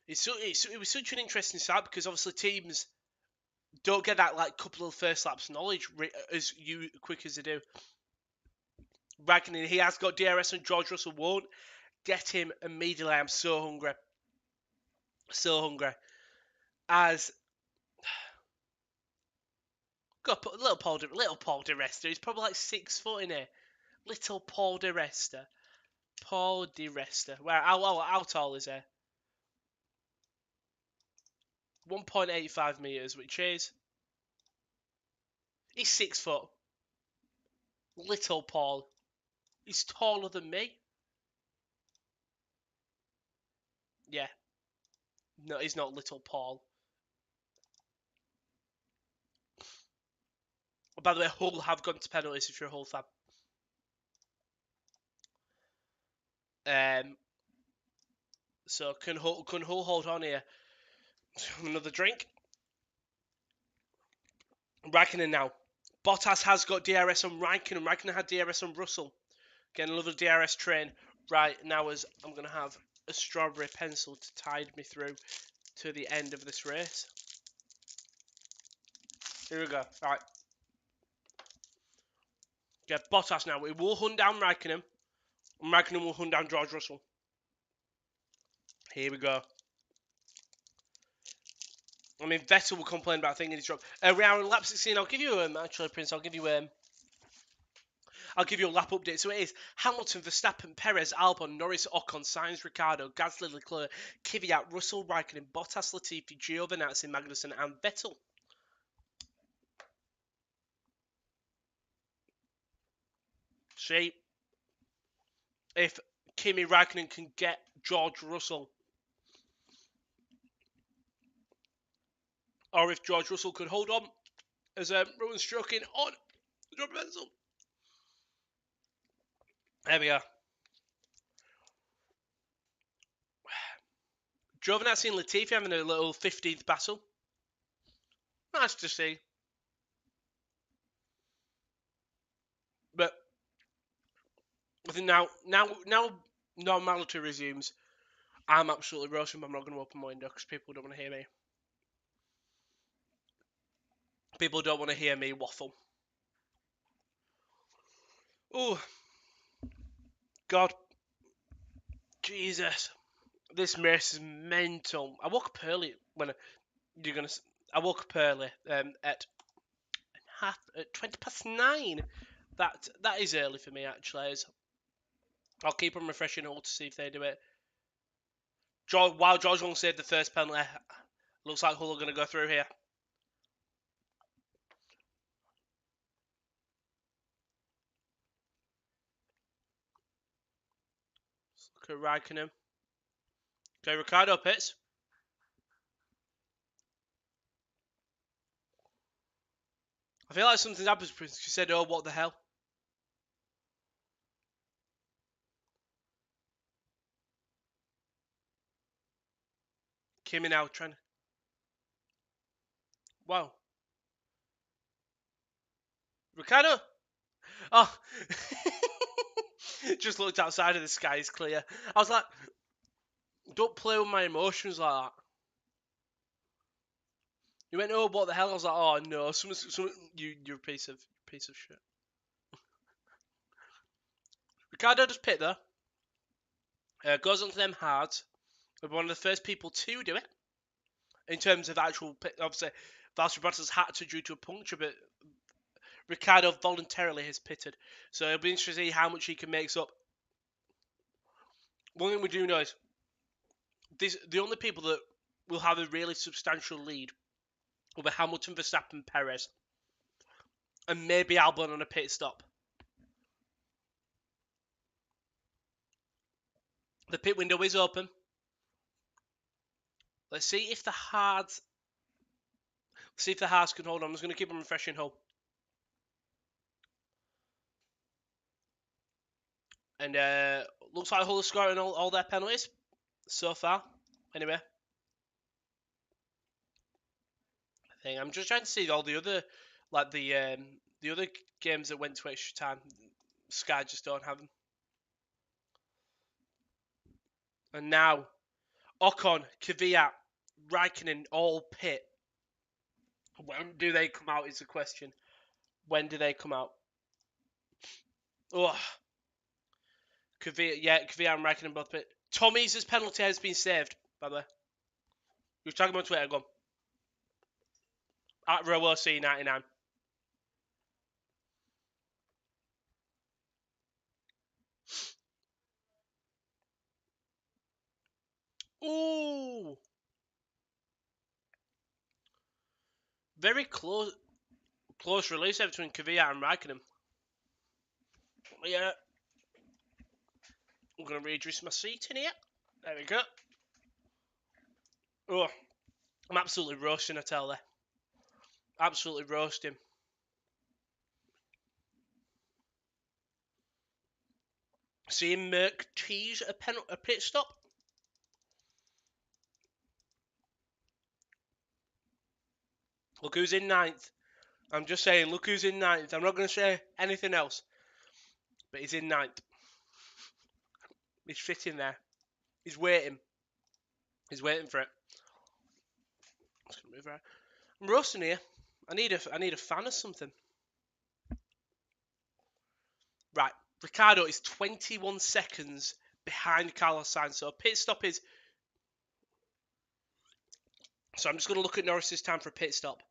Speaker 1: It was such an interesting start because obviously teams don't get that like couple of first laps knowledge as quick as they do. Raikkonen, he has got DRS and George Russell won't get him immediately. I'm so hungry. So hungry. As got little Paul de Resta. He's probably like 6 foot in here. Little Paul de Resta. Paul de Resta. Where how tall is he? 1.85 meters, which is he's 6 foot. Little Paul. He's taller than me. Yeah. No, he's not Little Paul. By the way, Hull have gone to penalties if you're a Hull fan. So can Hull hold on here? Another drink. Raikkonen now. Bottas has got DRS on Raikkonen. Raikkonen had DRS on Russell. Getting another DRS train. Right, now as I'm going to have a strawberry pencil to tide me through to the end of this race. Here we go. All right. Get Bottas now. It will hunt down Raikkonen. And Raikkonen will hunt down George Russell. Here we go. I mean, Vettel will complain about thinking he's drunk. We are on lap 16. I'll give you actually, Prince. I'll give you a lap update. So it is Hamilton, Verstappen, Perez, Albon, Norris, Ocon, Sainz, Ricciardo, Gasly, Leclerc, Kvyat, Russell, Raikkonen, Bottas, Latifi, Giovinazzi, Magnussen, and Vettel. See if Kimi Raikkonen can get George Russell, or if George Russell could hold on as Rowan stroking on the drop pencil. There we are. Giovinazzi and Latifi having a little 15th battle. Nice to see. But I think now normality resumes. I'm absolutely roasting, but I'm not going to open my window because people don't want to hear me. People don't want to hear me waffle. Oh, God. Jesus. This race is mental. I woke up early when you're gonna. I woke up early at 9:20. That is early for me actually. I'll keep on refreshing all to see if they do it. Wow, George won't save the first penalty. Looks like Hull are going to go through here. Let's look at Raikkonen. Okay, Ricciardo pits. I feel like something happens because you said, oh, what the hell? Kimi now trying. Wow. Ricciardo? Oh. Just looked outside of the sky is clear. I was like, don't play with my emotions like that. You went, oh, what the hell? I was like, oh no, you're a piece of shit. Ricciardo just pit there. Goes onto them hard. We're one of the first people to do it. In terms of actual pit, obviously, Valtteri Bottas had to due to a puncture, but Ricciardo voluntarily has pitted. So it'll be interesting to see how much he can make up. One thing we do know is the only people that will have a really substantial lead will be Hamilton, Verstappen, Perez, and maybe Albon on a pit stop. The pit window is open. Let's see if the hards. See if the hards can hold on. I'm just going to keep them refreshing home. And looks like Hull is scoring all their penalties so far. Anyway, I'm just trying to see all the other, like the other games that went to extra time. Sky just don't have them. And now, Ocon, Kvyat, Raikkonen all pit. When do they come out is the question. When do they come out? Oh, Kvyat and Raikkonen both pit. Tommy's penalty has been saved, by the way. You were talking about Twitter, go on. At RowoC99. Ooh! Very close release there between Kvyat and Raikkonen. Yeah. I'm going to readjust my seat in here. There we go. Oh, I'm absolutely roasting, I tell you. Absolutely roasting. Seeing Merck tease a pit stop. Look who's in ninth. I'm just saying, look who's in ninth. I'm not going to say anything else. But he's in ninth. He's sitting there. He's waiting. He's waiting for it. I'm roasting here. I need a fan or something. Right. Ricciardo is 21 seconds behind Carlos Sainz. So pit stop is... So I'm just going to look at Norris's time for a pit stop.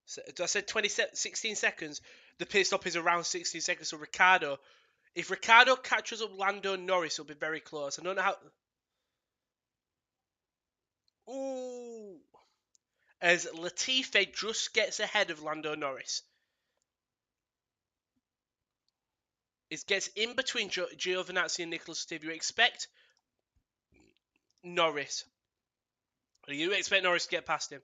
Speaker 1: So I said 16 seconds. The pit stop is around 16 seconds. So Ricciardo... If Ricciardo catches up Lando Norris, it'll be very close. I don't know how... Ooh. As Latifi just gets ahead of Lando Norris. It gets in between Giovinazzi and Nicholas Latifi. You expect Norris. You expect Norris to get past him.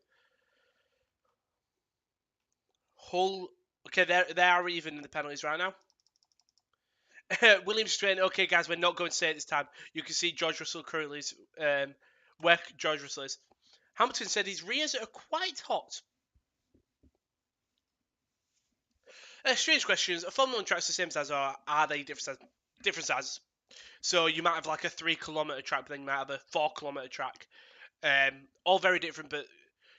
Speaker 1: Hull... Okay, they are even in the penalties right now. Williams straight. Okay, guys, we're not going to say it this time. You can see George Russell currently is where George Russell is. Hamilton said his rears are quite hot. Strange questions. Formula 1 tracks the same size, or are they different sizes? So you might have like a 3 kilometer track, but then you might have a 4 kilometer track. All very different, but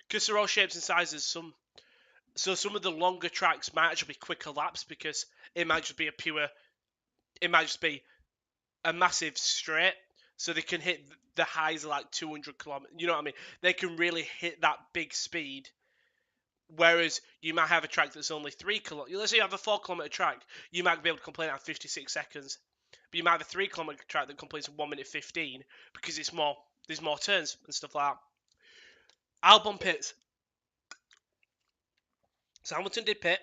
Speaker 1: because they're all shapes and sizes, some So some of the longer tracks might actually be quicker laps because it might just be a massive straight, so they can hit the highs of like 200 kilometers. You know what I mean? They can really hit that big speed. Whereas you might have a track that's only 3 kilometers. Let's say you have a 4 kilometer track, you might be able to complete that in 56 seconds. But you might have a 3 kilometer track that completes in 1 minute 15 because there's more turns and stuff like that. Albon pits. So Hamilton did pit.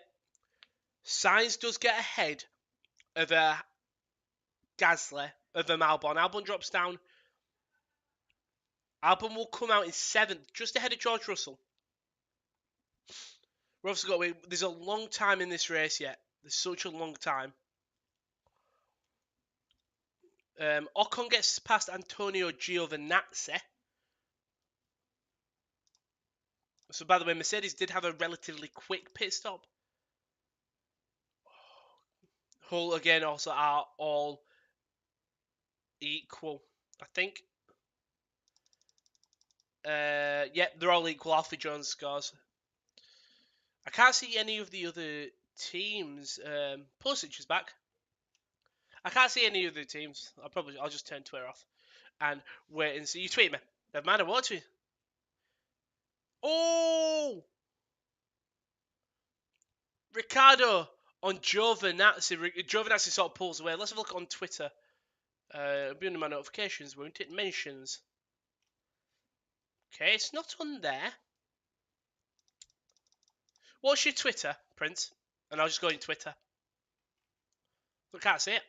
Speaker 1: Sainz does get ahead of Gasly, of Albon. Albon drops down. Albon will come out in 7th, just ahead of George Russell. We've also got to wait. There's a long time in this race yet. There's such a long time. Ocon gets past Antonio Giovinazzi. So, by the way, Mercedes did have a relatively quick pit stop. Hull, again, also are all equal, I think. Yep, they're all equal. Alfie Jones scores. I can't see any of the other teams. Pulisic is back. I can't see any of the teams. I'll just turn Twitter off and wait and see. You tweet me. Never mind, I want to. Oh! Ricardo on Giovinazzi. Giovinazzi sort of pulls away. Let's have a look on Twitter. It'll be under my notifications, won't it? Mentions. Okay, it's not on there. What's your Twitter, Prince? And I'll just go in Twitter. I can't see it.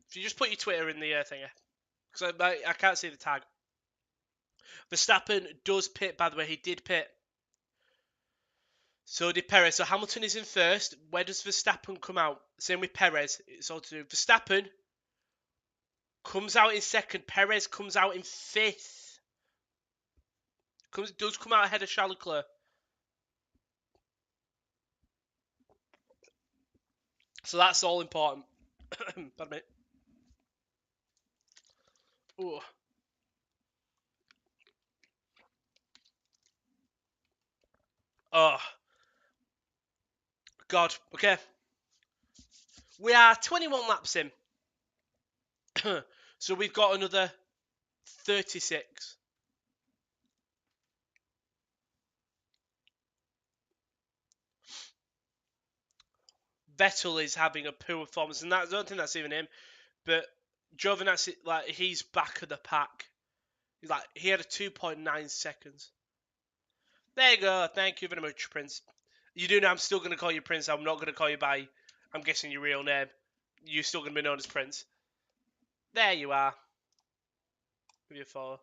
Speaker 1: If you just put your Twitter in the thingy. Because I can't see the tag. Verstappen does pit, by the way. He did pit. So did Perez. So Hamilton is in first. Where does Verstappen come out? Same with Perez. It's all to do. Verstappen comes out in second. Perez comes out in fifth. Does come out ahead of Charles Leclerc. So that's all important. Pardon me. Ooh. Oh. God. Okay. We are 21 laps in. So we've got another 36. Vettel is having a poor performance, and I don't think that's even him. But Giovinazzi, like, he's back of the pack. He had a 2.9 seconds. There you go. Thank you very much, Prince. You do know I'm still going to call you Prince. I'm not going to call you by, I'm guessing, your real name. You're still going to be known as Prince. There you are. Give you a follow.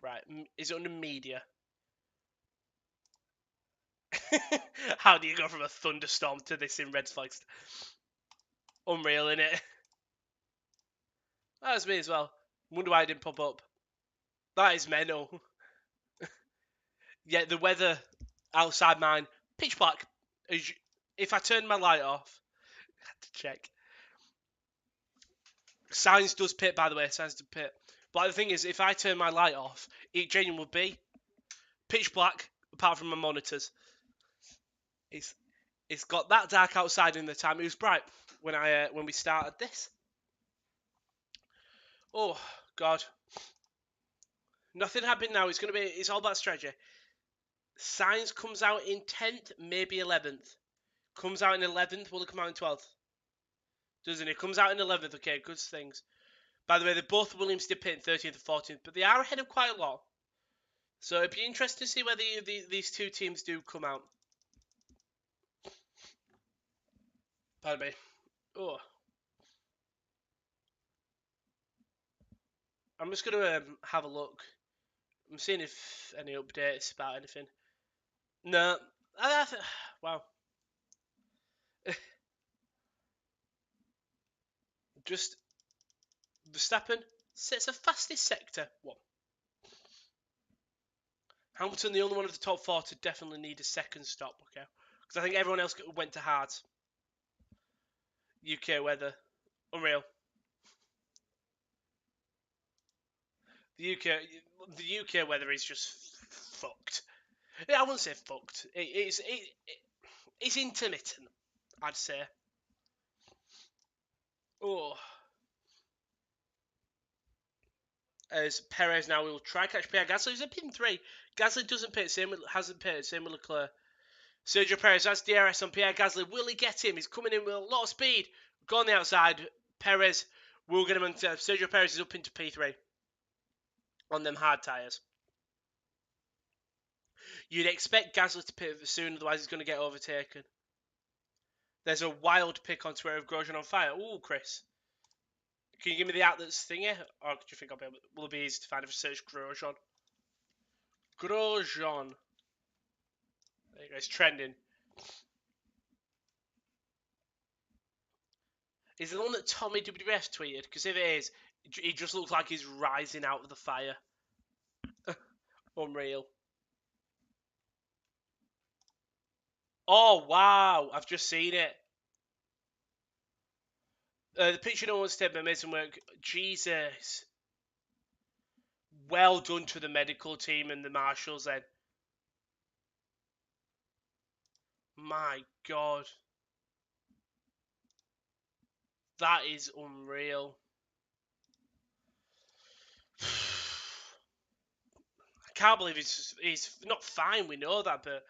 Speaker 1: Right. Is it under media? How do you go from a thunderstorm to this in red flags? Unreal, innit? That was me as well. Wonder why it didn't pop up. That is mental. Yeah, the weather outside mine, pitch black. If I turn my light off, I had to check. Sainz does pit, by the way. Sainz does pit. But the thing is, if I turn my light off, it genuinely would be pitch black, apart from my monitors. It's got that dark outside in the time. It was bright when we started this. Oh God, nothing happened now. It's all about strategy. Sainz comes out in 10th, maybe 11th. Comes out in 11th. Will he come out in 12th? Doesn't he? Comes out in 11th. Okay, good things. By the way, they're both Williams did pit in 13th and 14th, but they are ahead of quite a lot. So it'd be interesting to see whether these two teams do come out. Pardon me. Oh. I'm just going to have a look. I'm seeing if any updates about anything. No. Wow. Just Verstappen sets a fastest sector 1. Hamilton, the only one of the top 4 to definitely need a second stop, okay? Because I think everyone else went to hards. UK weather. Unreal. The UK weather is just fucked. Yeah, I wouldn't say fucked. It's intermittent, I'd say. Oh, as Perez now will try catch Pierre Gasly. He's a pin 3. Gasly doesn't pit, hasn't pitted, same with Leclerc. Sergio Perez has DRS on Pierre Gasly. Will he get him? He's coming in with a lot of speed. Go on the outside. Perez will get him into. Sergio Perez is up into P3 on them hard tyres. You'd expect Gasly to pit soon, otherwise he's going to get overtaken. There's a wild pick on Twitter of Grosjean on fire. Ooh, Chris. Can you give me the outlets thingy? Or do you think will it be easy to find if I search Grosjean? Grosjean. There you go, it's trending. Is it the one that Tommy WWF tweeted? Because if it is, he just looks like he's rising out of the fire. Unreal. Oh, wow. I've just seen it. The picture no one's taken by amazing work. Jesus. Well done to the medical team and the marshals then. My God. That is unreal. I can't believe he's not fine, we know that, but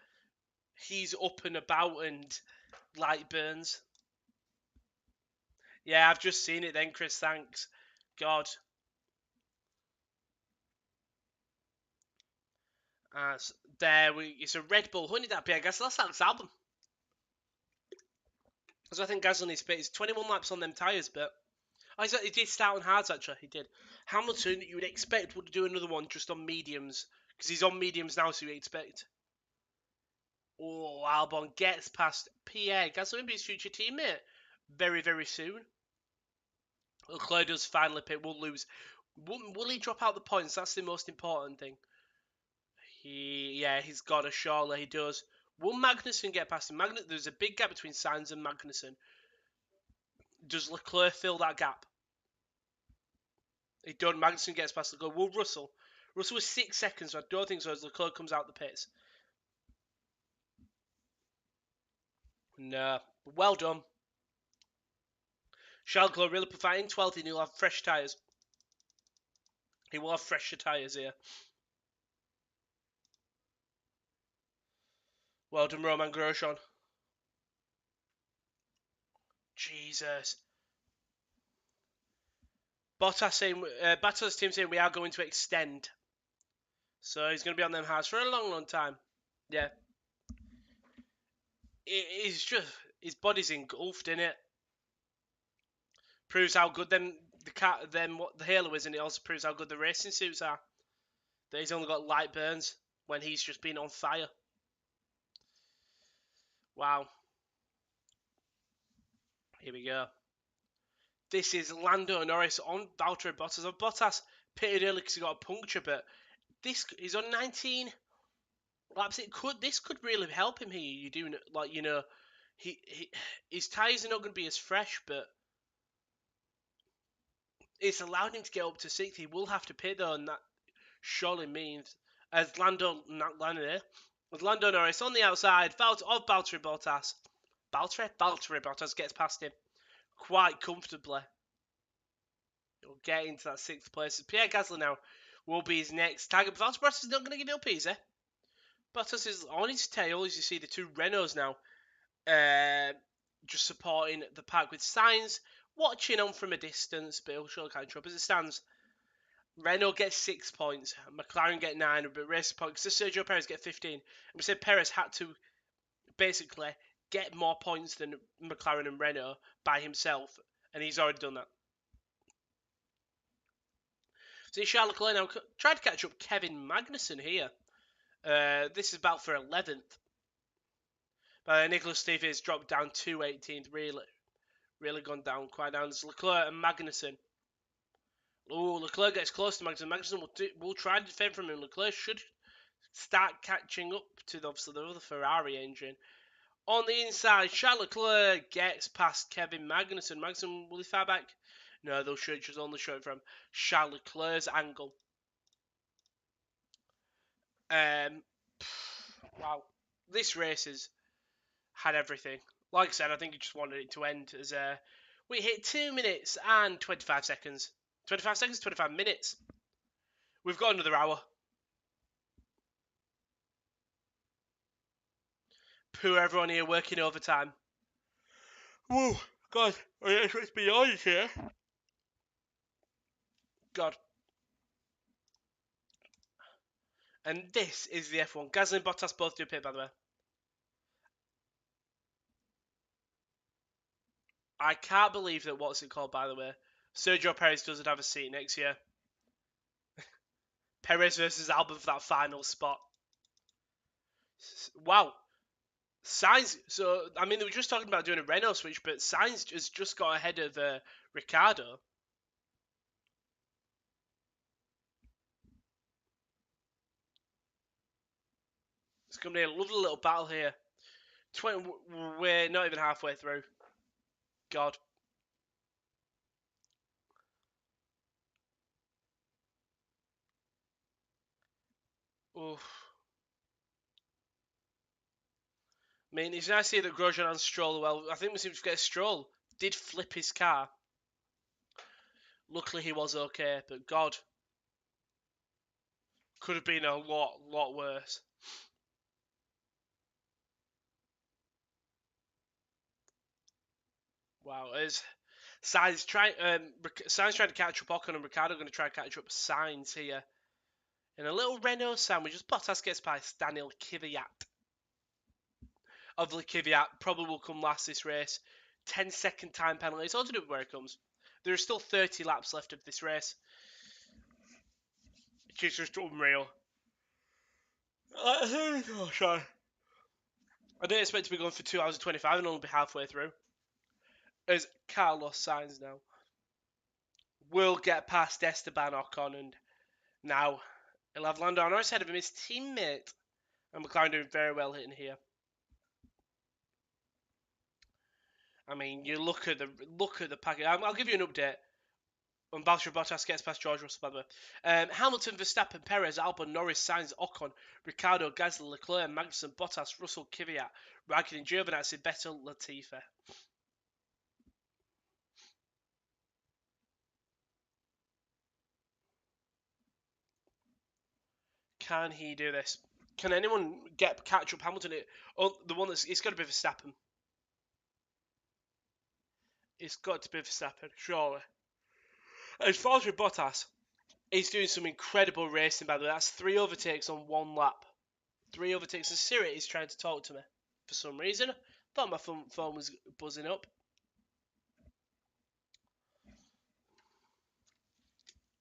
Speaker 1: he's up and about and light burns. Yeah, I've just seen it then, Chris, thanks. God. It's a Red Bull Honey that I guess that's Alex album. Because I think Gasly needs to pit. He's 21 laps on them tyres, but he did start on hards actually. He did. Hamilton, you would expect would do another one just on mediums because he's on mediums now, so you expect. Oh, Albon gets past Pierre Gasly, maybe his future teammate, very very soon. Leclerc does finally pit. Will lose. Will he drop out the points? That's the most important thing. He's got a surely he does. Will Magnussen get past him? There's a big gap between Sainz and Magnussen. Does Leclerc fill that gap? He don't. Magnussen gets past Leclerc. Will Russell? Russell was 6 seconds, so I don't think so as Leclerc comes out the pits. No. Well done. Charles Leclerc really providing 12th and he'll have fresh tyres. He will have fresher tyres here. Well done, Romain Grosjean. Jesus. Bottas team saying we are going to extend. So he's going to be on them hards for a long, long time. Yeah. It's just, his body's engulfed in it. Proves how good what the Halo is, and it also proves how good the racing suits are. That he's only got light burns when he's just been on fire. Wow. Here we go. This is Lando Norris on Valtteri Bottas. Bottas pitted early because he got a puncture, but he's on 19 laps. This could really help him here. You do his tyres are not going to be as fresh, but it's allowed him to get up to 6. He will have to pit though, and that surely means as Lando Norris on the outside of Valtteri Bottas. Valtteri Bottas gets past him quite comfortably. He'll get into that 6th place. Pierre Gasly now will be his next target. But Valtteri Bottas is not going to give it up easy. Bottas is on his tail, as you see the 2 Renaults now just supporting the pack with Sainz watching on from a distance, but he'll surely catch up as it stands. Renault gets 6 points, McLaren get 9, but race points. So Sergio Perez get 15. And we said Perez had to basically get more points than McLaren and Renault by himself, and he's already done that. So Charles Leclerc now tried to catch up Kevin Magnussen here. This is about for 11th. Nicholas Stevens dropped down to 18th. Really gone down quite down. It's Leclerc and Magnussen. Oh, Leclerc gets close to Magnussen. Magnussen will try to defend from him. Leclerc should start catching up to obviously the other Ferrari engine. On the inside, Charles Leclerc gets past Kevin Magnussen. Magnussen, will he fire back? No, they'll only show it from Charles Leclerc's angle. Wow, this race has had everything. Like I said, I think he just wanted it to end as we hit 2 minutes and 25 seconds. 25 seconds, 25 minutes. We've got another hour. Poor everyone here working overtime. Whoa, God, it's beyond here. God. And this is the F1. Gasly and Bottas both do pit, by the way. I can't believe that, what's it called, by the way? Sergio Perez doesn't have a seat next year. Perez versus Albon for that final spot. Wow. Sainz, so, I mean, they were just talking about doing a Renault switch, but Sainz has just got ahead of Ricciardo. It's going to be a lovely little battle here. We're not even halfway through. God. Oof. I mean, it's nice to see that Grosjean and Stroll well. I think we seem to get Stroll did flip his car. Luckily, he was okay, but God, could have been a lot worse. Wow, is Sainz trying to catch up Ocon, and Ricciardo going to try and catch up Sainz here. In a little Renault sandwich, just Bottas gets past Daniel Kvyat. Obviously, Kvyat probably will come last this race. 10-second time penalty. It's all to do with where it comes. There are still 30 laps left of this race. It's just unreal. Oh, sorry. I didn't expect to be going for 2 hours and 25 and only be halfway through. As Carlos Sainz now will get past Esteban Ocon, and now he'll have Lando Norris ahead of him, his teammate. And McLaren doing very well hitting here. I mean, you look at the package. I'll give you an update. When Valtteri Bottas gets past George Russell, by the way. Hamilton, Verstappen, Perez, Albon, Norris, Sainz, Ocon, Ricciardo, Gasly, Leclerc, Magnussen, Bottas, Russell, Kvyat, Raikkonen, Giovinazzi, Vettel, Latifi. Can he do this? Can anyone catch up Hamilton? The one it's got to be Verstappen. It's got to be Verstappen, surely. As far as with Bottas, he's doing some incredible racing, by the way. That's 3 overtakes on 1 lap. 3 overtakes. And Siri is trying to talk to me for some reason. Thought my phone was buzzing up.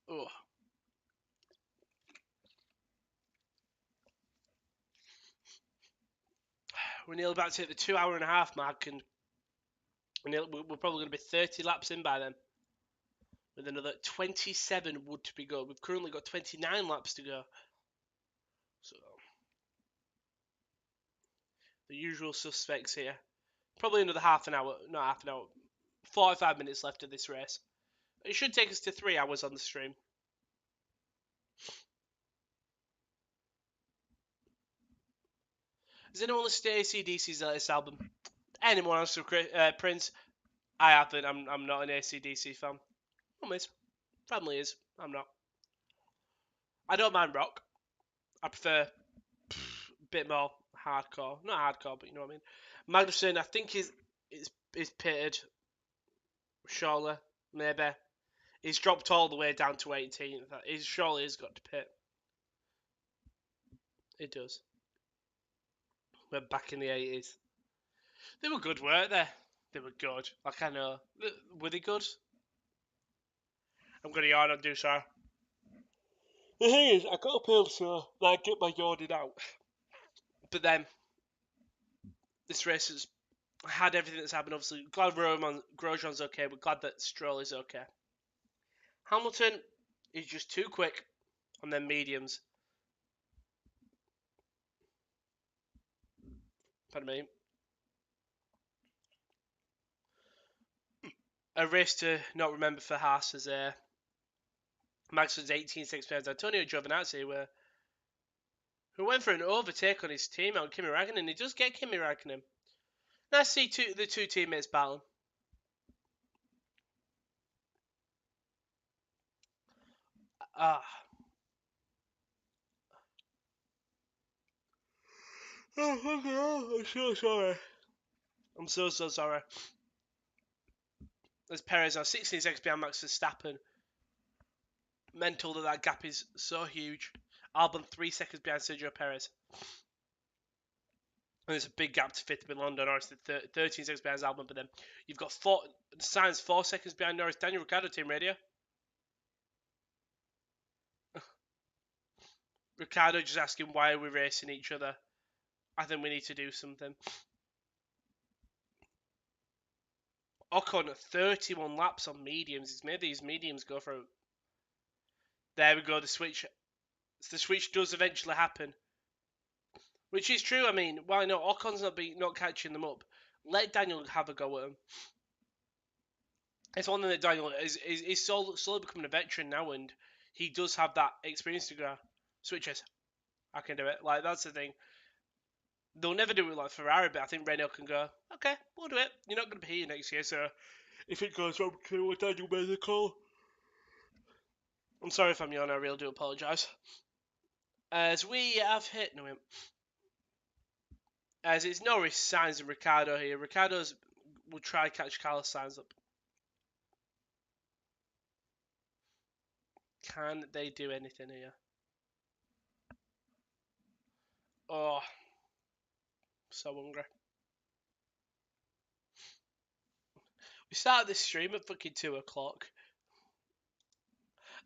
Speaker 1: Oh. We're nearly about to hit the 2 hour and a half mark, and we're probably going to be 30 laps in by then. With another 27 would to be go. We've currently got 29 laps to go. So the usual suspects here. Probably another half an hour, not half an hour, 45 minutes left of this race. It should take us to 3 hours on the stream. Does anyone listen to AC/DC's latest album? Anyone else to Prince? I haven't. I'm not an AC/DC fan. Mum is. Family is. I'm not. I don't mind rock. I prefer a bit more hardcore. Not hardcore, but you know what I mean. Magnussen, I think is pitted. Surely, maybe. He's dropped all the way down to 18th. He surely has got to pit. It does. We're back in the 80s. They were good, weren't they? They were good. Like, I know. Were they good? I'm going to yawn and do so. The thing is, I got a pill so I get my yawning out. But then, this race has had everything that's happened. Obviously, glad Romain Grosjean's okay. We're glad that Stroll is okay. Hamilton is just too quick on their mediums. Pardon me. A race to not remember for Haas as Max's 18 6 pounds. Antonio Giovinazzi, who went for an overtake on his teammate Kimi Räikkönen. He does get Kimi Räikkönen. Nice to see the two teammates battle. Ah. Oh, I'm so sorry. I'm so sorry. As Perez now 16 seconds behind Max Verstappen. Mental that gap is so huge. Albon 3 seconds behind Sergio Perez. And there's a big gap to fifth with Lando Norris, 13 seconds behind Albon. But then you've got Sainz 4 seconds behind Norris. Daniel Ricciardo, team radio. Ricciardo just asking why are we racing each other. I think we need to do something. Ocon 31 laps on mediums. He's made these mediums go for. There we go. The switch does eventually happen, which is true. I mean, why not? Ocon's not catching them up. Let Daniel have a go at him. It's one thing that Daniel is slowly becoming a veteran now, and he does have that experience to go. Switches, I can do it. Like, that's the thing. They'll never do it like Ferrari, but I think Renault can go, okay, we'll do it. You're not going to be here next year, so if it goes wrong, can Daniel make the call? I'm sorry if I'm yawning, I really do apologise. As we have hit, no, as it's Norris, Sainz, and Ricciardo here. Ricciardo's will try catch Carlos Sainz up. Can they do anything here? Oh, so hungry. We started this stream at fucking 2 o'clock.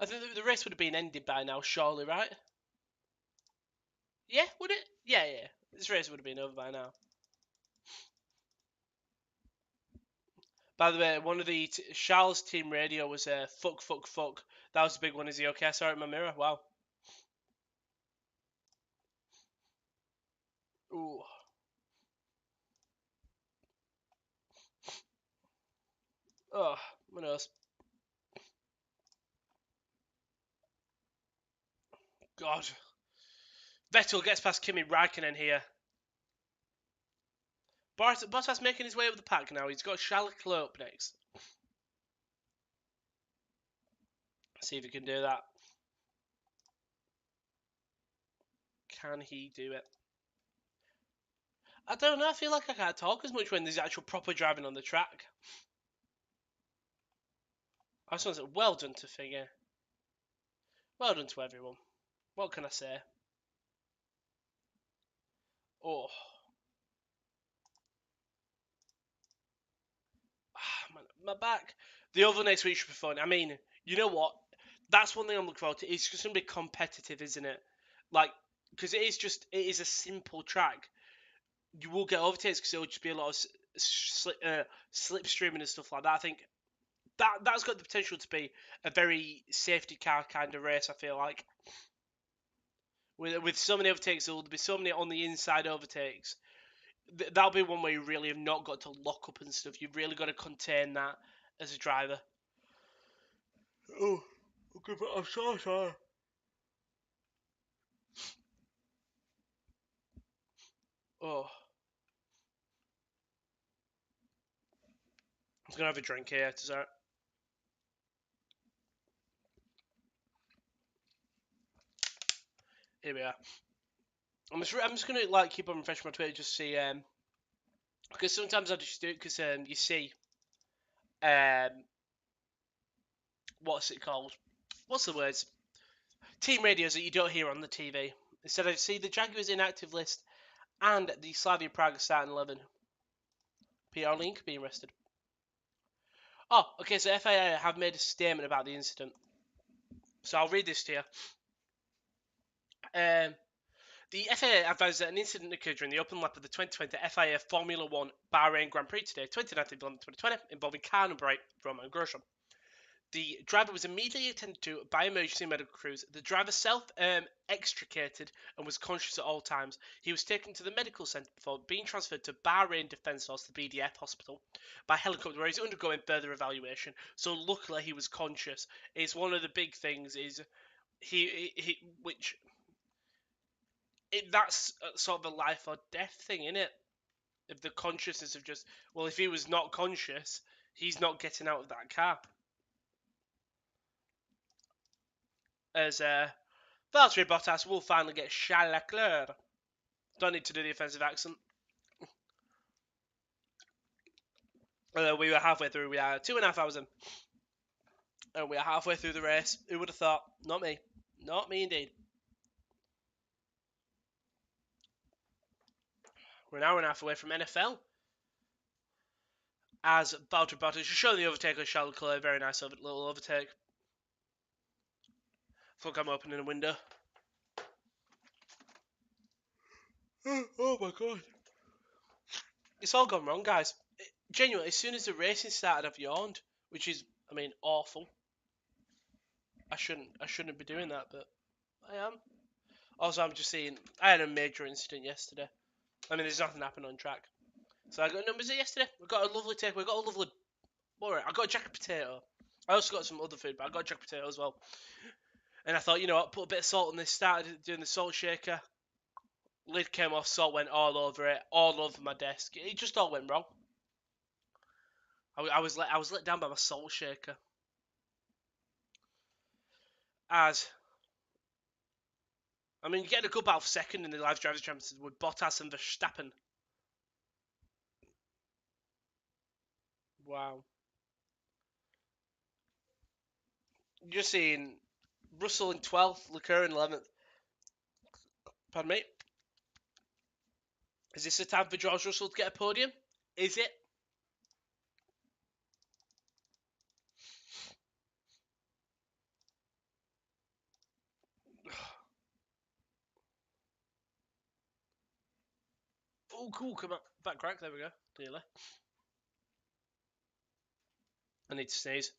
Speaker 1: I think the race would have been ended by now, surely, right? Yeah, would it? Yeah. This race would have been over by now. By the way, one of the Charles' team radio was fuck. That was a big one. Is he okay? I saw it in my mirror. Wow. Ooh. Oh, my nose. God. Vettel gets past Kimi Räikkönen here. Bottas making his way up the pack now. He's got Charles Leclerc up next. See if he can do that. Can he do it? I don't know. I feel like I can't talk as much when there's actual proper driving on the track. I just want to say, well done to Figure. Well done to everyone. What can I say? Oh. My back. The other next week should be fun. I mean, you know what? That's one thing I'm looking forward to. It's just going to be competitive, isn't it? Like, because it is a simple track. You will get overtakes because it'll just be a lot of slipstreaming and stuff like that. I think that's got the potential to be a very safety car kind of race, I feel like. With so many overtakes, there'll be so many on the inside overtakes. That'll be one where you really have not got to lock up and stuff. You've really got to contain that as a driver. Oh, okay, but I'm so sorry. Oh. I'm gonna have a drink here to start. Here we are. I'm just gonna like keep on refreshing my Twitter just to see because sometimes I just do it because you see what's it called? What's the words? Team radios that you don't hear on the TV. Instead, I see the Jaguars inactive list and the Slavia Prague starting 11. PR Link being rested. Oh, okay. So FIA have made a statement about the incident. So I'll read this to you. The FIA advised that an incident occurred during the open lap of the 2020 FIA Formula 1 Bahrain Grand Prix today, 29th of November 2020, involving car number 8, Romain Grosjean. The driver was immediately attended to by emergency medical crews. The driver self-extricated and was conscious at all times. He was taken to the medical centre before being transferred to Bahrain Defence Force, the BDF hospital, by helicopter where he's undergoing further evaluation. So luckily he was conscious. It's one of the big things is which that's sort of a life or death thing, isn't it? If the consciousness of just, well, if he was not conscious, he's not getting out of that car. As Valtteri Bottas will finally get Charles Leclerc. Don't need to do the offensive accent. We were halfway through. We are 2.5 hours in. And we are halfway through the race. Who would have thought? Not me. Not me indeed. We're an hour and a half away from NFL. As Valtteri Bottas, you show the overtake of Charles Leclerc. Very nice little overtake. Look, I'm opening a window. Oh my god. It's all gone wrong, guys. Genuinely, as soon as the racing started, I've yawned. Which is, I mean, awful. I shouldn't be doing that, but I am. Also, I'm just seeing, I had a major incident yesterday. I mean, there's nothing happened on track. So I got numbers yesterday. We got a lovely take. We got a lovely. Alright, I got a jacket potato. I also got some other food, but I got a jacket potato as well. And I thought, you know what, put a bit of salt in this. Started doing the salt shaker. Lid came off, salt went all over it, all over my desk. It just all went wrong. I was let down by my salt shaker. As I mean, you get a good battle for second in the Live Drivers' Championship with Bottas and Verstappen. Wow. You're seeing Russell in 12th, Leclerc in 11th. Pardon me. Is this the time for George Russell to get a podium? Is it? Oh, cool. Come on. Back crack. There we go. Nearly. I need to sneeze.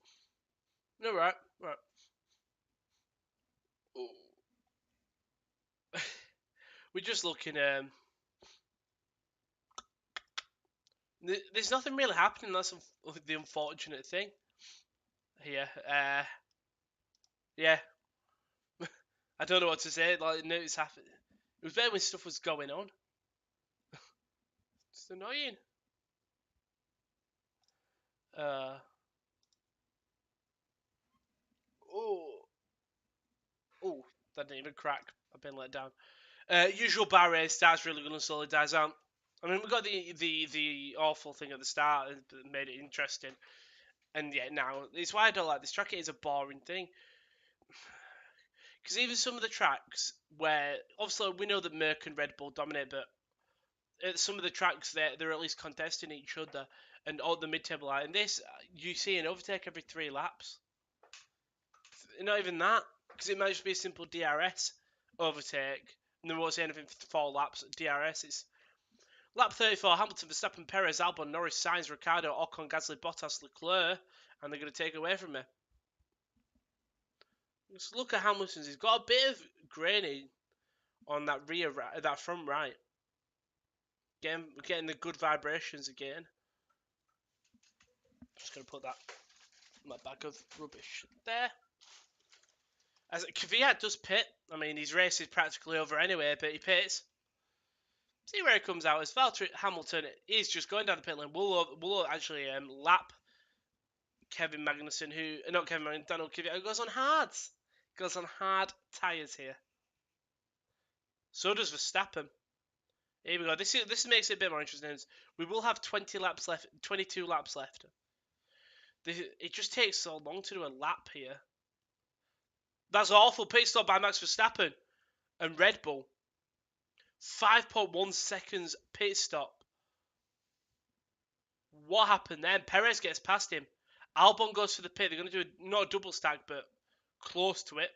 Speaker 1: No, right. Right. Oh. We're just looking. There's nothing really happening. That's the unfortunate thing here. Yeah. I don't know what to say. Like, no, it's happening. It was better when stuff was going on. It's annoying. Oh. Oh, that didn't even crack. I've been let down. Usual Bahrain starts really good and slowly dies out. I mean, we got the awful thing at the start that made it interesting, and yeah, now it's why I don't like this track. It is a boring thing because even some of the tracks where obviously we know that Merc and Red Bull dominate, but at some of the tracks they're at least contesting each other and all the mid-table line. And this you see an overtake every 3 laps. Not even that, because it might just be a simple DRS overtake, and then we won't see anything for 4 laps. DRS is lap 34. Hamilton, Verstappen, Perez, Albon, Norris, Sainz, Ricciardo, Ocon, Gasly, Bottas, Leclerc, and they're going to take away from me. Just look at Hamilton's. He's got a bit of graining on that that front right. Getting the good vibrations again. Just going to put that in my bag of rubbish there. As Kvyat does pit. I mean, his race is practically over anyway, but he pits. See where it comes out. As Valtteri Hamilton is just going down the pit lane. We'll actually lap Kevin Magnussen, not Kevin Magnussen, Daniel Kvyat, who goes on hards. Goes on hard tyres here. So does Verstappen. Here we go. This makes it a bit more interesting. We will have 20 laps left, 22 laps left. It just takes so long to do a lap here. That's an awful pit stop by Max Verstappen and Red Bull. 5.1 seconds pit stop. What happened then? Perez gets past him. Albon goes for the pit. They're going to do not a double stack, but close to it.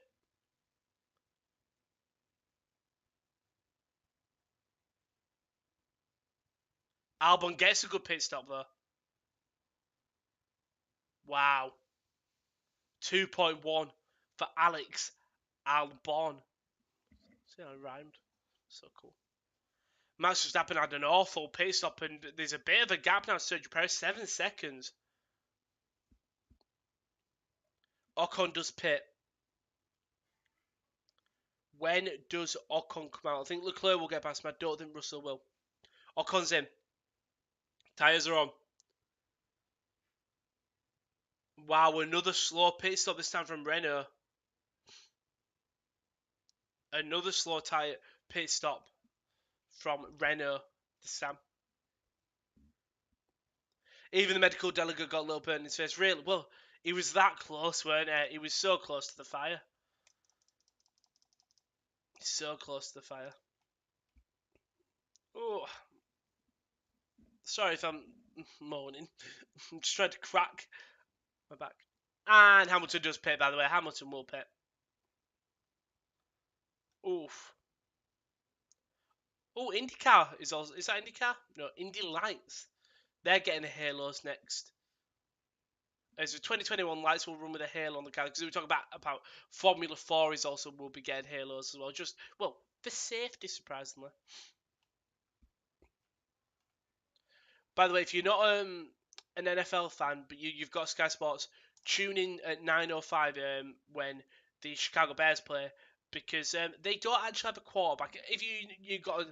Speaker 1: Albon gets a good pit stop though. Wow. 2.1 for Alex Albon. See how it rhymed? So cool. Max Verstappen had an awful pit stop, and there's a bit of a gap now. Sergio Perez, 7 seconds. Ocon does pit. When does Ocon come out? I think Leclerc will get past him. I don't think Russell will. Ocon's in. Tyres are on. Wow, another slow pit stop this time from Renault. Another slow tyre pit stop from Renault this time. Even the medical delegate got a little burn in his face. Really? Well, he was that close, weren't he? He was so close to the fire. So close to the fire. Oh, sorry if I'm moaning. I'm just trying to crack my back. And Hamilton does pit, by the way. Hamilton will pit. Oof. Oh, IndyCar is also. Is that IndyCar? No, Indy Lights. They're getting the Halos next. As the 2021 lights will run with a halo on the car, because we talk about Formula 4 is also will be getting halos as well. Just for safety, surprisingly. By the way, if you're not an NFL fan, but you've got Sky Sports, tune in at 9:05 when the Chicago Bears play, because they don't actually have a quarterback. If you got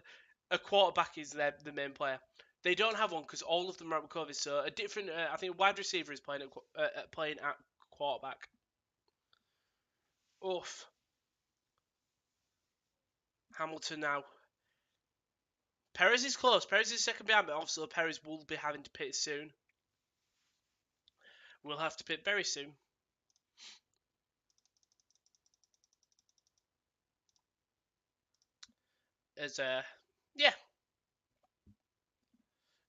Speaker 1: a quarterback is the main player. They don't have one because all of them are out with COVID. So a different, I think, wide receiver is playing at quarterback. Oof. Hamilton now. Perez is close. Perez is second behind, but also Perez will be having to pit soon. We'll have to pit very soon. As yeah,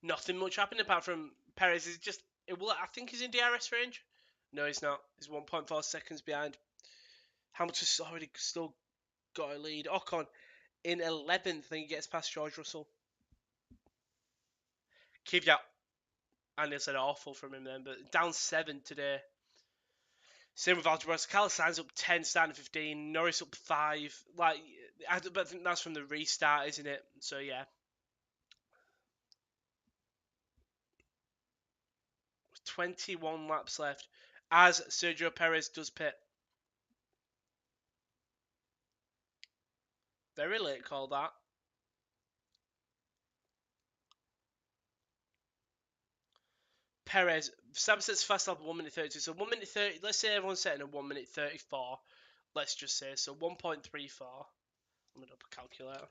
Speaker 1: nothing much happened apart from Perez is just. I think he's in DRS range. No, he's not. He's 1.4 seconds behind. Hamilton's already still got a lead. Ocon in 11th. I think he gets past George Russell. Kvyat. And it's an awful from him then, but down 7 today. Same with Algebra. Carlos Sainz up 10, starting 15. Norris up 5. But I think that's from the restart, isn't it? So yeah. 21 laps left as Sergio Perez does pit. Very late call that. Perez, Sam sets fast lap 1 minute 32. So 1 minute 30. Let's say everyone's setting a 1 minute 34. Let's just say so 1.34. I'm gonna up a calculator.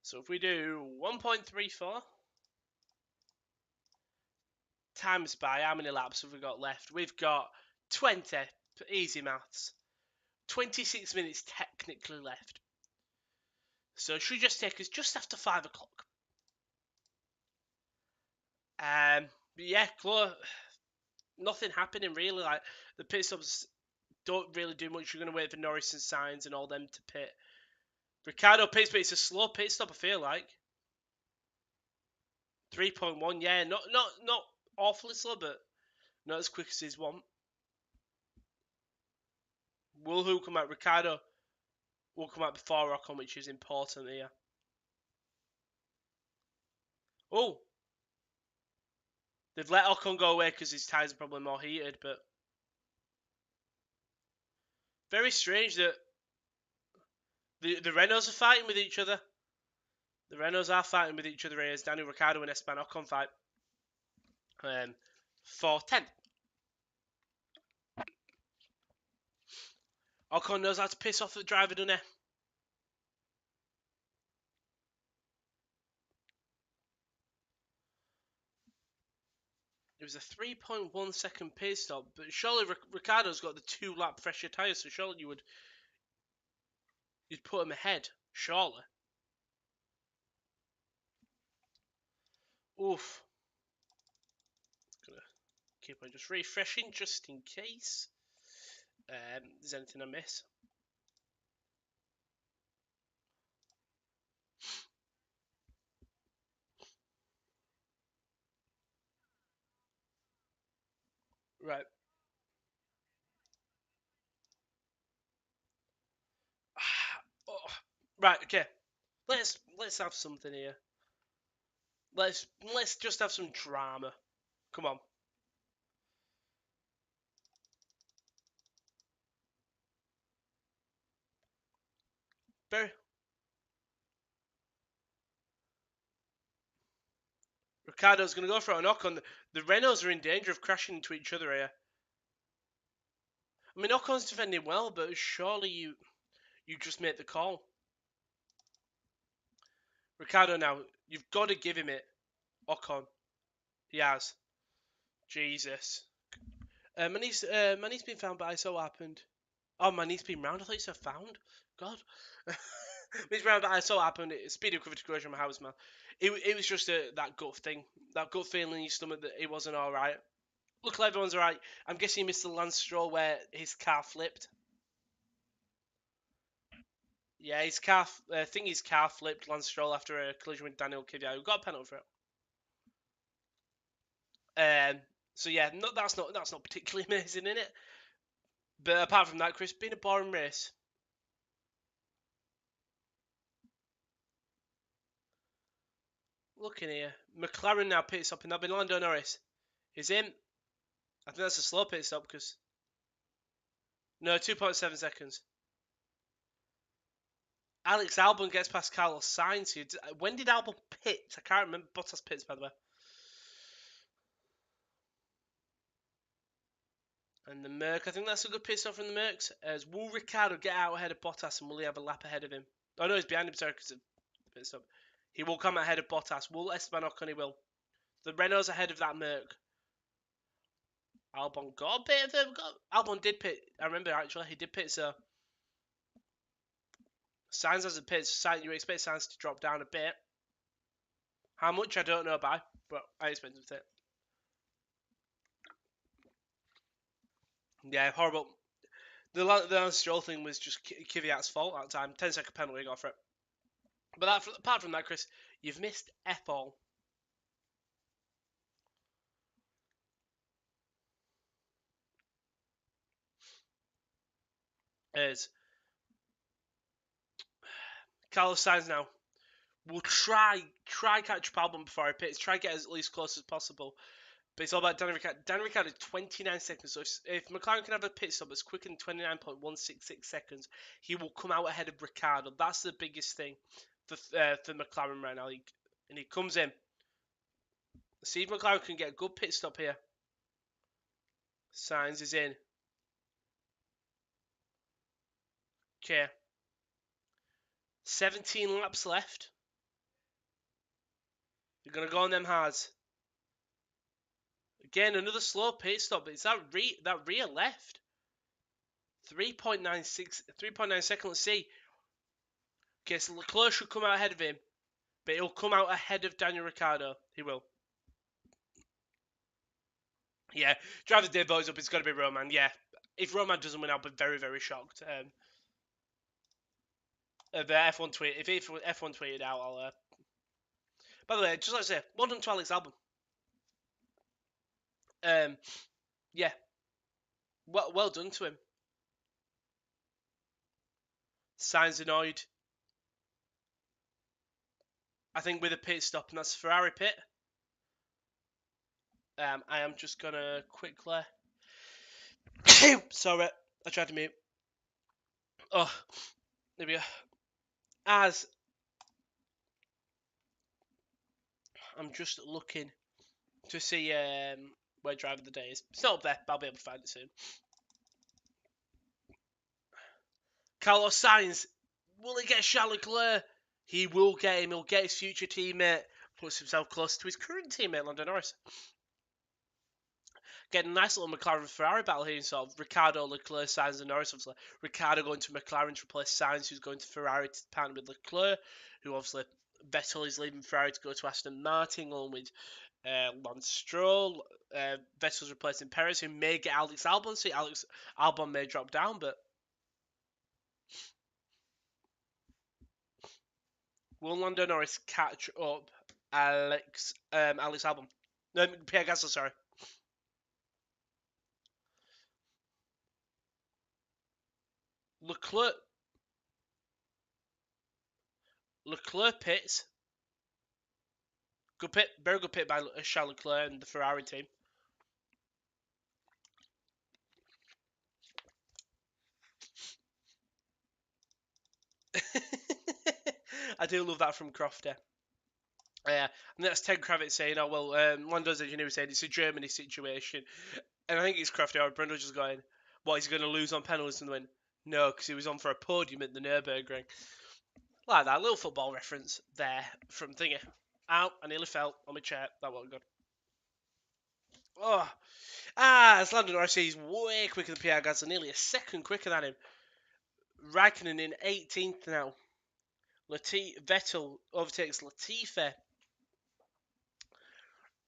Speaker 1: So if we do 1.34 times by how many laps have we got left? We've got 20. Easy maths. 26 minutes technically left. So it should just take us just after 5 o'clock. Yeah, nothing happening really. Like the pit stops don't really do much. You're gonna wait for Norris and Sainz and all them to pit. Ricardo pits, but it's a slow pit stop. I feel like 3.1. Yeah, not awfully slow, but not as quick as his one. Will who come out? Ricardo will come out before Ocon, which is important here. Oh, they've let Ocon go away because his tyres are probably more heated, but very strange that the Renaults are fighting with each other. The Renaults are fighting with each other here as Daniel Ricciardo and Esteban Ocon fight for 10th. Ocon knows how to piss off the driver, doesn't he? It was a 3.1 second pit stop, but surely Ricciardo's got the 2-lap fresher tyres, so surely you'd put him ahead, surely. Oof. Gonna keep on just refreshing just in case there's anything I miss. Right. Oh, right. Okay. Let's have something here. Let's just have some drama. Come on. Very. Ricardo's going to go for a knock on. The Renaults are in danger of crashing into each other here. I mean, Ocon's defending well, but surely you just make the call. Ricardo now, you've got to give him it. Ocon. He has. Jesus. Manny's been found, but I saw what happened. Oh, Manny's been round. I thought you said found. God. Manny's round, but I saw what happened. Speed of coverage goes from my house, man. It was just that gut thing. That gut feeling in your stomach that it wasn't alright. Look, everyone's alright. I'm guessing you missed the Lance Stroll where his car flipped. Yeah, his car. I think his car flipped Lance Stroll after a collision with Daniel Kvyat, who got a penalty for it. So yeah, that's not particularly amazing, in it. But apart from that, Chris, been a boring race. Looking here, McLaren now pit stop, and that'll be Lando Norris. He's in. I think that's a slow pit stop because no, 2.7 seconds. Alex Albon gets past Carlos Sainz here. When did Albon pit? I can't remember. Bottas pits, by the way. And the Merc, I think that's a good pit stop from the Mercs. As will Ricciardo get out ahead of Bottas, and will he have a lap ahead of him? Oh no, he's behind him, sorry, because of the pit stop. He will come ahead of Bottas. Will Esteban Ocon? He will. The Renault's ahead of that Merc. Albon got a bit of him. Albon did pit. I remember actually, he did pit, so Sainz has a pit. You expect Sainz to drop down a bit. How much, I don't know by, but I expect him to. Yeah, horrible. The Lance Stroll thing was just Kvyat's fault at the time. 10-second penalty got for it. But apart from that, Chris, you've missed F all. Is Carlos Sainz now will try catch Albon before he pits. Try get as least close as possible. But it's all about Daniel Ricciardo. Daniel Ricciardo 29 seconds. So if McLaren can have a pit stop that's quicker than 29.166 seconds, he will come out ahead of Ricciardo. That's the biggest thing for McLaren right now. And he comes in. See if McLaren can get a good pit stop here. Sainz is in. Okay. 17 laps left. You're going to go on them hards. Again, another slow pit stop. It's that rear left. 3.9 seconds. Let's see. Okay, so Leclerc should come out ahead of him. But he'll come out ahead of Daniel Ricciardo. He will. Yeah, driver day boys up. It's got to be Roman. Yeah, if Roman doesn't win, I'll be very, very shocked. The F1 tweet. If F1 tweeted out, I'll. By the way, just like I say, well done to Alex Albon. Yeah, well done to him. Sainz annoyed. I think with a pit stop, and that's Ferrari pit. I am just gonna quickly. Sorry, I tried to mute. Oh, there we go. As I'm just looking to see where driver of the day is. It's not up there, but I'll be able to find it soon. Carlos Sainz, will he get Charles Leclerc? He will get him. He'll get his future teammate. Puts himself close to his current teammate, Lando Norris. Getting a nice little McLaren Ferrari battle here, sort of Ricciardo, Leclerc, Sainz, and Norris. Obviously, Ricciardo going to McLaren to replace Sainz, who's going to Ferrari to partner with Leclerc, who obviously Vettel is leaving Ferrari to go to Aston Martin, along with Lance Stroll. Vettel's replacing Perez, who may get Alex Albon. So Alex Albon may drop down, but will Lando Norris catch up Alex Albon? No, Pierre Gasly, sorry. Leclerc pits. Good pit, very good pit by Charles Leclerc and the Ferrari team. I do love that from Crofty. And that's Ted Kravitz saying, "Oh well, Lando's engineer said it's a Germany situation," and I think it's Crofty or Brundle just going, "What, he's going to lose on penalties?" And went, "No, because he was on for a podium at the Nürburgring." Like that little football reference there from Thingy. Ow! I nearly fell on my chair. That wasn't good. Oh, as Lando Norris, he's way quicker than Pierre Gasly, nearly a second quicker than him. Raikkonen in 18th now. Vettel overtakes Latifi.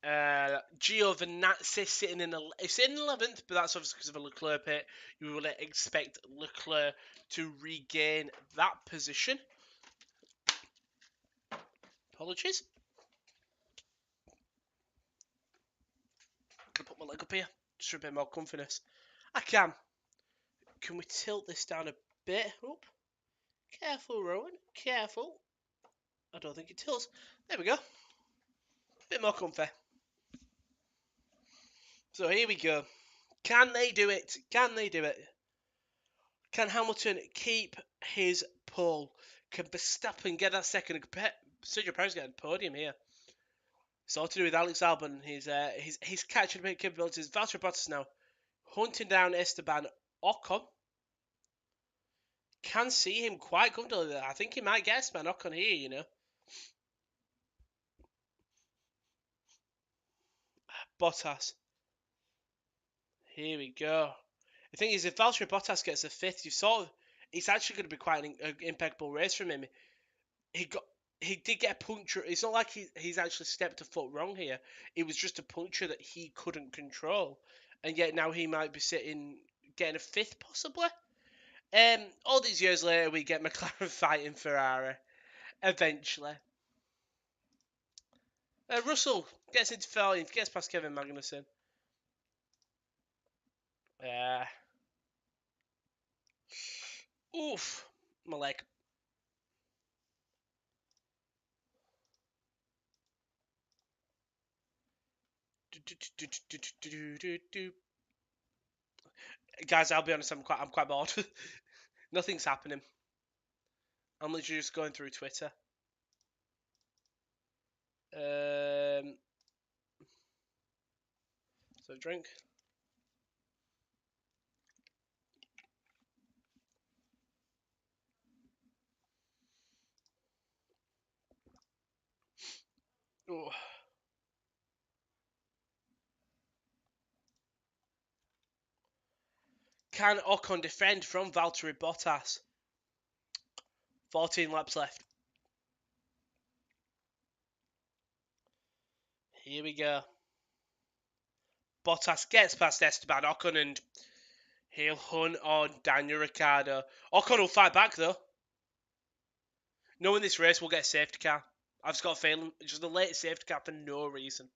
Speaker 1: Giovinazzi sitting in it's in 11th, but that's obviously because of a Leclerc pit. You would expect Leclerc to regain that position. Apologies. I'm gonna put my leg up here just for a bit more comfiness. I can. Can we tilt this down a bit? Up. Careful, Rowan. Careful. I don't think it tilts. There we go. Bit more comfy. So here we go. Can they do it? Can they do it? Can Hamilton keep his pole? Can Verstappen get that second? Sergio Perez getting a podium here. It's all to do with Alex Albon. He's catching up capabilities. Valtteri Bottas now hunting down Esteban Ocon. Can see him quite comfortably there. I think he might get Esteban Ocon here, you know. Bottas. Here we go. The thing is, if Valtteri Bottas gets a fifth, it's actually going to be quite an impeccable race from him. He did get a puncture. It's not like he's actually stepped a foot wrong here. It was just a puncture that he couldn't control, and yet now he might be getting a fifth possibly. All these years later, we get McLaren fighting Ferrari eventually. Russell gets into 14th, gets past Kevin Magnussen. Oof, my leg. Guys, I'll be honest, I'm quite bored. Nothing's happening. I'm literally just going through Twitter. So drink. Oh. Can Ocon defend from Valtteri Bottas? 14 laps left. Here we go. Bottas gets past Esteban Ocon and he'll hunt on Daniel Ricciardo. Ocon will fight back though. Knowing this race, we'll get a safety car. I've just got a feeling. Just the late safety car for no reason.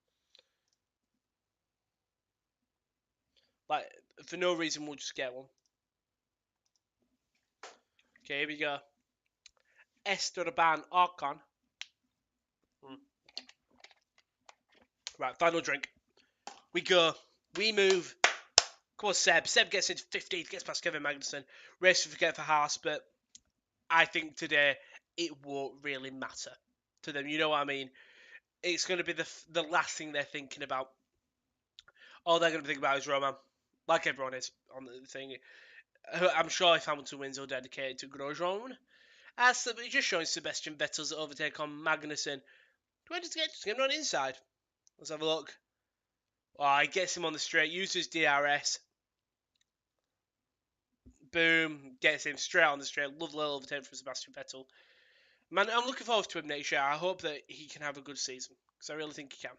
Speaker 1: Like, for no reason, we'll just get one. Okay, here we go. Esteban Ocon. Right, final drink. We go. We move. Come on, Seb. Seb gets into 15th, gets past Kevin Magnussen. Race to forget for Haas, but I think today it won't really matter to them. You know what I mean? It's going to be the last thing they're thinking about. All they're going to think about is Roman, like everyone is on the thing. I'm sure if Hamilton wins, he'll dedicate it to Grosjean. As just showing Sebastian Vettel's overtake on Magnussen. Do I just get him on inside? Let's have a look. Oh, he gets him on the straight, uses DRS. Boom, gets him straight on the straight. Lovely little overtake from Sebastian Vettel. Man, I'm looking forward to him next year. I hope that he can have a good season, because I really think he can.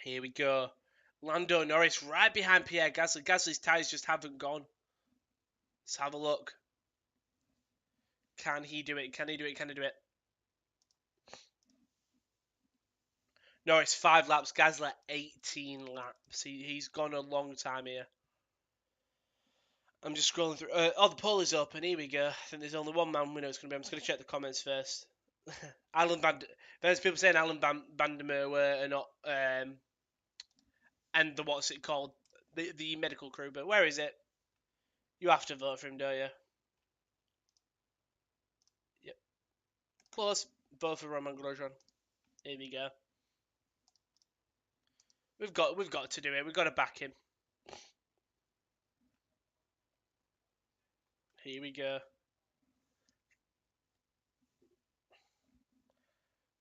Speaker 1: Here we go. Lando Norris right behind Pierre Gasly. Gasly's tyres just haven't gone. Let's have a look. Can he do it? Can he do it? Can he do it? Norris 5 laps. Gasly 18 laps. He's gone a long time here. I'm just scrolling through. Oh, the poll is open. Here we go. I think there's only one man we know it's going to be. I'm just going to check the comments first. There's people saying Alan Vandermeer were not, and the what's it called, the medical crew. But where is it? You have to vote for him, don't you? Close. Both for Romain Grosjean. Here we go. We've got to do it. We've got to back him. Here we go.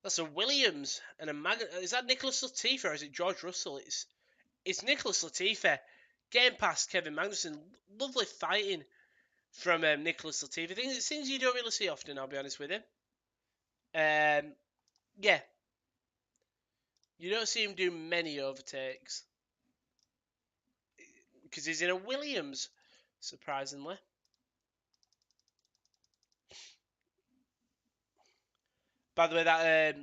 Speaker 1: That's a Williams and a Is that Nicholas Latifi or is it George Russell? It's Nicholas Latifi. Getting past Kevin Magnussen. Lovely fighting from Nicholas Latifi. Things you don't really see often, I'll be honest with him. Yeah. You don't see him do many overtakes. Because he's in a Williams, surprisingly. By the way, that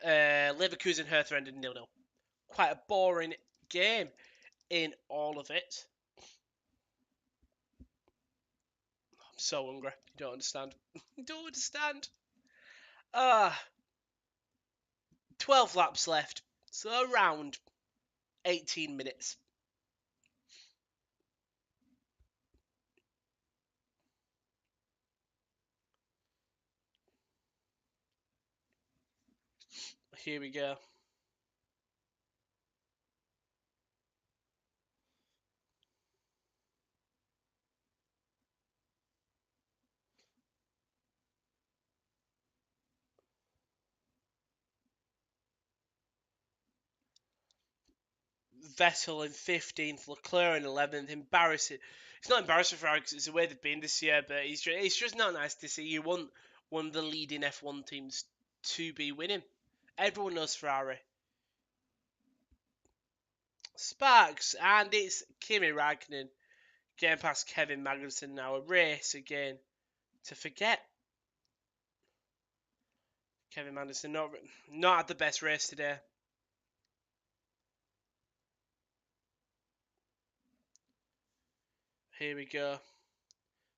Speaker 1: Leverkusen Hertha ended 0-0. Quite a boring game in all of it. I'm so hungry. You don't understand. You don't understand. 12 laps left. So around 18 minutes. Here we go. Vettel in 15th, Leclerc in 11th. Embarrassing. It's not embarrassing for Ferrari because it's the way they've been this year, but it's just not nice to see. You want one of the leading F1 teams to be winning. Everyone knows Ferrari. Sparks, and it's Kimi Raikkonen getting past Kevin Magnussen now. A race again to forget. Kevin Magnussen not had the best race today. Here we go.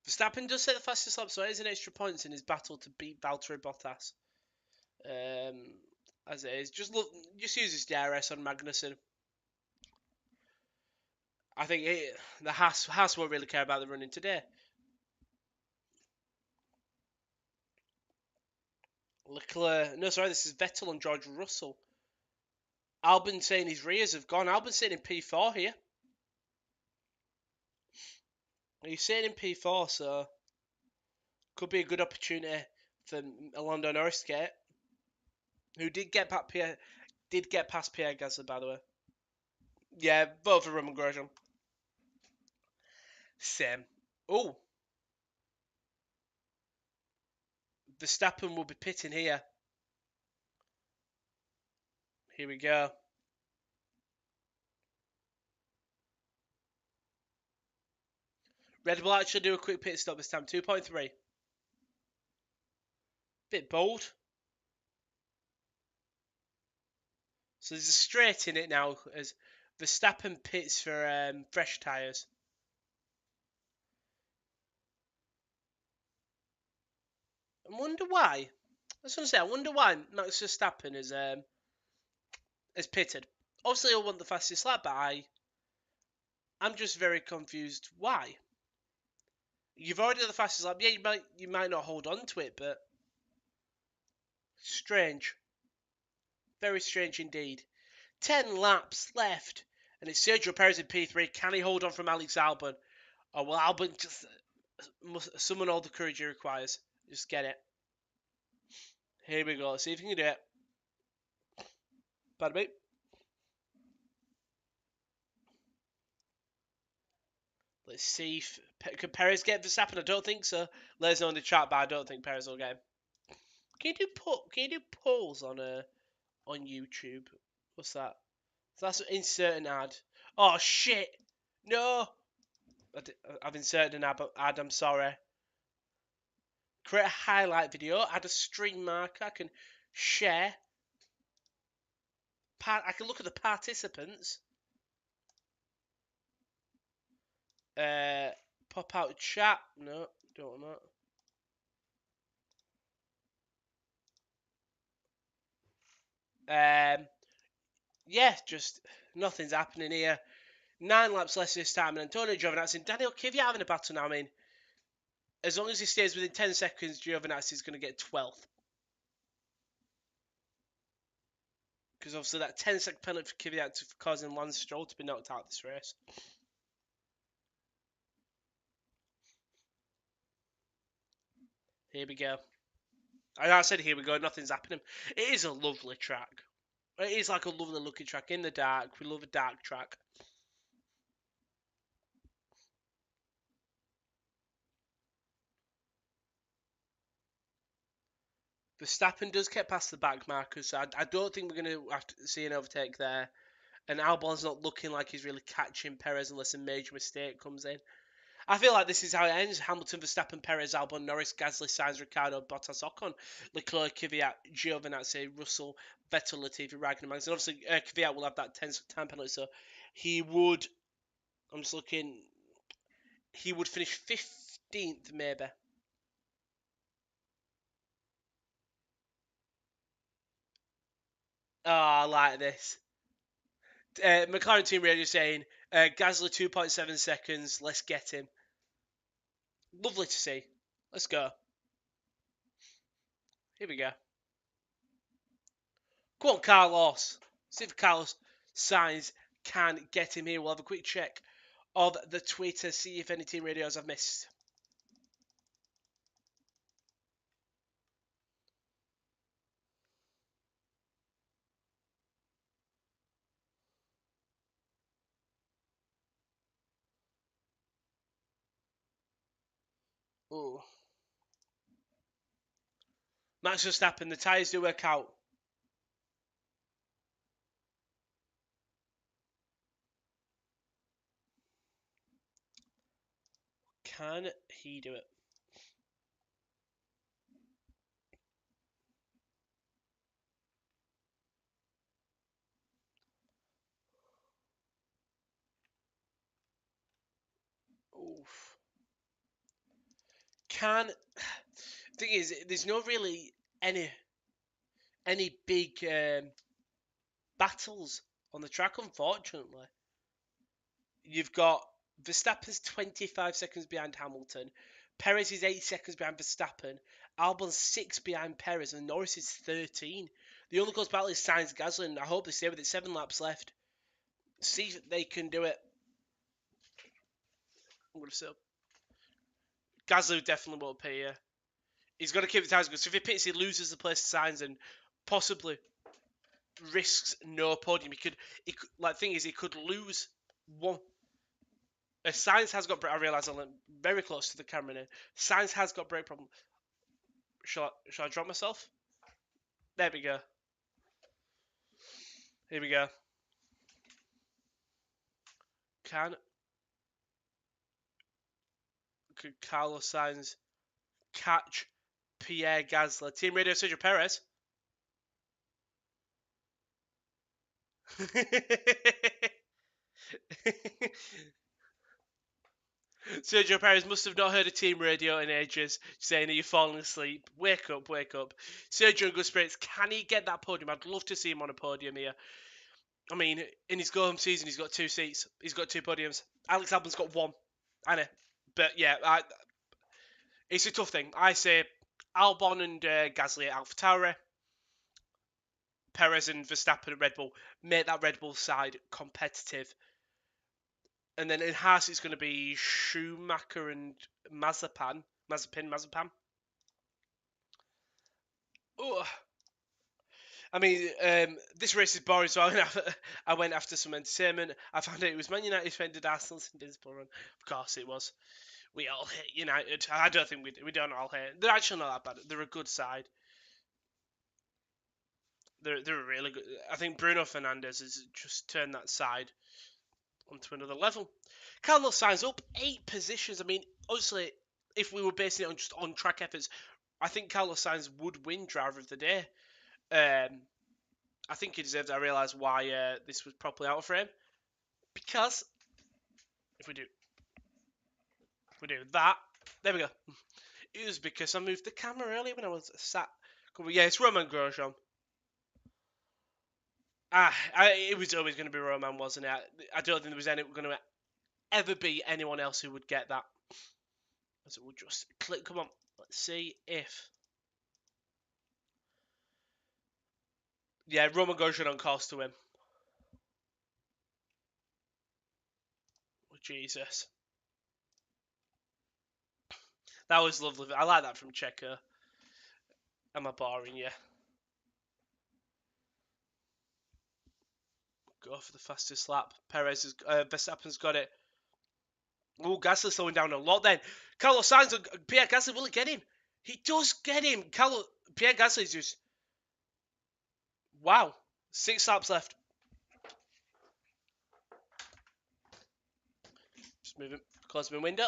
Speaker 1: Verstappen does set the fastest lap, so it is an extra points in his battle to beat Valtteri Bottas. As it is, just use his DRS on Magnussen. I think the Haas won't really care about the running today. Leclerc, no, sorry, this is Vettel and George Russell. Albon saying his rears have gone. Albon sitting in P4 here. He's sitting in P4, so could be a good opportunity for Lando Norris to get, who did get past Pierre Gasly, by the way. Yeah, vote for Romain Grosjean. Same. Oh, Verstappen will be pitting here. Here we go. Red Bull actually do a quick pit stop this time. 2.3. Bit bold. So there's a straight in it now as Verstappen pits for fresh tyres. I wonder why. I was going to say, I wonder why Max Verstappen is pitted. Obviously, he'll want the fastest lap, but I'm just very confused. Why? You've already done the fastest lap. Yeah, you might not hold on to it, but strange. Very strange indeed. 10 laps left, and it's Sergio Perez in P3. Can he hold on from Alex Albon? Or will Albon just summon all the courage he requires? Just get it. Here we go. Let's see if he can do it. Pardon me. Let's see if can Perez get Verstappen. I don't think so. Let us know in the chat, but I don't think Perez will get him. Can you do polls on YouTube? What's that? So that's insert an ad. Oh shit! No, I've inserted an ad. I'm sorry. Create a highlight video. Add a stream marker. I can share. I can look at the participants. Pop out chat. No, don't want that. Yeah, just nothing's happening here. 9 laps less this time, and Antonio Giovinazzi and Daniel Kvyat having a battle now. I mean, As long as he stays within 10 seconds, Giovinazzi is going to get 12th. Because obviously that 10-second penalty for Kvyat for causing Lance Stroll to be knocked out of this race. Here we go. And I said here we go, nothing's happening. It is a lovely track. It is like a lovely looking track in the dark. We love a dark track. Verstappen does get past the back markers, so I don't think we're going to have to see an overtake there. And Albon's not looking like he's really catching Perez unless a major mistake comes in. I feel like this is how it ends. Hamilton, Verstappen, Perez, Albon, Norris, Gasly, Sainz, Ricciardo, Bottas, Ocon, Leclerc, Kvyat, Giovinazzi, Russell, Vettel, Latifi, Raikkonen, Max. And obviously Kvyat will have that 10 time penalty, so he would, I'm just looking, he would finish 15th maybe. Oh, I like this. McLaren team radio saying, Gasly 2.7 seconds, let's get him. Lovely to see. Let's go. Here we go. Go on, Carlos. See if Carlos Sainz can get him here. We'll have a quick check of the Twitter, see if any team radios I've missed. Ooh. Max Verstappen, the tyres do work out. Can he do it? Oof. Can. Thing is, there's no really any big battles on the track, unfortunately. You've got Verstappen's 25 seconds behind Hamilton. Perez is 8 seconds behind Verstappen. Albon's 6 behind Perez. And Norris is 13. The only close battle is Sainz Gasly. And I hope they stay with it. 7 laps left. See if they can do it. I'm going to say Gasly definitely won't pay here. He's got to keep the tires good. So if he pits, he loses the place to Sainz and possibly risks no podium. He could like thing is, he could lose one. Sainz has got. I realise I'm very close to the camera now. Sainz has got brake problem. Shall I drop myself? There we go. Here we go. Could Carlos Sainz catch Pierre Gasly? Team Radio Sergio Perez. Sergio Perez must have not heard a team radio in ages saying, "Are you falling asleep? Wake up, wake up." Sergio in good spirits. Can he get that podium? I'd love to see him on a podium here. I mean, in his go-home season, he's got 2 seats. He's got 2 podiums. Alex Albon's got 1. I know. But yeah, it's a tough thing. I say Albon and Gasly at AlphaTauri, Perez and Verstappen at Red Bull. Make that Red Bull side competitive. And then in Haas, it's going to be Schumacher and Mazepin. Oh, I mean, this race is boring, so I went after some entertainment. I found out it was Man United defended Arsenal and Dinsborough. Of course it was. We all hate United. I don't think we don't all hate. They're actually not that bad. They're a good side. They're really good. I think Bruno Fernandes has just turned that side onto another level. Carlos Sainz up 8 positions. I mean, honestly, if we were basing it on just on track efforts, I think Carlos Sainz would win Driver of the Day. I think he deserves it. I realise why this was properly out of frame. Because if we do that, there we go. It was because I moved the camera earlier when I was sat. Yeah, it's Romain Grosjean. It was always going to be Romain, wasn't it? I don't think there was going to ever be anyone else who would get that. So we'll just click. Come on. Let's see if. Yeah, Romain Grosjean on course to win. Oh, Jesus. That was lovely. I like that from Checo. Am I boring? Yeah. Go for the fastest lap. Verstappen's got it. Oh, Gasly's slowing down a lot then. Carlos Sainz and Pierre Gasly, will it get him? He does get him. Pierre Gasly's just... Wow. 6 laps left. Just moving. Close my window.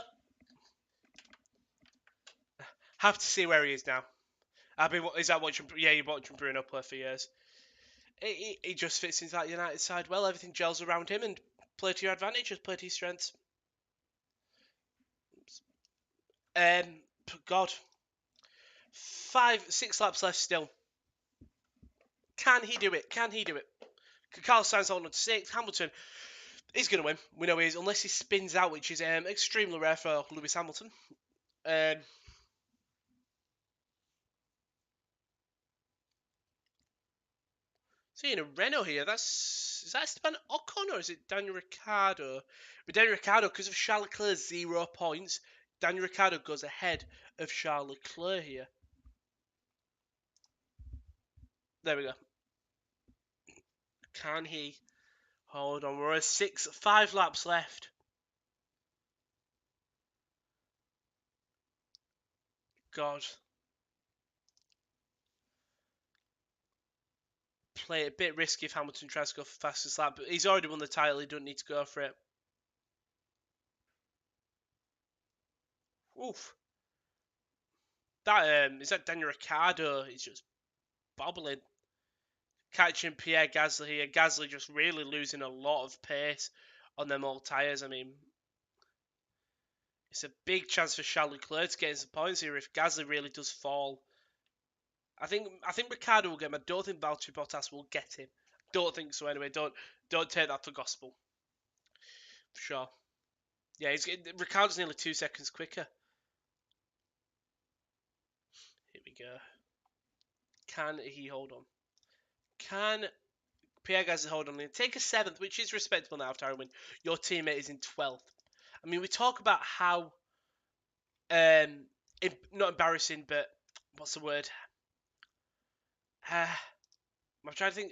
Speaker 1: Have to see where he is now. Is that watching? Yeah, you've watching Bruno play for years. He just fits into that United side well. Everything gels around him and play to your advantage. Just play to your strengths. God. 6 laps left still. Can he do it? Can he do it? Carlos Sainz holding on to 6. Hamilton, he's going to win. We know he is, unless he spins out, which is extremely rare for Lewis Hamilton. Seeing a Renault here, is that Esteban Ocon or is it Daniel Ricciardo? With Daniel Ricciardo, because of Charles Leclerc's 0 points, Daniel Ricciardo goes ahead of Charles Leclerc here. There we go. Can he hold on? We're at 5 laps left. God. Play it a bit risky if Hamilton tries to go for fastest lap, but he's already won the title, he doesn't need to go for it. Oof. Is that Daniel Ricciardo? He's just bobbling. Catching Pierre Gasly here. Gasly just really losing a lot of pace on them old tyres. I mean, it's a big chance for Charles Leclerc to get some points here if Gasly really does fall. I think Ricciardo will get him. I don't think Valtteri Bottas will get him. Don't think so anyway. Don't take that for gospel. For sure. Yeah, Ricciardo's nearly 2 seconds quicker. Here we go. Can he hold on? Can Pierre Gasly hold on? Take a 7th, which is respectable now after I win. Your teammate is in 12th. I mean, we talk about how not embarrassing, but what's the word? I'm trying to think.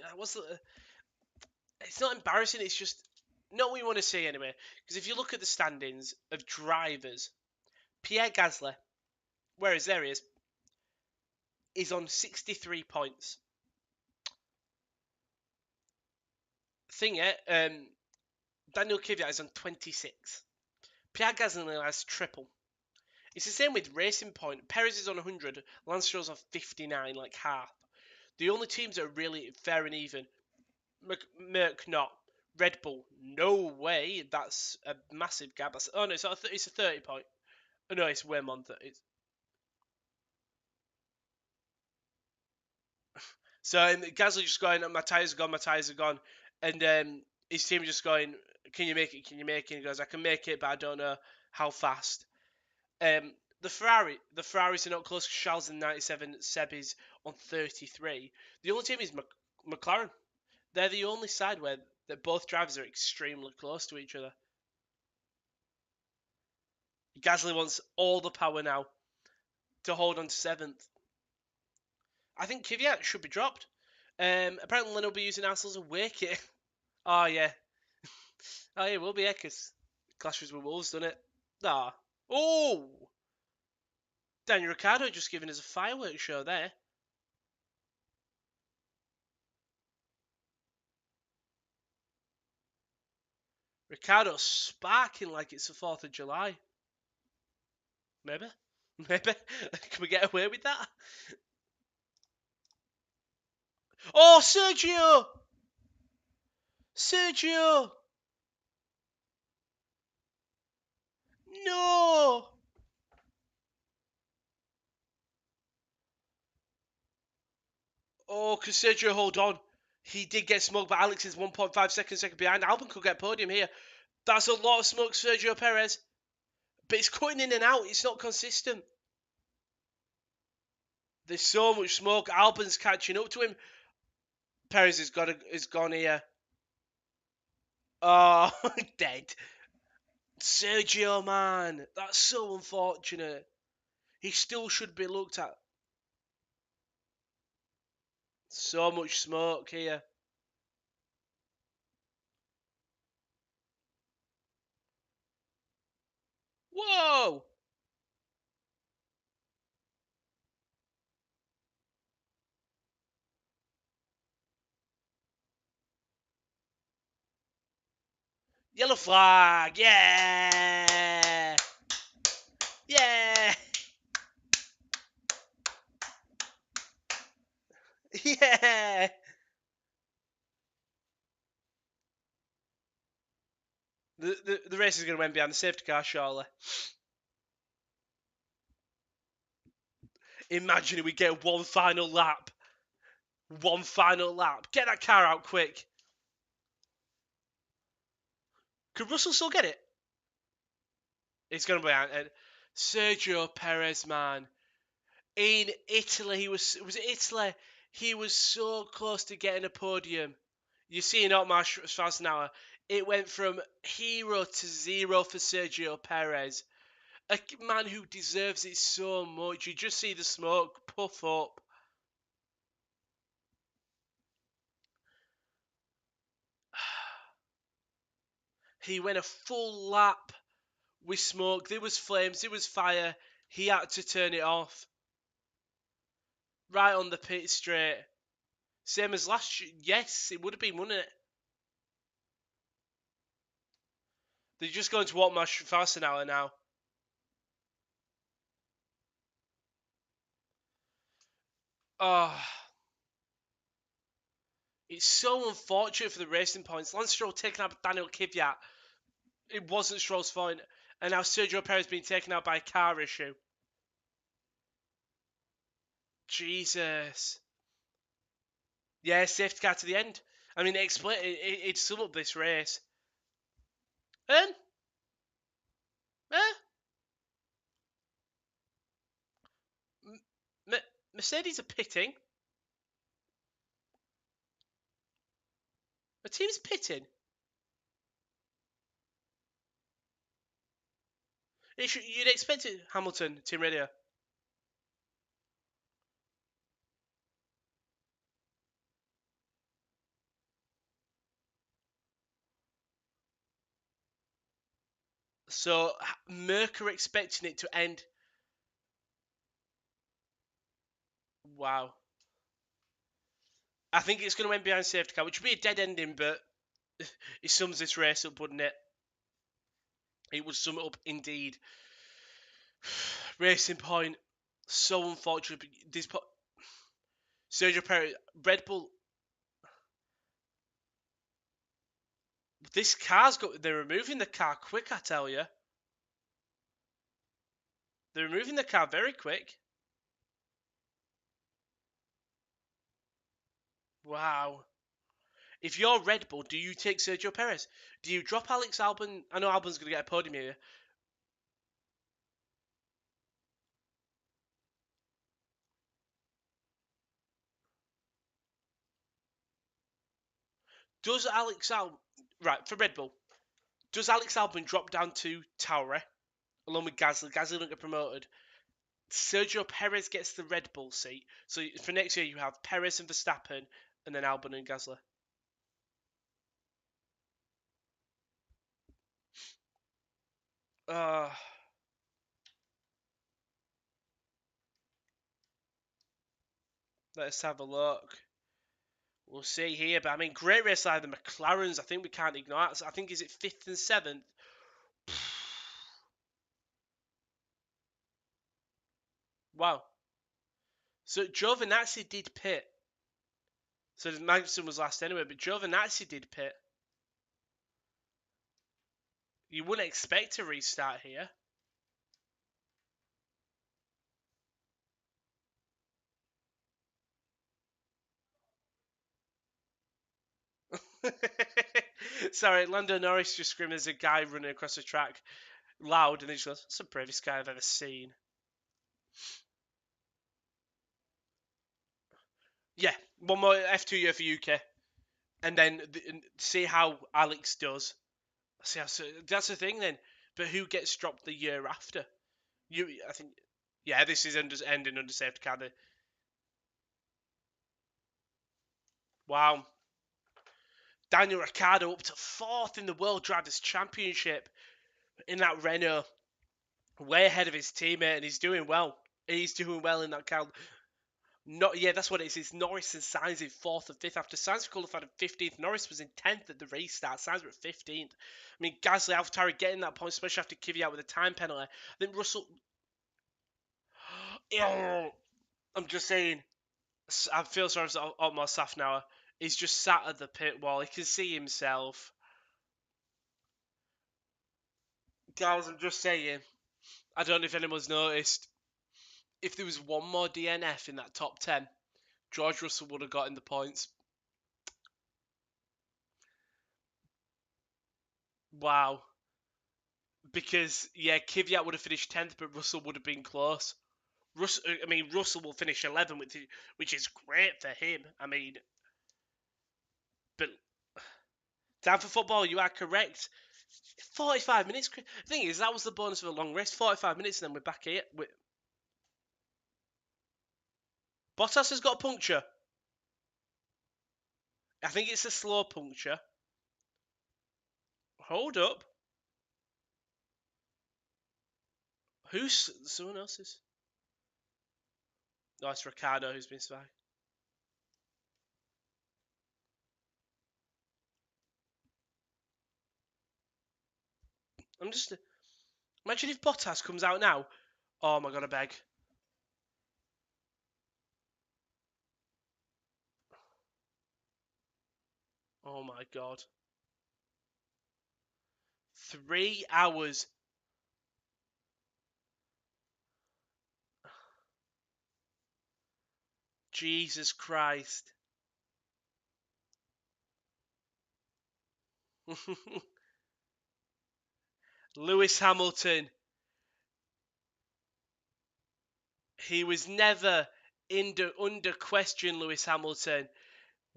Speaker 1: It's not embarrassing. It's just not what you want to see anyway. Because if you look at the standings of drivers, Pierre Gasly, there he is on 63 points. Daniel Kvyat is on 26. Pierre Gasly has triple. It's the same with Racing Point. Perez is on 100. Lance Stroll's on 59, like half. The only teams that are really fair and even, Merc not. Red Bull, no way. That's a massive gap. It's a 30 point. Oh, no, it's way more than 30. So Gasly just going, my tyres are gone. And his team just going, can you make it? Can you make it? And he goes, I can make it, but I don't know how fast. The Ferraris are not close. Charles in 97, Seb is on 33. The only team is McLaren. They're the only side where both drivers are extremely close to each other. Gasly wants all the power now to hold on to 7th. I think Kvyat should be dropped. Apparently Lynn will be using Arsenal as a away kit. Oh, yeah. Oh, yeah, will be, yeah, because clashes with Wolves, doesn't it? Ah. Oh! Daniel Ricciardo just giving us a fireworks show there. Ricciardo's sparking like it's the 4th of July. Maybe. Maybe. Can we get away with that? Oh, Sergio! Sergio! No! Oh, can Sergio hold on? He did get smoked, but Alex is 1.5 seconds behind. Albon could get podium here. That's a lot of smoke, Sergio Perez. But it's cutting in and out. It's not consistent. There's so much smoke. Albon's catching up to him. Perez has gone here. Oh, dead. Sergio, man. That's so unfortunate. He still should be looked at. So much smoke here. Whoa! Yellow flag. Yeah! Yeah! Yeah! The race is going to end behind the safety car, surely. Imagine if we get one final lap. One final lap. Get that car out quick. Could Russell still get it? It's going to be out. Sergio Perez, man. In Italy, was it Italy? He was so close to getting a podium. You see, not Marsh Schwarzenegger. It went from hero to zero for Sergio Perez. A man who deserves it so much. You just see the smoke puff up. He went a full lap with smoke. There was flames. There was fire. He had to turn it off. Right on the pit straight. Same as last year. Yes, it would have been, wouldn't it? They're just going to walk my faster now. Oh, it's so unfortunate for the racing points. Lance Stroll taking out Daniel Kvyat. It wasn't Stroll's fault. And now Sergio Perez being taken out by a car issue. Jesus. Yeah, safety car to the end. I mean, it sum up this race. Um, eh, Mercedes are pitting. The team's pitting. You'd expect it, Hamilton, Team Radio. So, Merc are expecting it to end. Wow. I think it's going to end behind safety car, which would be a dead ending, but it sums this race up, wouldn't it? It would sum it up indeed. Racing Point, so unfortunate. Sergio Perez, Red Bull. This car's got. They're removing the car quick, I tell you. They're removing the car very quick. Wow. If you're Red Bull, do you take Sergio Perez? Do you drop Alex Albon? I know Albon's going to get a podium here. Does Alex Albon, right, for Red Bull, does Alex Albon drop down to Tauri along with Gasly? Gasly don't get promoted. Sergio Perez gets the Red Bull seat. So for next year, you have Perez and Verstappen, and then Albon and Gasly. Uh, let's have a look. We'll see here, but I mean, great race like the McLarens. I think we can't ignore that. I think is it fifth and seventh. Wow. So Giovinazzi did pit. So Magnussen was last anyway, but Giovinazzi did pit. You wouldn't expect a restart here. Sorry, Lando Norris just screamed as a guy running across the track. loud, and then she goes, "That's the bravest guy I've ever seen." Yeah, one more F2 year for UK, and then see how Alex does. See how, that's the thing then. But who gets dropped the year after? I think. Yeah, this is ending under safety car. Wow. Daniel Ricciardo up to 4th in the World Drivers' Championship in that Renault, way ahead of his teammate, and he's doing well. He's doing well in that car. Not yeah, that's what it is. It's Norris and Sainz in 4th and 5th. After Sainz qualified in 15th, Norris was in 10th at the restart. Sainz were at 15th. I mean, Gasly, AlphaTauri getting that point, especially after Kvyat with a time penalty. I think Russell. I'm just saying. I feel sorry for Otmar Safnauer. He's just sat at the pit wall. He can see himself. Guys, I'm just saying. I don't know if anyone's noticed. If there was one more DNF in that top 10, George Russell would have gotten the points. Wow. Because, yeah, Kvyat would have finished 10th, but Russell would have been close. Russell will finish 11th, which is great for him. I mean, but time for football, you are correct. 45 minutes. The thing is, that was the bonus of a long race. 45 minutes, and then we're back here. Bottas has got a puncture. I think it's a slow puncture. Hold up. Who's someone else's? No, it's Ricciardo who's been spiked. I'm just imagine if Bottas comes out now. Oh my god, I beg. Oh my god. 3 hours. Jesus Christ. Lewis Hamilton. He was never under question, Lewis Hamilton.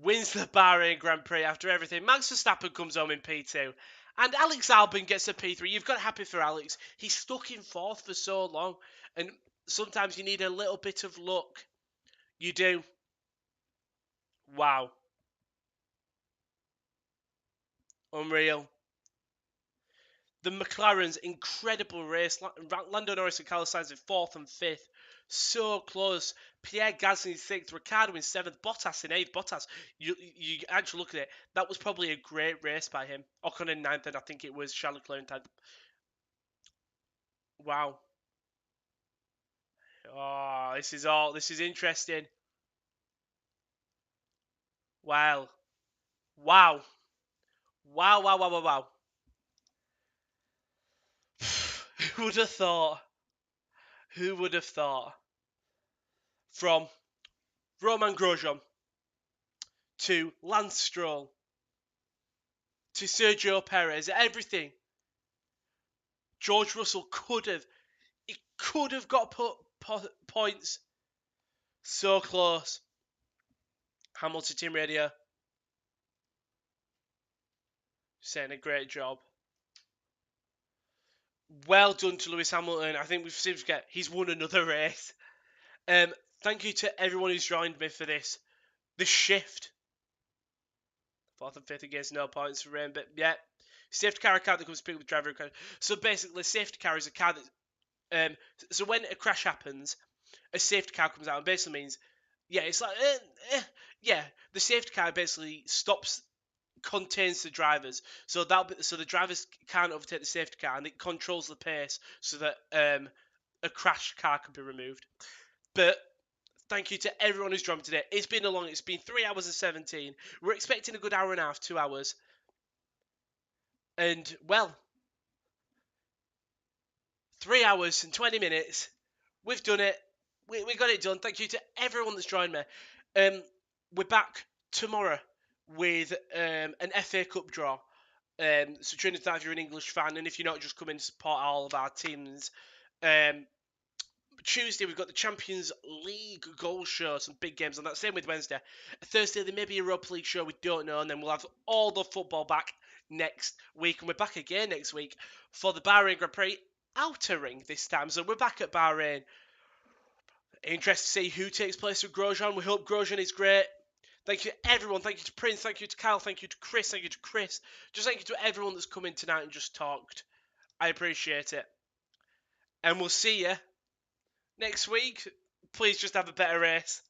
Speaker 1: Wins the Bahrain Grand Prix after everything. Max Verstappen comes home in P2. And Alex Albon gets a P3. You've got happy for Alex. He's stuck in 4th for so long. And sometimes you need a little bit of luck. You do. Wow. Unreal. The McLaren's incredible race. Lando Norris and Carlos Sainz in 4th and 5th. So close. Pierre Gasly in 6th. Ricciardo in 7th. Bottas in 8th. Bottas, you actually look at it. That was probably a great race by him. Ocon in 9th, and I think it was Charles Leclerc in 10th. Wow. Oh, this is interesting. Wow. Wow. Wow, wow, wow, wow, wow. Who would have thought? Who would have thought? From Romain Grosjean to Lance Stroll to Sergio Perez, everything. George Russell could have got points. So close. Hamilton Team Radio saying a great job. Well done to Lewis Hamilton. I think we've seen he's won another race. Thank you to everyone who's joined me for this. The shift. 4th and 5th against no points for Rain, but yeah. Safety car account that comes to with driver account. So basically, safety car is a car that. So when a crash happens, a safety car comes out and basically means, yeah, it's like, yeah, the safety car basically contains the drivers, so the drivers can't overtake the safety car, and it controls the pace so that a crash car can be removed. But thank you to everyone who's joined today. It's been 3 hours and 17. We're expecting a good hour and a half, 2 hours, and well, 3 hours and 20 minutes. We've done it. We got it done. Thank you to everyone that's joined me. We're back tomorrow with an FA Cup draw. So Trinity, if you're an English fan, and if you're not, just come in and support all of our teams. Um, Tuesday, we've got the Champions League goal show, some big games on that. Same with Wednesday. Thursday, there may be a Europa League show, we don't know. And then we'll have all the football back next week. And we're back again next week for the Bahrain Grand Prix outer ring this time. So we're back at Bahrain. Interested to see who takes place with Grosjean. We hope Grosjean is great. Thank you to everyone. Thank you to Prince. Thank you to Kyle. Thank you to Chris. Thank you to Chris. Just thank you to everyone that's come in tonight and just talked. I appreciate it. And we'll see you next week. Please just have a better race.